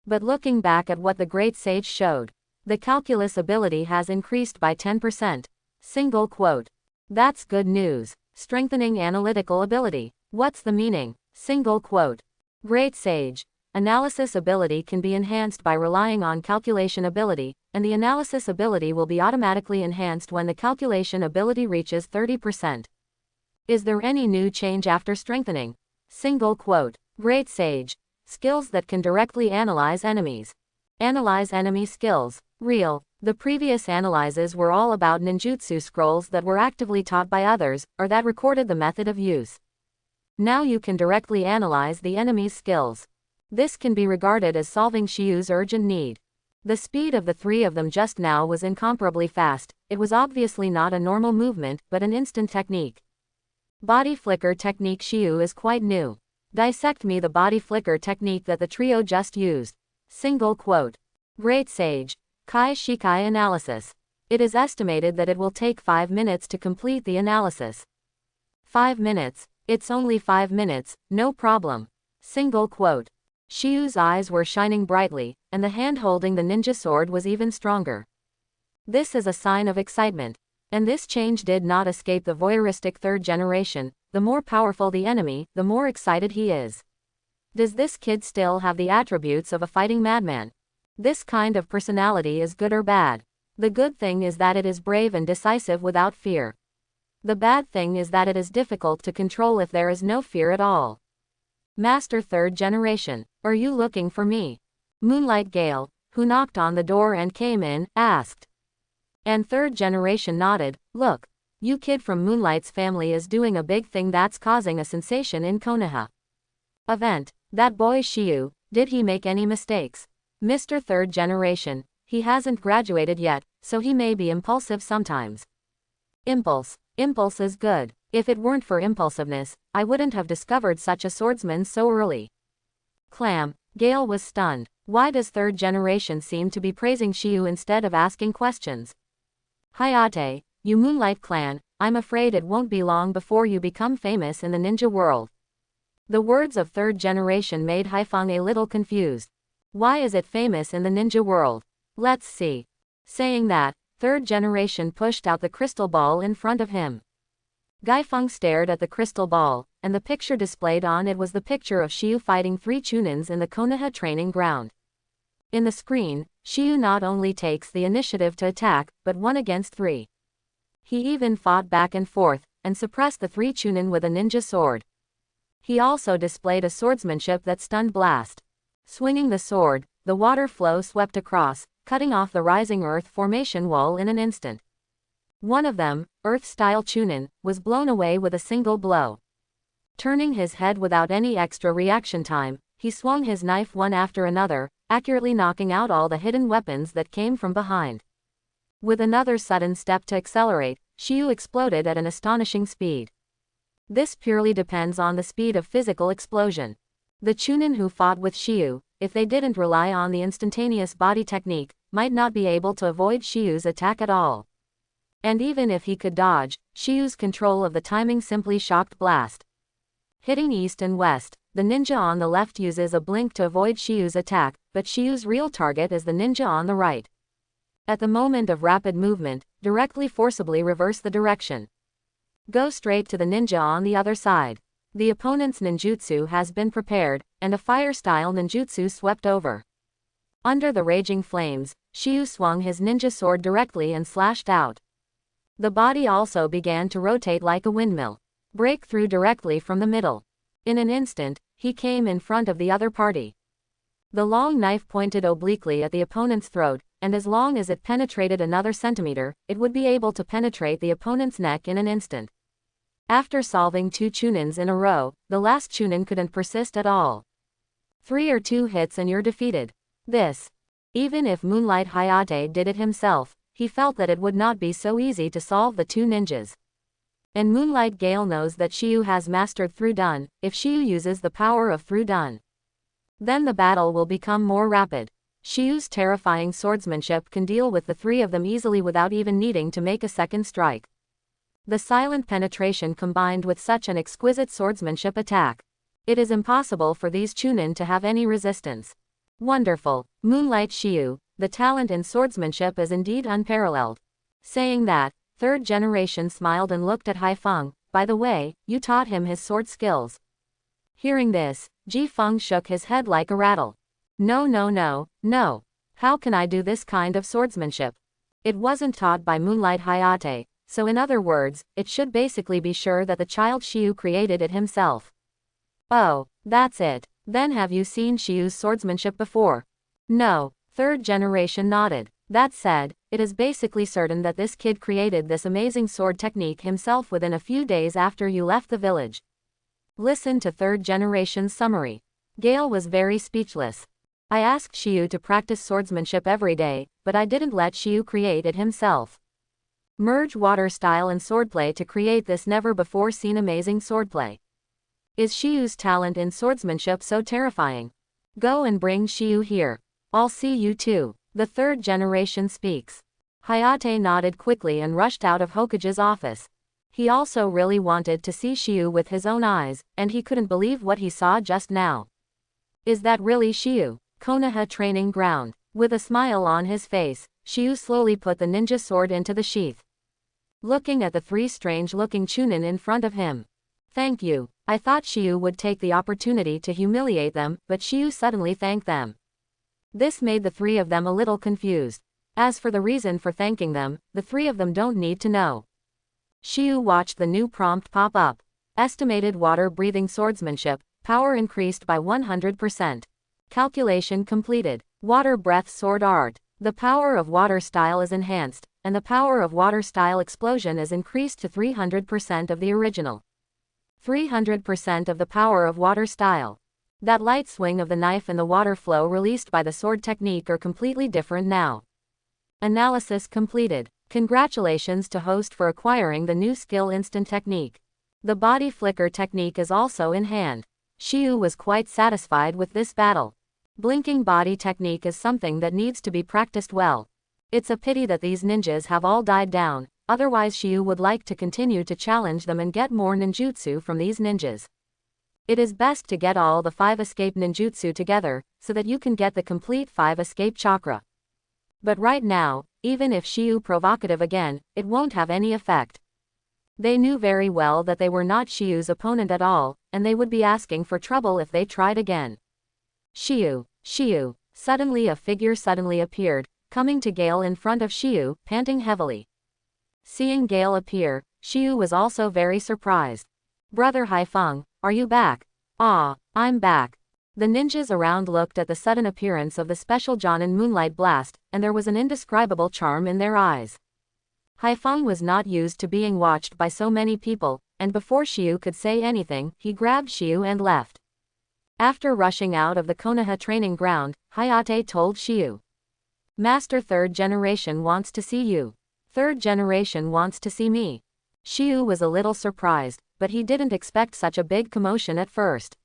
But looking back at what the Great Sage showed, the calculus ability has increased by 10%. Single quote. That's good news. Strengthening analytical ability. What's the meaning? Single quote. Great Sage. Analysis ability can be enhanced by relying on calculation ability, and the analysis ability will be automatically enhanced when the calculation ability reaches 30%. Is there any new change after strengthening? Single quote. Great Sage. Skills that can directly analyze enemies. Analyze enemy skills. Real. The previous analyzes were all about ninjutsu scrolls that were actively taught by others, or that recorded the method of use. Now you can directly analyze the enemy's skills. This can be regarded as solving Shiyu's urgent need. The speed of the 3 of them just now was incomparably fast. It was obviously not a normal movement, but an instant technique. Body flicker technique. Shiyu is quite new. Dissect me the body flicker technique that the trio just used. Single quote. Great Sage. Kai Shikai analysis. It is estimated that it will take 5 minutes to complete the analysis. 5 minutes. It's only 5 minutes, no problem. Single quote. Shiyu's eyes were shining brightly, and the hand holding the ninja sword was even stronger. This is a sign of excitement. And this change did not escape the voyeuristic 3rd generation. The more powerful the enemy, the more excited he is. Does this kid still have the attributes of a fighting madman? This kind of personality is good or bad? The good thing is that it is brave and decisive without fear. The bad thing is that it is difficult to control if there is no fear at all. Master 3rd generation, are you looking for me? Moonlight Gale, who knocked on the door and came in, asked. And 3rd generation nodded. Look, you kid from Moonlight's family is doing a big thing that's causing a sensation in Konoha. Event. That boy Shiyu, did he make any mistakes? Mr. 3rd generation, he hasn't graduated yet, so he may be impulsive sometimes. Impulse. Impulse is good. If it weren't for impulsiveness, I wouldn't have discovered such a swordsman so early. Clam. Gale was stunned. Why does third generation seem to be praising Shiyu instead of asking questions? Hayate, you Moonlight clan, I'm afraid it won't be long before you become famous in the ninja world. The words of third generation made Haifeng a little confused. Why is it famous in the ninja world? Let's see. Saying that, third generation pushed out the crystal ball in front of him. Gaifeng stared at the crystal ball, and the picture displayed on it was the picture of Shiyu fighting 3 Chunins in the Konoha training ground. In the screen, Shiyu not only takes the initiative to attack, but 1 against 3. He even fought back and forth, and suppressed the 3 Chunin with a ninja sword. He also displayed a swordsmanship that stunned blast. Swinging the sword, the water flow swept across, cutting off the rising earth formation wall in an instant. One of them, Earth-style Chunin, was blown away with a single blow. Turning his head without any extra reaction time, he swung his knife one after another, accurately knocking out all the hidden weapons that came from behind. With another sudden step to accelerate, Shiyu exploded at an astonishing speed. This purely depends on the speed of physical explosion. The Chunin who fought with Shiyu, if they didn't rely on the instantaneous body technique, might not be able to avoid Shiyu's attack at all. And even if he could dodge, Shiyu's control of the timing simply shocked blast. Hitting east and west, the ninja on the left uses a blink to avoid Shiyu's attack, but Shiyu's real target is the ninja on the right. At the moment of rapid movement, directly forcibly reverse the direction. Go straight to the ninja on the other side. The opponent's ninjutsu has been prepared, and a fire-style ninjutsu swept over. Under the raging flames, Shiyu swung his ninja sword directly and slashed out. The body also began to rotate like a windmill. Break through directly from the middle. In an instant, he came in front of the other party. The long knife pointed obliquely at the opponent's throat, and as long as it penetrated another centimeter, it would be able to penetrate the opponent's neck in an instant. After solving 2 Chunins in a row, the last Chunin couldn't persist at all. 3 or 2 hits and you're defeated. This. Even if Moonlight Hayate did it himself, he felt that it would not be so easy to solve the 2 ninjas. And Moonlight Gale knows that Shiyu has mastered Through Done. If Shiyu uses the power of Through Done, then the battle will become more rapid. Shiyu's terrifying swordsmanship can deal with the 3 of them easily without even needing to make a second strike. The silent penetration combined with such an exquisite swordsmanship attack. It is impossible for these Chunin to have any resistance. Wonderful. Moonlight Shiyu, the talent in swordsmanship is indeed unparalleled. Saying that, third generation smiled and looked at Haifeng. By the way, you taught him his sword skills. Hearing this, Ji Feng shook his head like a rattle. No. How can I do this kind of swordsmanship? It wasn't taught by Moonlight Hayate, so in other words, it should basically be sure that the child Shiyu created it himself. Oh, that's it. Then have you seen Shiyu's swordsmanship before? No. Third generation nodded. That said, it is basically certain that this kid created this amazing sword technique himself within a few days after you left the village. Listen to third generation's summary. Gale was very speechless. I asked Shiyu to practice swordsmanship every day, but I didn't let Shiyu create it himself. Merge water style and swordplay to create this never-before-seen amazing swordplay. Is Shiyu's talent in swordsmanship so terrifying? Go and bring Shiyu here. I'll see you too. The third generation speaks. Hayate nodded quickly and rushed out of Hokage's office. He also really wanted to see Shiyu with his own eyes, and he couldn't believe what he saw just now. Is that really Shiyu? Konoha training ground. With a smile on his face, Shiyu slowly put the ninja sword into the sheath. Looking at the 3 strange-looking Chunin in front of him. Thank you. I thought Shiyu would take the opportunity to humiliate them, but Shiyu suddenly thanked them. This made the 3 of them a little confused. As for the reason for thanking them, the 3 of them don't need to know. Shiyu watched the new prompt pop up. Estimated water-breathing swordsmanship, power increased by 100%. Calculation completed. Water breath sword art. The power of water style is enhanced, and the power of water style explosion is increased to 300% of the original. 300% of the power of water style. That light swing of the knife and the water flow released by the sword technique are completely different now. Analysis completed. Congratulations to host for acquiring the new skill instant technique. The body flicker technique is also in hand. Shiyu was quite satisfied with this battle. Blinking body technique is something that needs to be practiced well. It's a pity that these ninjas have all died down, otherwise Shiyu would like to continue to challenge them and get more ninjutsu from these ninjas. It is best to get all the 5 escape ninjutsu together, so that you can get the complete 5 escape chakra. But right now, even if Shiyu provocative again, it won't have any effect. They knew very well that they were not Shiyu's opponent at all, and they would be asking for trouble if they tried again. Shiyu, Shiyu. Suddenly a figure suddenly appeared, coming to Gale in front of Shiyu, panting heavily. Seeing Gale appear, Shiyu was also very surprised. Brother Haifeng, are you back? Ah, I'm back. The ninjas around looked at the sudden appearance of the special Chunin moonlight blast, and there was an indescribable charm in their eyes. Haifeng was not used to being watched by so many people, and before Shiyu could say anything, he grabbed Shiyu and left. After rushing out of the Konoha training ground, Hayate told Shiyu. Master 3rd generation wants to see you. 3rd generation wants to see me. Shiyu was a little surprised, but he didn't expect such a big commotion at first.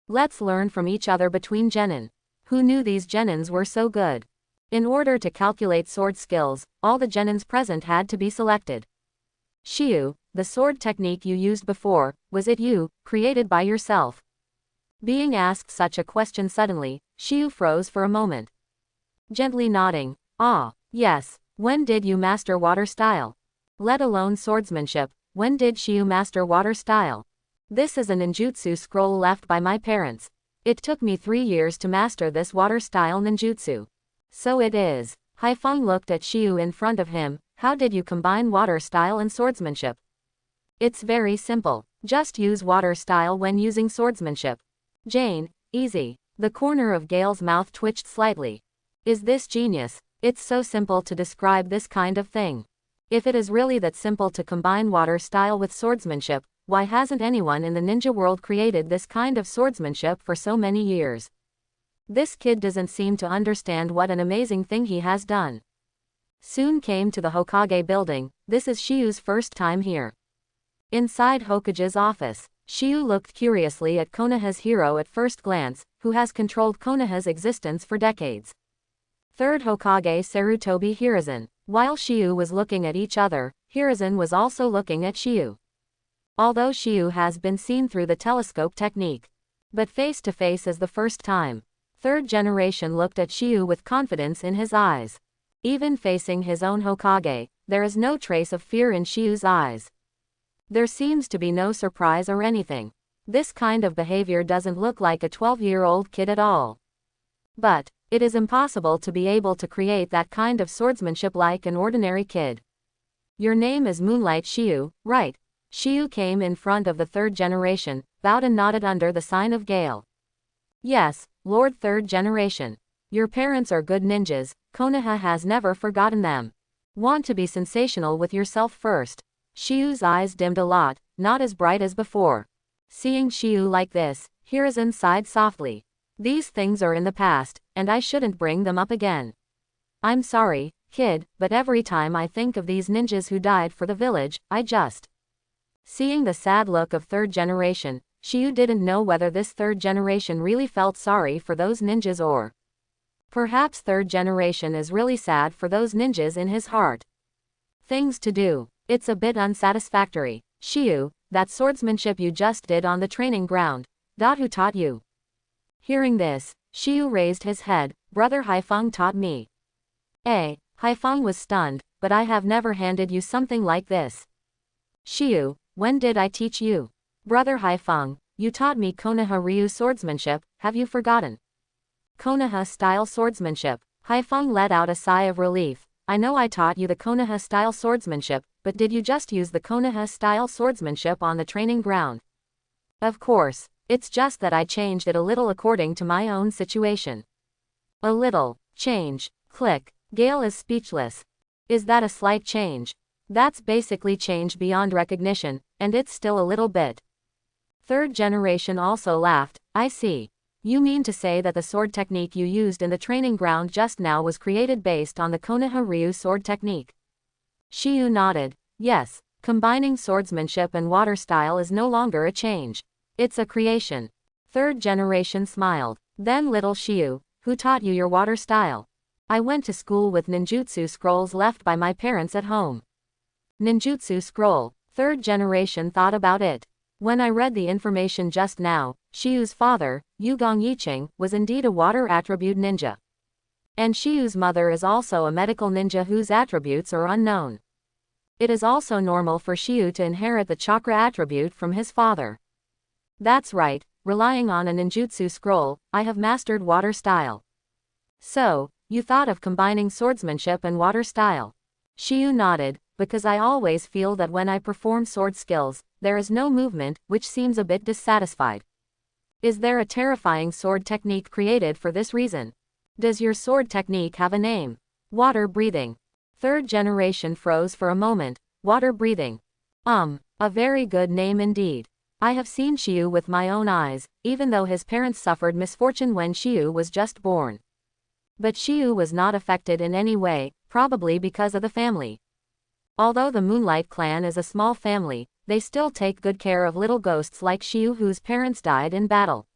Let's learn from each other between genin. Who knew these genins were so good? In order to calculate sword skills, all the genins present had to be selected. Shiyu, the sword technique you used before, was it you, created by yourself? Being asked such a question suddenly, Shiyu froze for a moment. Gently nodding, ah, yes, when did you master water style? Let alone swordsmanship, when did Shiyu master water style? This is a ninjutsu scroll left by my parents. It took me 3 years to master this water style ninjutsu. So it is. Haifeng looked at Shiyu in front of him. How did you combine water style and swordsmanship? It's very simple. Just use water style when using swordsmanship. Jane, easy. The corner of Gale's mouth twitched slightly. Is this genius? It's so simple to describe this kind of thing. If it is really that simple to combine water style with swordsmanship, why hasn't anyone in the ninja world created this kind of swordsmanship for so many years? This kid doesn't seem to understand what an amazing thing he has done. Soon came to the Hokage building. This is Shiyu's first time here. Inside Hokage's office, Shiyu looked curiously at Konoha's hero at first glance, who has controlled Konoha's existence for decades. 3rd Hokage Sarutobi Hiruzen. While Shiyu was looking at each other, Hiruzen was also looking at Shiyu. Although Shiyu has been seen through the telescope technique, but face to face is the first time. 3rd generation looked at Shiyu with confidence in his eyes. Even facing his own Hokage, there is no trace of fear in Shiyu's eyes. There seems to be no surprise or anything. This kind of behavior doesn't look like a 12-year-old kid at all. But it is impossible to be able to create that kind of swordsmanship like an ordinary kid. Your name is Moonlight Shiyu, right? Shiyu came in front of the 3rd generation, bowed and nodded under the sign of Gale. Yes, Lord 3rd generation. Your parents are good ninjas, Konoha has never forgotten them. Want to be sensational with yourself first. Shiyu's eyes dimmed a lot, not as bright as before. Seeing Shiyu like this, Hiruzen sighed softly. These things are in the past, and I shouldn't bring them up again. I'm sorry, kid, but every time I think of these ninjas who died for the village, I just... Seeing the sad look of 3rd generation, Shiyu didn't know whether this 3rd generation really felt sorry for those ninjas or... Perhaps 3rd generation is really sad for those ninjas in his heart. Things to do. It's a bit unsatisfactory. Shiyu, that swordsmanship you just did on the training ground. Who taught you? Hearing this, Shiyu raised his head. Brother Haifeng taught me. Haifeng was stunned, but I have never handed you something like this. Shiyu, when did I teach you? Brother Haifeng, you taught me Konoha Ryu swordsmanship, have you forgotten? Konoha style swordsmanship. Haifeng let out a sigh of relief. I know I taught you the Konoha style swordsmanship, but did you just use the Konoha style swordsmanship on the training ground? Of course, it's just that I changed it a little according to my own situation. A little change. Click. Gale is speechless. Is that a slight change? That's basically change beyond recognition, and it's still a little bit. 3rd generation also laughed. I see. You mean to say that the sword technique you used in the training ground just now was created based on the Konoha Ryu sword technique? Shiyu nodded. Yes, combining swordsmanship and water style is no longer a change. It's a creation. Third generation smiled. Then little Shiyu, who taught you your water style? I went to school with ninjutsu scrolls left by my parents at home. Ninjutsu scroll. Third generation thought about it. When I read the information just now, Shiyu's father, Yugong Yicheng, was indeed a water attribute ninja. And Shiyu's mother is also a medical ninja whose attributes are unknown. It is also normal for Shiyu to inherit the chakra attribute from his father. That's right, relying on a ninjutsu scroll, I have mastered water style. So, you thought of combining swordsmanship and water style? Shiyu nodded, because I always feel that when I perform sword skills, there is no movement, which seems a bit dissatisfied. Is there a terrifying sword technique created for this reason? Does your sword technique have a name? Water breathing. Third generation froze for a moment. Water breathing. A very good name indeed. I have seen Shiyu with my own eyes, even though his parents suffered misfortune when Shiyu was just born. But Shiyu was not affected in any way, probably because of the family. Although the Moonlight clan is a small family, they still take good care of little ghosts like Shiyu whose parents died in battle.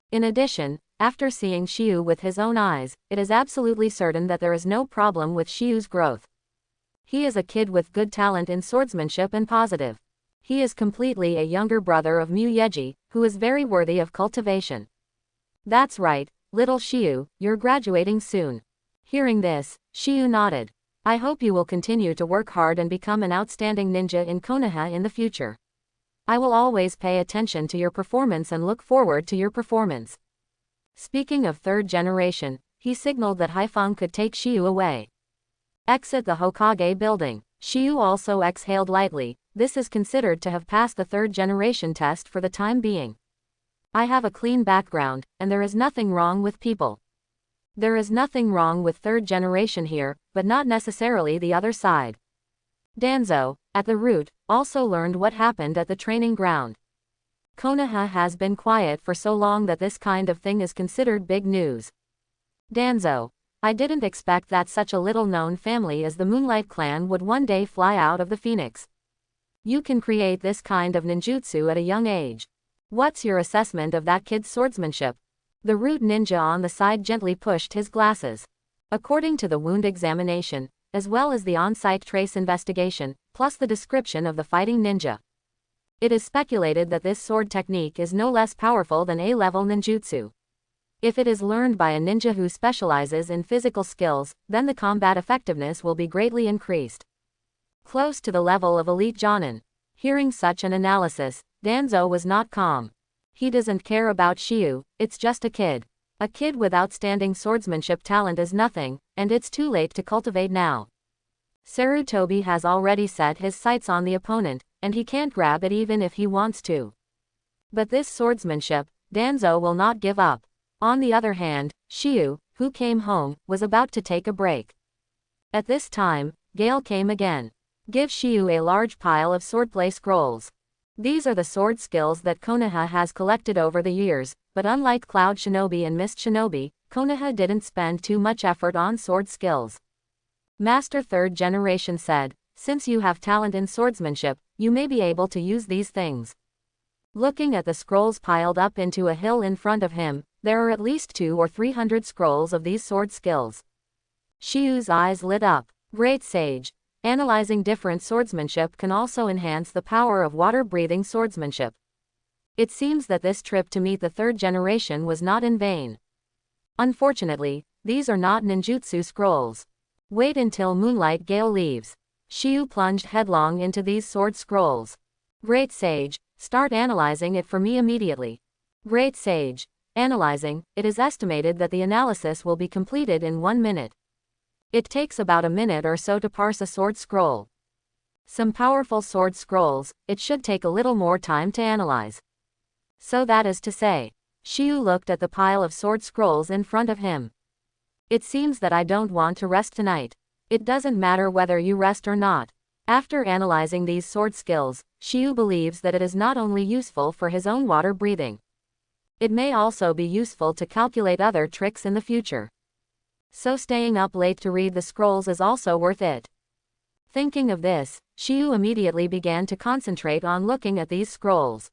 In addition, after seeing Shiyu with his own eyes, it is absolutely certain that there is no problem with Shiyu's growth. He is a kid with good talent in swordsmanship and positive. He is completely a younger brother of Mu Yeji, who is very worthy of cultivation. That's right, little Shiyu, you're graduating soon. Hearing this, Shiyu nodded. I hope you will continue to work hard and become an outstanding ninja in Konoha in the future. I will always pay attention to your performance and look forward to your performance. Speaking of third generation, he signaled that Haifeng could take Shiyu away. Exit the Hokage building. Shiyu also exhaled lightly. This is considered to have passed the third generation test for the time being. I have a clean background, and there is nothing wrong with people. There is nothing wrong with third generation here, but not necessarily the other side. Danzo, at the root, also learned what happened at the training ground. Konoha has been quiet for so long that this kind of thing is considered big news. Danzo, I didn't expect that such a little-known family as the Moonlight clan would one day fly out of the Phoenix. You can create this kind of ninjutsu at a young age. What's your assessment of that kid's swordsmanship? The root ninja on the side gently pushed his glasses. According to the wound examination, as well as the on-site trace investigation, plus the description of the fighting ninja, it is speculated that this sword technique is no less powerful than A-level ninjutsu. If it is learned by a ninja who specializes in physical skills, then the combat effectiveness will be greatly increased. Close to the level of elite Jonin. Hearing such an analysis, Danzo was not calm. He doesn't care about Shiyu, it's just a kid. A kid with outstanding swordsmanship talent is nothing, and it's too late to cultivate now. Sarutobi has already set his sights on the opponent, and he can't grab it even if he wants to. But this swordsmanship, Danzo will not give up. On the other hand, Shiyu, who came home, was about to take a break. At this time, Gale came again. Give Shiyu a large pile of swordplay scrolls. These are the sword skills that Konoha has collected over the years, but unlike Cloud Shinobi and Mist Shinobi, Konoha didn't spend too much effort on sword skills. Master Third Generation said, since you have talent in swordsmanship, you may be able to use these things. Looking at the scrolls piled up into a hill in front of him, there are at least 200 or 300 scrolls of these sword skills. Shiyu's eyes lit up. Great sage. Analyzing different swordsmanship can also enhance the power of water-breathing swordsmanship. It seems that this trip to meet the third generation was not in vain. Unfortunately, these are not ninjutsu scrolls. Wait until Moonlight Gale leaves. Shiyu plunged headlong into these sword scrolls. Great sage, start analyzing it for me immediately. Great sage. Analyzing, it is estimated that the analysis will be completed in 1 minute. It takes about a minute or so to parse a sword scroll. Some powerful sword scrolls, it should take a little more time to analyze. So that is to say, Shiyu looked at the pile of sword scrolls in front of him. It seems that I don't want to rest tonight. It doesn't matter whether you rest or not. After analyzing these sword skills, Shiyu believes that it is not only useful for his own water breathing. It may also be useful to calculate other tricks in the future. So staying up late to read the scrolls is also worth it. Thinking of this, Shiyu immediately began to concentrate on looking at these scrolls.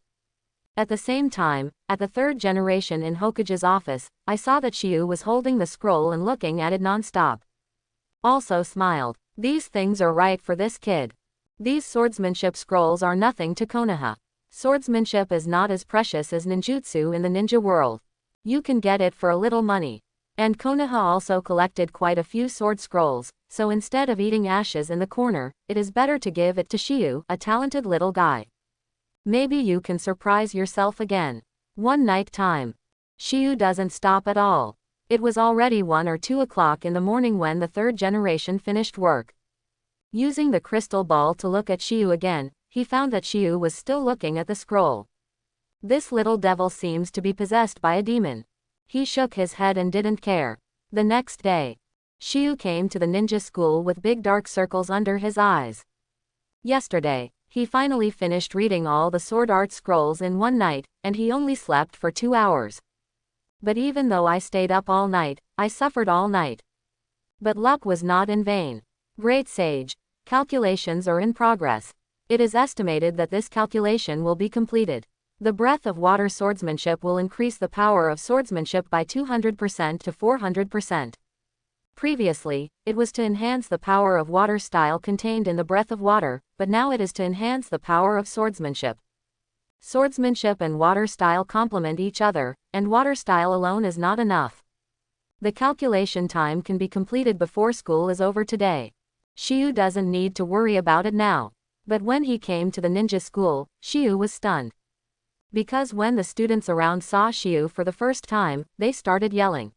At the same time, at the third generation in Hokage's office, I saw that Shiyu was holding the scroll and looking at it non-stop. Also smiled. These things are right for this kid. These swordsmanship scrolls are nothing to Konoha. Swordsmanship is not as precious as ninjutsu in the ninja world. You can get it for a little money. And Konoha also collected quite a few sword scrolls, so instead of eating ashes in the corner, it is better to give it to Shiyu, a talented little guy. Maybe you can surprise yourself again. One night time. Shiyu doesn't stop at all. It was already 1 or 2 o'clock in the morning when the third generation finished work. Using the crystal ball to look at Shiyu again, he found that Shiyu was still looking at the scroll. This little devil seems to be possessed by a demon. He shook his head and didn't care. The next day, Shiyu came to the ninja school with big dark circles under his eyes. Yesterday, he finally finished reading all the sword art scrolls in one night, and he only slept for 2 hours. But even though I stayed up all night, I suffered all night. But luck was not in vain. Great sage, calculations are in progress. It is estimated that this calculation will be completed. The breath of water swordsmanship will increase the power of swordsmanship by 200% to 400%. Previously, it was to enhance the power of water style contained in the breath of water, but now it is to enhance the power of swordsmanship. Swordsmanship and water style complement each other, and water style alone is not enough. The calculation time can be completed before school is over today. Shiyu doesn't need to worry about it now. But when he came to the ninja school, Shiyu was stunned. Because when the students around saw Shiyu for the first time, they started yelling.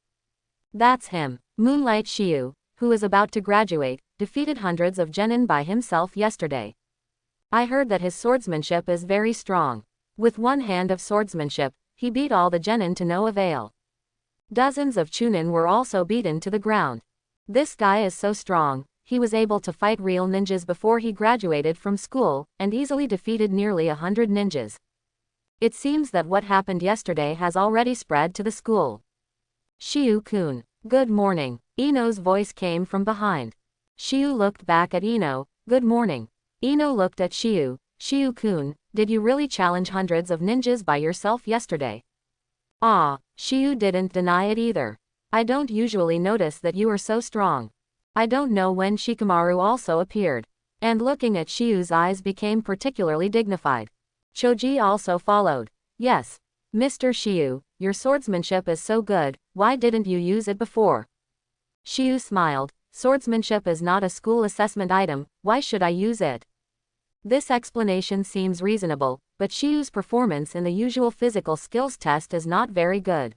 That's him, Moonlight Shiyu, who is about to graduate, defeated hundreds of genin by himself yesterday. I heard that his swordsmanship is very strong. With one hand of swordsmanship, he beat all the genin to no avail. Dozens of Chunin were also beaten to the ground. This guy is so strong, he was able to fight real ninjas before he graduated from school, and easily defeated nearly 100 ninjas. It seems that what happened yesterday has already spread to the school. Shiyu-kun. Good morning. Ino's voice came from behind. Shiyu looked back at Ino. Good morning. Ino looked at Shiyu. Shiyu-kun, did you really challenge hundreds of ninjas by yourself yesterday? Ah, Shiyu didn't deny it either. I don't usually notice that you are so strong. I don't know when Shikamaru also appeared. And looking at Shiyu's eyes became particularly dignified. Choji also followed. Yes. Mr. Shiyu, your swordsmanship is so good, why didn't you use it before? Shiyu smiled. Swordsmanship is not a school assessment item, why should I use it? This explanation seems reasonable, but Shiyu's performance in the usual physical skills test is not very good.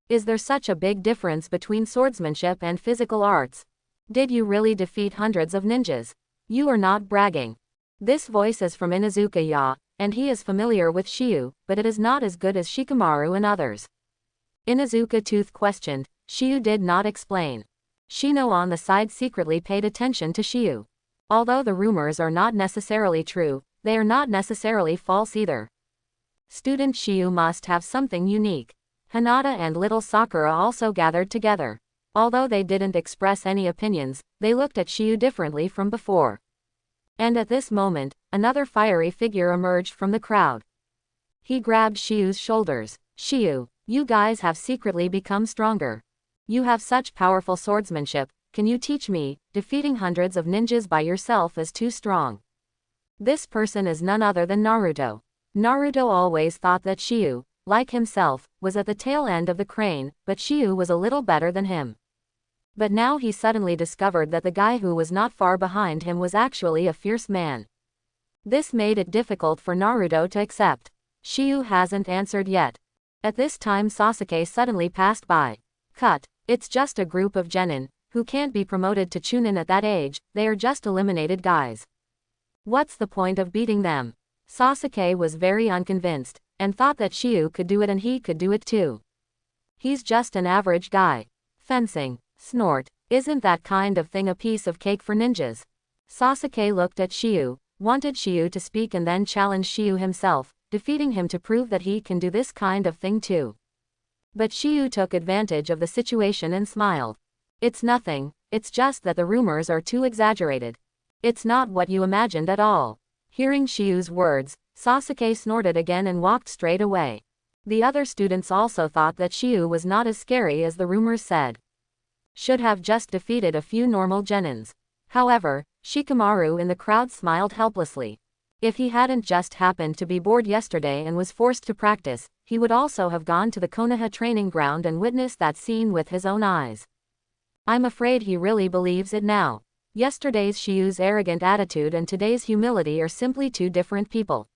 Is there such a big difference between swordsmanship and physical arts? Did you really defeat hundreds of ninjas? You are not bragging. This voice is from Inuzuka-ya, and he is familiar with Shiyu, but it is not as good as Shikamaru and others. Inuzuka Tooth questioned. Shiyu did not explain. Shino on the side secretly paid attention to Shiyu. Although the rumors are not necessarily true, they are not necessarily false either. Student Shiyu must have something unique. Hinata and little Sakura also gathered together. Although they didn't express any opinions, they looked at Shiyu differently from before. And at this moment, another fiery figure emerged from the crowd. He grabbed Shiyu's shoulders. Shiyu, you guys have secretly become stronger. You have such powerful swordsmanship, can you teach me? Defeating hundreds of ninjas by yourself is too strong. This person is none other than Naruto. Naruto always thought that Shiyu, like himself, was at the tail end of the crane, but Shiyu was a little better than him. But now he suddenly discovered that the guy who was not far behind him was actually a fierce man. This made it difficult for Naruto to accept. Shiyu hasn't answered yet. At this time Sasuke suddenly passed by. Cut. It's just a group of genin, who can't be promoted to Chunin at that age, they are just eliminated guys. What's the point of beating them? Sasuke was very unconvinced, and thought that Shiyu could do it and he could do it too. He's just an average guy. Fencing. Snort. Isn't that kind of thing a piece of cake for ninjas? Sasuke looked at Shiyu, wanted Shiyu to speak and then challenged Shiyu himself. defeating him to prove that he can do this kind of thing too. But Shiyu took advantage of the situation and smiled. It's nothing, it's just that the rumors are too exaggerated. It's not what you imagined at all. Hearing Shiyu's words, Sasuke snorted again and walked straight away. The other students also thought that Shiyu was not as scary as the rumors said. Should have just defeated a few normal genins. However, Shikamaru in the crowd smiled helplessly. If he hadn't just happened to be bored yesterday and was forced to practice, he would also have gone to the Konoha training ground and witnessed that scene with his own eyes. I'm afraid he really believes it now. Yesterday's Shiyu's arrogant attitude and today's humility are simply two different people.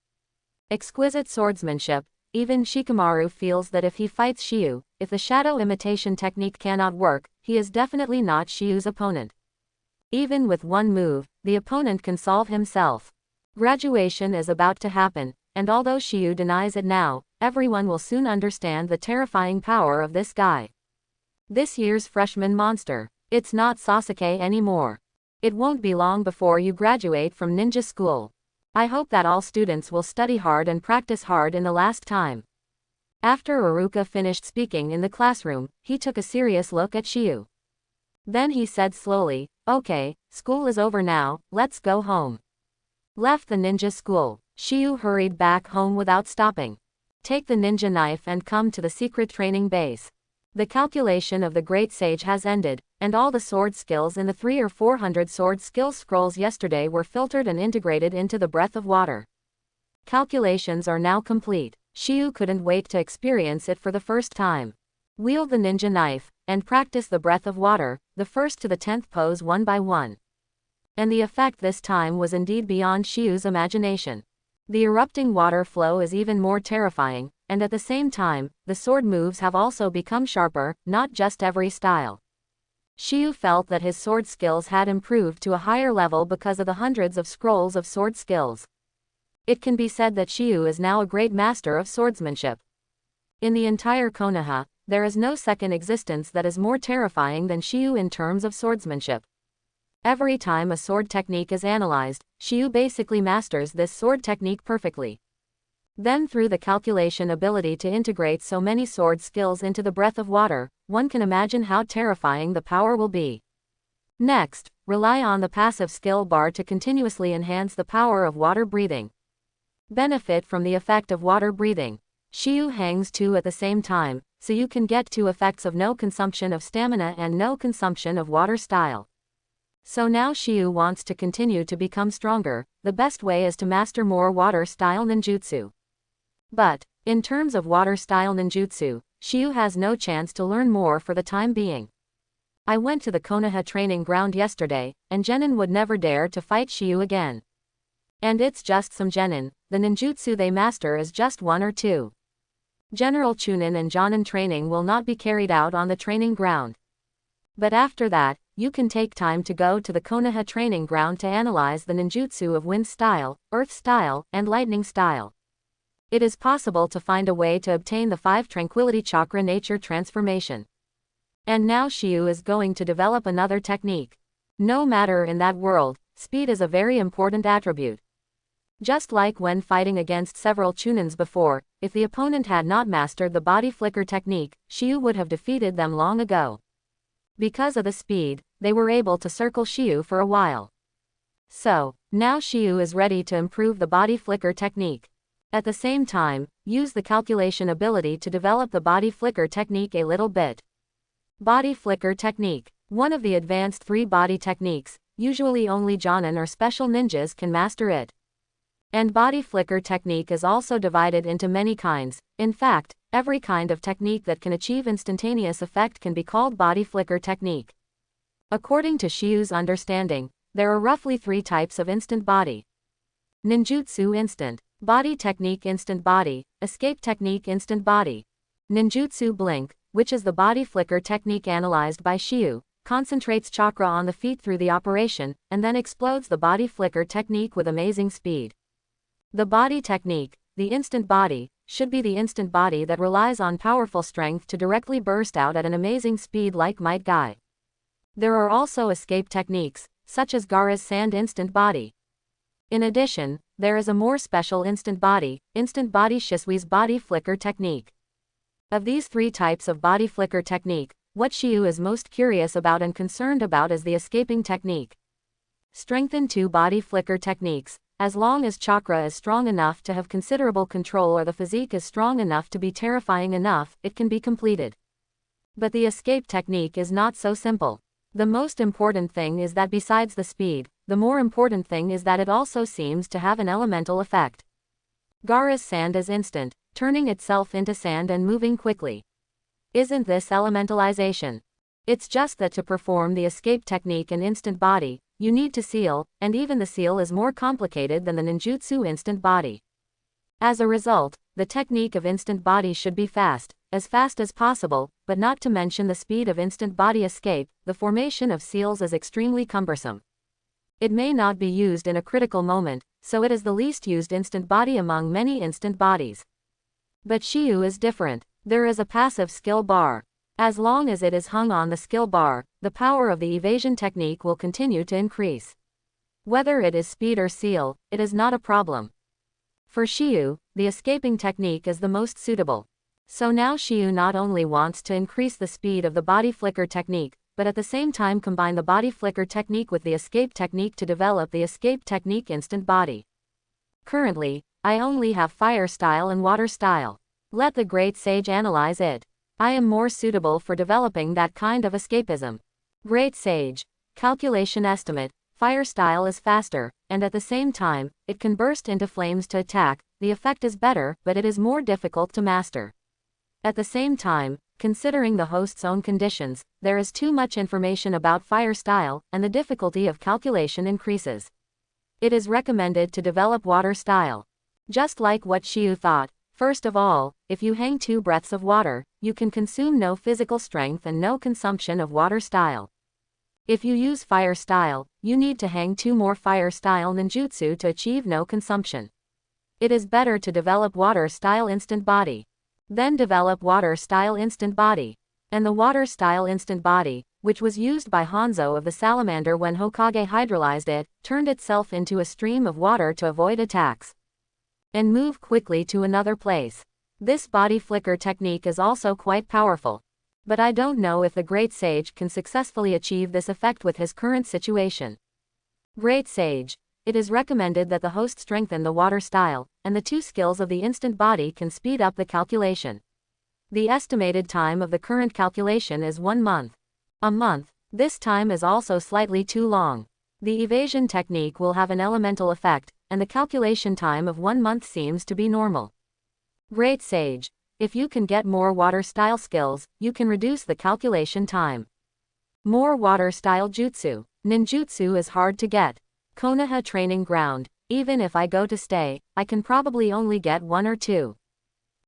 Exquisite swordsmanship. Even Shikamaru feels that if he fights Shiyu, if the shadow imitation technique cannot work, he is definitely not Shiyu's opponent. Even with one move, the opponent can solve himself. Graduation is about to happen, and although Shiyu denies it now, everyone will soon understand the terrifying power of this guy. This year's freshman monster. It's not Sasuke anymore. It won't be long before you graduate from ninja school. I hope that all students will study hard and practice hard in the last time. After Iruka finished speaking in the classroom, he took a serious look at Shiyu. Then he said slowly, "Okay, school is over now, let's go home." Left the ninja school, Shiyu hurried back home without stopping. Take the ninja knife and come to the secret training base. The calculation of the great sage has ended, and all the sword skills in the 300 or 400 sword skill scrolls yesterday were filtered and integrated into the breath of water. Calculations are now complete. Shiyu couldn't wait to experience it for the first time. Wield the ninja knife, and practice the breath of water, the first to the 10th pose one by one. And the effect this time was indeed beyond Shiyu's imagination. The erupting water flow is even more terrifying, and at the same time, the sword moves have also become sharper, not just every style. Shiyu felt that his sword skills had improved to a higher level because of the hundreds of scrolls of sword skills. It can be said that Shiyu is now a great master of swordsmanship. In the entire Konoha, there is no second existence that is more terrifying than Shiyu in terms of swordsmanship. Every time a sword technique is analyzed, Shiyu basically masters this sword technique perfectly. Then through the calculation ability to integrate so many sword skills into the breath of water, one can imagine how terrifying the power will be. Next, rely on the passive skill bar to continuously enhance the power of water breathing. Benefit from the effect of water breathing. Shiyu hangs two at the same time, so you can get two effects of no consumption of stamina and no consumption of water style. So now Shiyu wants to continue to become stronger. The best way is to master more water style ninjutsu. But, in terms of water style ninjutsu, Shiyu has no chance to learn more for the time being. I went to the Konoha training ground yesterday, and genin would never dare to fight Shiyu again. And it's just some genin, the ninjutsu they master is just one or two. General Chunin and Jonin training will not be carried out on the training ground. But after that, you can take time to go to the Konoha training ground to analyze the ninjutsu of wind style, earth style, and lightning style. It is possible to find a way to obtain the 5 tranquility chakra nature transformation. And now Shiyu is going to develop another technique. No matter in that world, speed is a very important attribute. Just like when fighting against several Chunins before, if the opponent had not mastered the body flicker technique, Shiyu would have defeated them long ago. Because of the speed, they were able to circle Shiyu for a while. So, now Shiyu is ready to improve the body flicker technique. At the same time, use the calculation ability to develop the body flicker technique a little bit. Body flicker technique. One of the advanced 3 body techniques, usually only Jonin or special ninjas can master it. And body flicker technique is also divided into many kinds. In fact, every kind of technique that can achieve instantaneous effect can be called body flicker technique. According to Shiyu's understanding, there are roughly 3 types of instant body. Ninjutsu instant body technique, instant body, escape technique, instant body. Ninjutsu blink, which is the body flicker technique analyzed by Shiyu, concentrates chakra on the feet through the operation, and then explodes the body flicker technique with amazing speed. The body technique, the instant body, should be the instant body that relies on powerful strength to directly burst out at an amazing speed like Might Guy. There are also escape techniques, such as Gaara's sand instant body. In addition, there is a more special instant body Shisui's body flicker technique. Of these 3 types of body flicker technique, what Shiyu is most curious about and concerned about is the escaping technique. Strengthen 2 body flicker techniques. As long as chakra is strong enough to have considerable control or the physique is strong enough to be terrifying enough, it can be completed. But the escape technique is not so simple. The most important thing is that besides the speed, the more important thing is that it also seems to have an elemental effect. Gaara's sand is instant, turning itself into sand and moving quickly. Isn't this elementalization? It's just that to perform the escape technique in instant body, you need to seal, and even the seal is more complicated than the ninjutsu instant body. As a result, the technique of instant body should be fast as possible, but not to mention the speed of instant body escape. The formation of seals is extremely cumbersome. It may not be used in a critical moment, so it is the least used instant body among many instant bodies. But Shiyu is different. There is a passive skill bar. As long as it is hung on the skill bar, the power of the evasion technique will continue to increase. Whether it is speed or seal, it is not a problem. For Shiyu, the escaping technique is the most suitable. So now Shiyu not only wants to increase the speed of the body flicker technique, but at the same time combine the body flicker technique with the escape technique to develop the escape technique instant body. Currently, I only have fire style and water style. Let the great sage analyze it. I am more suitable for developing that kind of escapism. Great sage. Calculation estimate. Fire style is faster, and at the same time, it can burst into flames to attack. The effect is better, but it is more difficult to master. At the same time, considering the host's own conditions, there is too much information about fire style, and the difficulty of calculation increases. It is recommended to develop water style. Just like what Shiyu thought. First of all, if you hang 2 breaths of water, you can consume no physical strength and no consumption of water style. If you use fire style, you need to hang 2 more fire style ninjutsu to achieve no consumption. It is better to develop water style instant body. Then develop water style instant body. And the water style instant body, which was used by Hanzo of the salamander when Hokage hydrolyzed it, turned itself into a stream of water to avoid attacks and move quickly to another place. This body flicker technique is also quite powerful. But I don't know if the great sage can successfully achieve this effect with his current situation. Great sage. It is recommended that the host strengthen the water style, and the 2 skills of the instant body can speed up the calculation. The estimated time of the current calculation is 1 month. A month. This time is also slightly too long. The evasion technique will have an elemental effect, and the calculation time of 1 month seems to be normal. Great sage. If you can get more water style skills, you can reduce the calculation time. More water style jutsu. Ninjutsu is hard to get. Konoha training ground. Even if I go to stay, I can probably only get 1 or 2.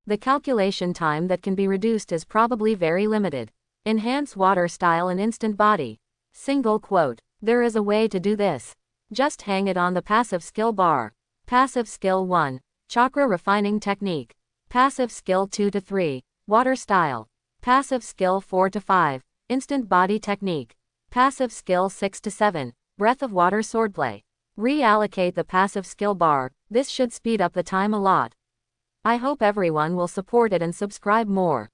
The calculation time that can be reduced is probably very limited. Enhance water style and instant body. Single quote. There is a way to do this. Just hang it on the passive skill bar. Passive skill 1. Chakra refining technique. Passive skill 2 to 3. Water style. Passive skill 4 to 5. Instant body technique. Passive skill 6 to 7. Breath of water swordplay. Reallocate the passive skill bar. This should speed up the time a lot. I hope everyone will support it and subscribe more.